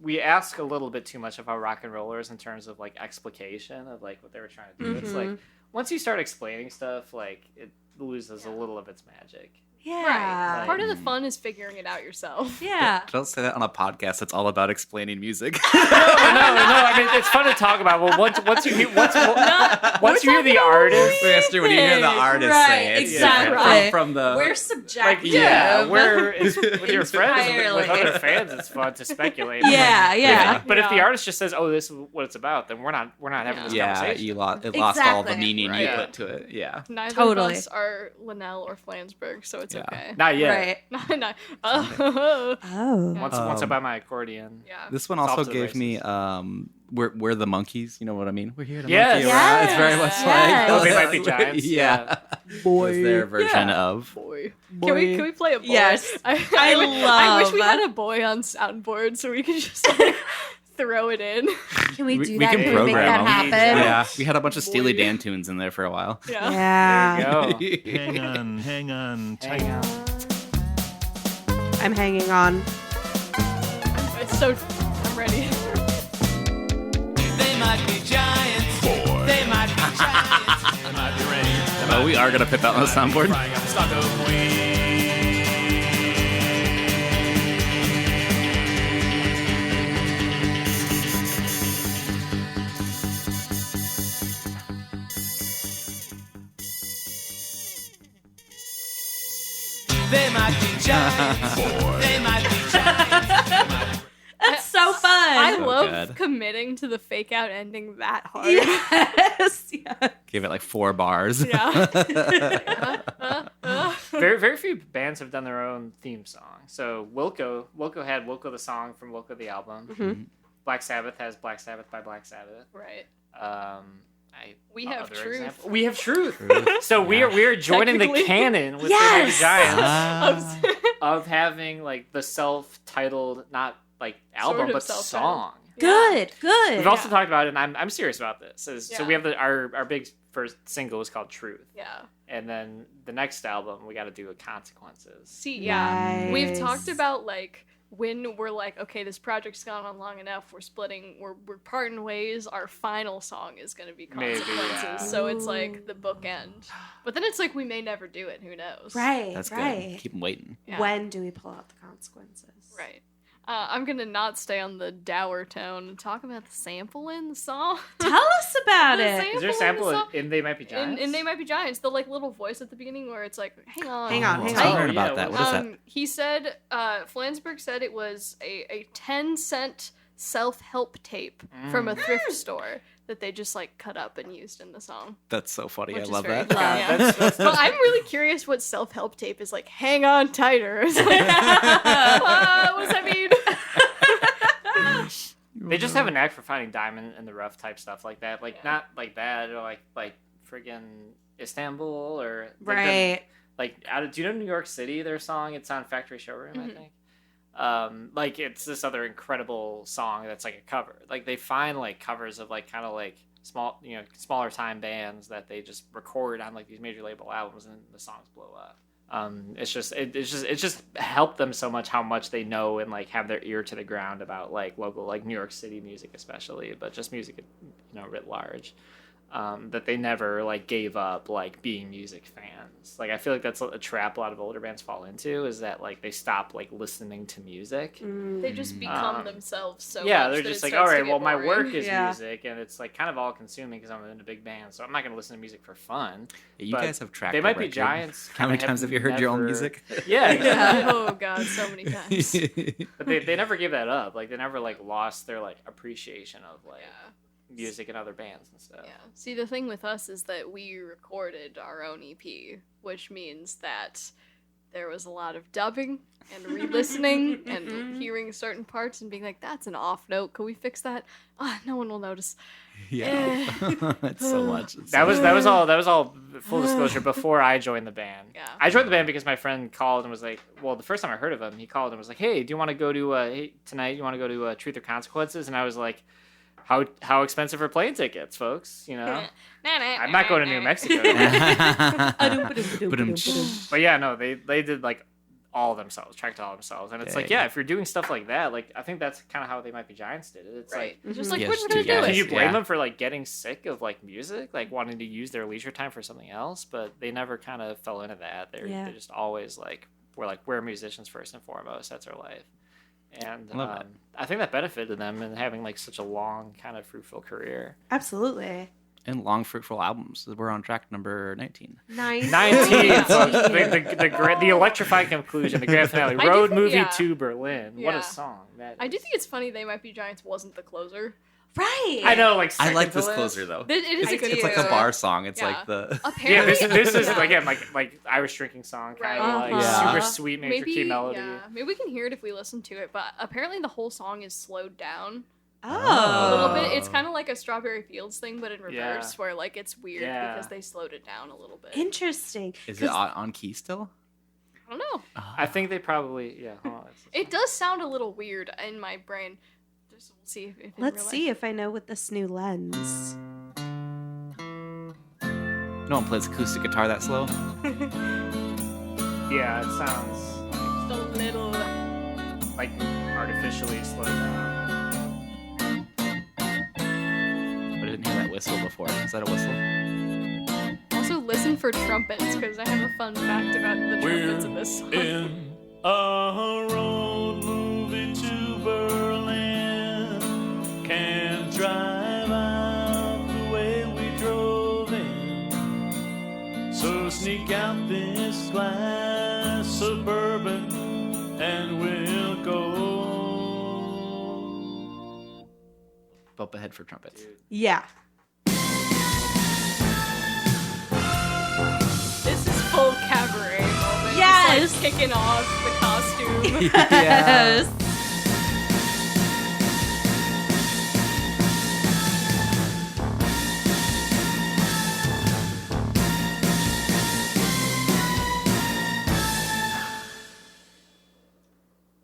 we ask a little bit too much of our rock and rollers in terms of like explication of like what they were trying to do. It's like once you start explaining stuff, like it loses a little of its magic. Yeah. Right. Part of the fun is figuring it out yourself. Yeah. Don't say that on a podcast that's all about explaining music. No. I mean, it's fun to talk about. Well, once you hear the artist, Faster when you hear the artist Right, say it. exactly. From the We're like subjective. with your friends, Entirely. with other fans, it's fun to speculate. Yeah. But if the artist just says, "Oh, this is what it's about," then we're not having this yeah, conversation. it lost all the Exactly. meaning you Right. put to it. Yeah. Neither Totally. of us are Linnell or Flansburgh, so it's okay. Not yet. Right. No. Oh. Oh. Once I buy my accordion. Yeah. This one It's also off to the gave me races. we're the monkeys. You know what I mean? We're here to Yes. monkey around. It's very much Yes. like Oh, They Might Be Giants. Yeah. Boy. It was their version Yeah. of. Boy. Can we play a boy? Yes. I wish we had a boy on soundboard so we could just like throw it in. Can we do We that? can Can we make that program them. happen? Yeah, we had a bunch of Steely Boy. Dan tunes in there for a while. Yeah. Yeah. There you go. Hang on. Hang on. I'm hanging on. I'm ready. They might be giants. Boy. They might be giants. There might be rain. Oh, we are gonna put that on the soundboard. Frying up a stock of weed. They might be giants. They might be giants. That's so fun. I So love good. committing to the fake out ending that hard. Yes. Yeah. Give it like 4 bars. Yeah. Very few bands have done their own theme song. So Wilco had Wilco the song from Wilco the album. Black Sabbath has Black Sabbath by Black Sabbath. Right. We have other Truth. example- We have Truth. So we are joining the Technically. canon with Yes! the Giants Ah. of having like the self-titled, not like album, Sort of but self-titled. song. Good. Good. We've also talked about it, and I'm serious about this. So Yeah. we have our big first single is called Truth. Yeah. And then the next album, we got to do a Consequences. See, yeah. We've Nice. talked about like when we're like, okay, this project's gone on long enough, we're splitting, we're parting ways, our final song is going to be Maybe, Consequences. yeah. So it's like the bookend. But then it's like we may never do it, who knows? Right. That's right. good. Keep them waiting. Yeah. When do we pull out the consequences? Right. I'm going to not stay on the dour tone and talk about the sample in the song. Tell us about The it. Is there a sample in They Might Be Giants? In They Might Be Giants, the like little voice at the beginning where it's like, hang on. Hang on, Oh, hang I on. heard about Yeah, that. what What is that? He said, Flansburgh said it was a 10-cent self-help tape from a thrift store that they just like cut up and used in the song. That's so funny. Which I is love very that. fun, yeah. That's Well, I'm really curious what self-help tape is like. Hang on tighter. It's like, what does that mean? They just have a knack for finding diamond in the rough type stuff like that. Like not like that or like friggin' Istanbul or like Right. do you know New York City? Their song, it's on Factory Showroom, I think. Like it's this other incredible song that's like a cover. Like they find like covers of like kind of like smaller time bands that they just record on like these major label albums and the songs blow up. It's just helped them so much how much they know and like have their ear to the ground about like local like New York City music especially, but just music writ large. that they never like gave up like being music fans. Like I feel like that's a trap a lot of older bands fall into, is that like they stop like listening to music. They just become themselves so Yeah, much they're that just it like, starts all to right, get well, my boring. work is Yeah. music, and it's like kind of all consuming because I'm in a big band, so I'm not going to listen to music for fun. You But guys have tracked. They a might be record. giants. How many kinda times have you heard your own never- music? Yeah, exactly. Oh god, so many times. But they never gave that up. Like they never like lost their like appreciation of like music and other bands and stuff. Yeah. See, the thing with us is that we recorded our own EP, which means that there was a lot of dubbing and re-listening and hearing certain parts and being like, "That's an off note. Can we fix that?" Ah, no one will notice. Yeah, it's so much. It's That so was all full disclosure before I joined the band. Yeah. I joined the band because my friend called and was like, well, the first time I heard of him, he called and was like, "Hey, do you want to go to hey, tonight? You want to go to Truth or Consequences?" And I was like, How expensive are plane tickets, folks? You know, I'm not going to New Mexico. But yeah, no, they did like all themselves, tracked all themselves, and it's like, Dang. yeah, if you're doing stuff like that, like I think that's kind of how They Might Be Giants did it. It's Right. like, Just like, Yes, we're just gonna two do guys. can it. you blame Yeah. them for like getting sick of like music, like wanting to use their leisure time for something else? But they never kind of fell into that. They're just always like, we're musicians first and foremost. That's our life. And Love it. I think that benefited them in having like such a long kind of fruitful career. Absolutely. and long fruitful albums. We're on track number 19. 19, folks. The electrifying conclusion, the grand finale. I do Road think- movie yeah. to Berlin. What Yeah. a song that is. I do think it's funny They Might Be Giants wasn't the closer. Right. I know, like I like second to this last. closer though. It is I a good do. It's like a closer. bar song. It's Yeah. like the Yeah, Apparently, this is yeah. again like Irish drinking song kind of Right. like Yeah. super sweet major key melody. Yeah, maybe we can hear it if we listen to it. But apparently, the whole song is slowed down a Oh. little bit. It's kind of like a Strawberry Fields thing, but in reverse, Yeah. where like it's weird Yeah. because they slowed it down a little bit. Interesting. Is it on key still? I don't know. I think they probably hold on, It does sound a little weird in my brain. Just we'll see if in Let's real see life. if I know with this new lens. No one plays acoustic guitar that slow. Yeah, it sounds Just a little. like artificially slowed down. I didn't hear that whistle before. Is that a whistle? Also, listen for trumpets because I have a fun fact about the trumpets in this song. In a road movie to Berlin, can't drive out the way we drove in. So sneak out this glass Suburban and we'll go. Bump ahead for trumpets. Yeah. This is full cabaret moment. Yes! Just, like, kicking off the costume. Yes.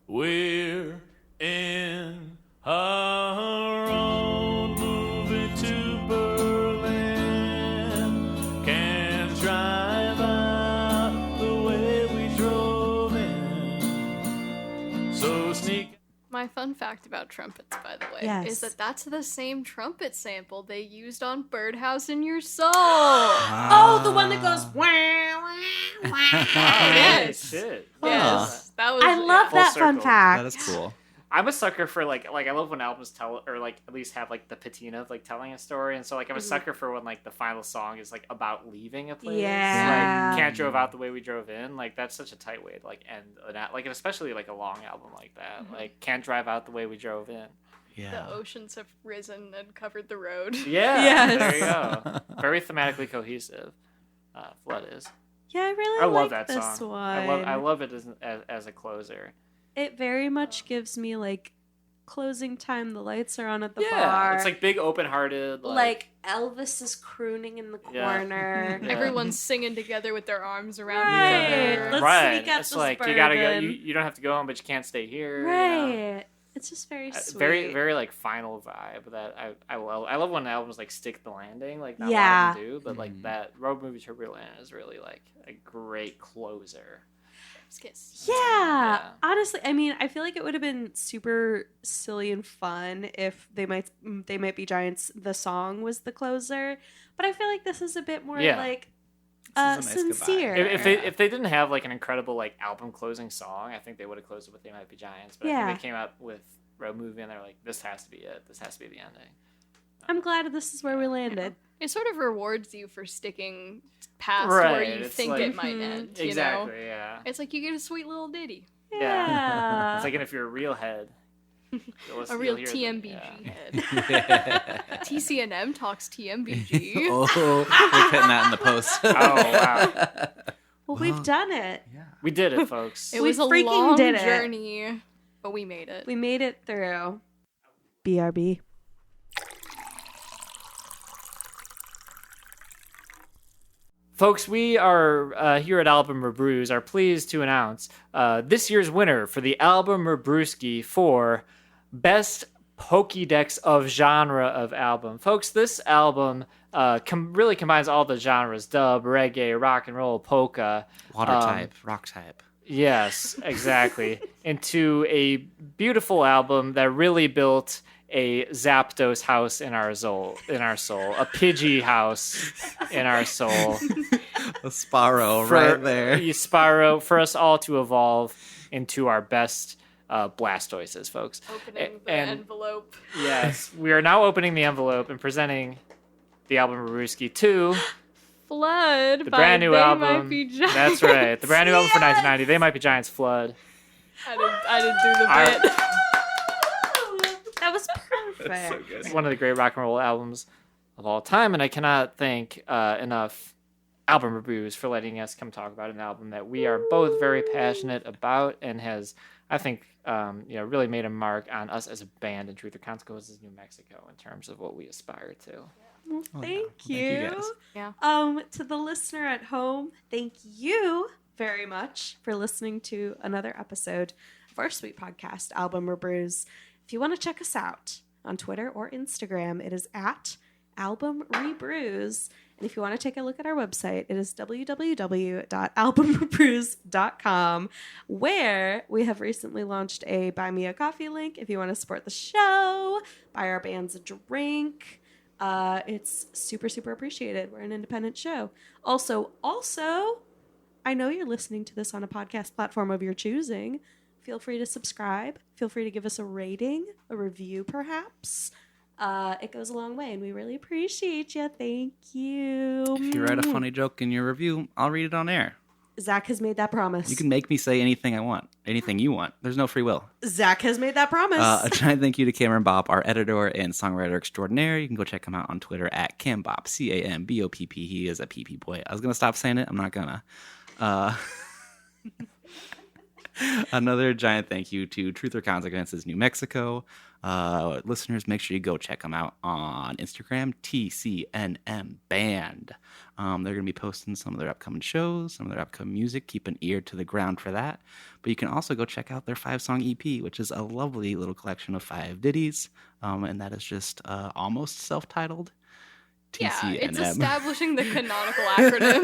We're in a road movie to Berlin. Can't drive out the way we drove in. So sneak. My fun fact about trumpets, by the way, Yes. is that that's the same trumpet sample they used on Birdhouse in Your Soul. Oh, the one that goes wah, wah, wah. Yes. Shit. Yes. That was. I love Full that fun circle. fact. That is cool. I'm a sucker for like I love when albums tell or like at least have like the patina of like telling a story, and so like I'm a sucker for when like the final song is like about leaving a place. Yeah. Like can't drove out the way we drove in. Like that's such a tight way to like end like especially like a long album like that. Like can't drive out the way we drove in. Yeah. The oceans have risen and covered the road. Yeah. Yes. There you go. Very thematically cohesive. Flood is. Yeah, I really I love like that this song. one. I love it as a closer. It very much gives me like closing time. The lights are on at the Yeah, bar. it's like big open-hearted. Like Elvis is crooning in the Yeah. corner. Yeah. Everyone's singing together with their arms around Right. each other. Let's right. sneak out It's this like you gotta go. bourbon. You don't have to go home, but you can't stay here. you know? Right. It's just very sweet. Very, very like final vibe that I love. I love when albums like stick the landing, like not a lot Yeah. of them do, but like that Road Movie to Berlin is really like a great closer. Kiss. Yeah. Honestly, I mean, I feel like it would have been super silly and fun if They Might Be Giants, the song was the closer, but I feel like this is a bit more like This is a nice sincere. goodbye. If they didn't have like an incredible like album closing song, I think they would have closed it with They Might Be Giants. But I think they came out with Road Movie and they're like, this has to be it. This has to be the ending. I'm glad this is where we landed. It sort of rewards you for sticking past Right, where you it's think like- it might end. You Exactly, know? yeah. It's like you get a sweet little ditty. Yeah. It's like, and if you're a real head, A real hear TMBG head. Yeah. TCNM talks TMBG. Oh, we're putting that in the post. Oh, wow. Well, we've done it. We did it, folks. It was a freaking long did it. journey, but we made it. We made it through. BRB. Folks, we are here at Album Rebrews are pleased to announce this year's winner for the Album Rebrewski for Best Pokédex of Genre of Album. Folks, this album really combines all the genres: dub, reggae, rock and roll, polka. Water type, rock type. Yes, exactly. Into a beautiful album that really built a Zapdos house in our soul, a Pidgey house in our soul. A Sparrow right there. Sparrow for us all to evolve into our best Blastoises, folks. Opening the And- envelope. Yes, we are now opening the envelope and presenting the album Rebrewski to Flood the by brand new They album. Might Be Giants. That's right, the brand new album for 1990. They Might Be Giants. Flood. I didn't do the Our- bit. That was perfect. It's one of the great rock and roll albums of all time, and I cannot thank enough Album Reviews for letting us come talk about an album that we are both very passionate about and has, I think, really made a mark on us as a band in Truth or Consequences, New Mexico, in terms of what we aspire to. Well, thank you you. guys. Yeah. To the listener at home, thank you very much for listening to another episode of our sweet podcast, Album Rebrews. If you want to check us out on Twitter or Instagram, it is at Album Rebrews. And if you want to take a look at our website, it is www.albumrebrews.com, where we have recently launched a Buy Me a Coffee link. If you want to support the show, buy our bands a drink. It's super, super appreciated. We're an independent show. Also, I know you're listening to this on a podcast platform of your choosing. Feel free to subscribe. Feel free to give us a rating, a review, perhaps. It goes a long way, and we really appreciate you. Thank you. If you write a funny joke in your review, I'll read it on air. Zach has made that promise. You can make me say anything I want, anything you want. There's no free will. Zach has made that promise. A giant thank you to Cameron Bopp, our editor and songwriter extraordinaire. You can go check him out on Twitter at CamBopp, CamBopp. He is a PP boy. I was going to stop saying it. I'm not going to. Another giant thank you to Truth or Consequences New Mexico. Listeners, make sure you go check them out on Instagram, TCNM Band. They're going to be posting some of their upcoming shows, some of their upcoming music. Keep an ear to the ground for that. But you can also go check out their 5-song EP, which is a lovely little collection of 5 ditties. And that is just almost self-titled. Yeah, TCNM. it's establishing the canonical acronym.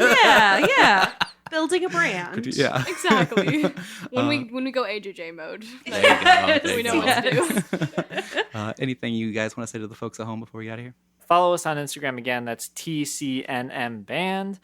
yeah. Building a brand. Yeah. Exactly. When we go AJJ mode, There you go. There we you know what to do. Anything you guys want to say to the folks at home before we get out of here? Follow us on Instagram again. That's TCNM Band.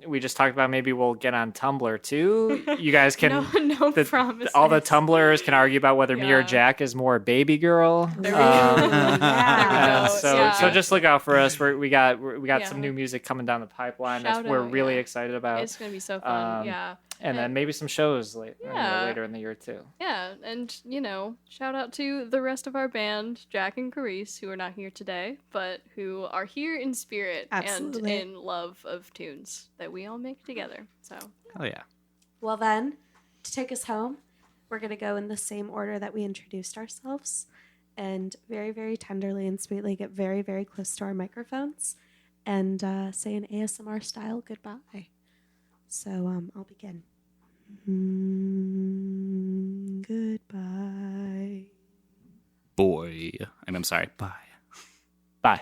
We just talked about maybe we'll get on Tumblr too. You guys can. No promises. All the Tumblers can argue about whether me or Yeah. Jack is more baby girl. There we go. Yeah. So just look out for us. We got Yeah. some new music coming down the pipeline Shout that we're out, really yeah. excited about. It's gonna be so fun. Um, Yeah. And then maybe some shows Yeah. later in the year too. Yeah, and shout out to the rest of our band, Jack and Carice, who are not here today, but who are here in spirit Absolutely. and in love of tunes that we all make together. So Oh, yeah. Well, then, to take us home, we're going to go in the same order that we introduced ourselves and very, very tenderly and sweetly get very, very close to our microphones and say an ASMR style goodbye. So I'll begin. Goodbye. Boy. I'm sorry. Bye. Bye.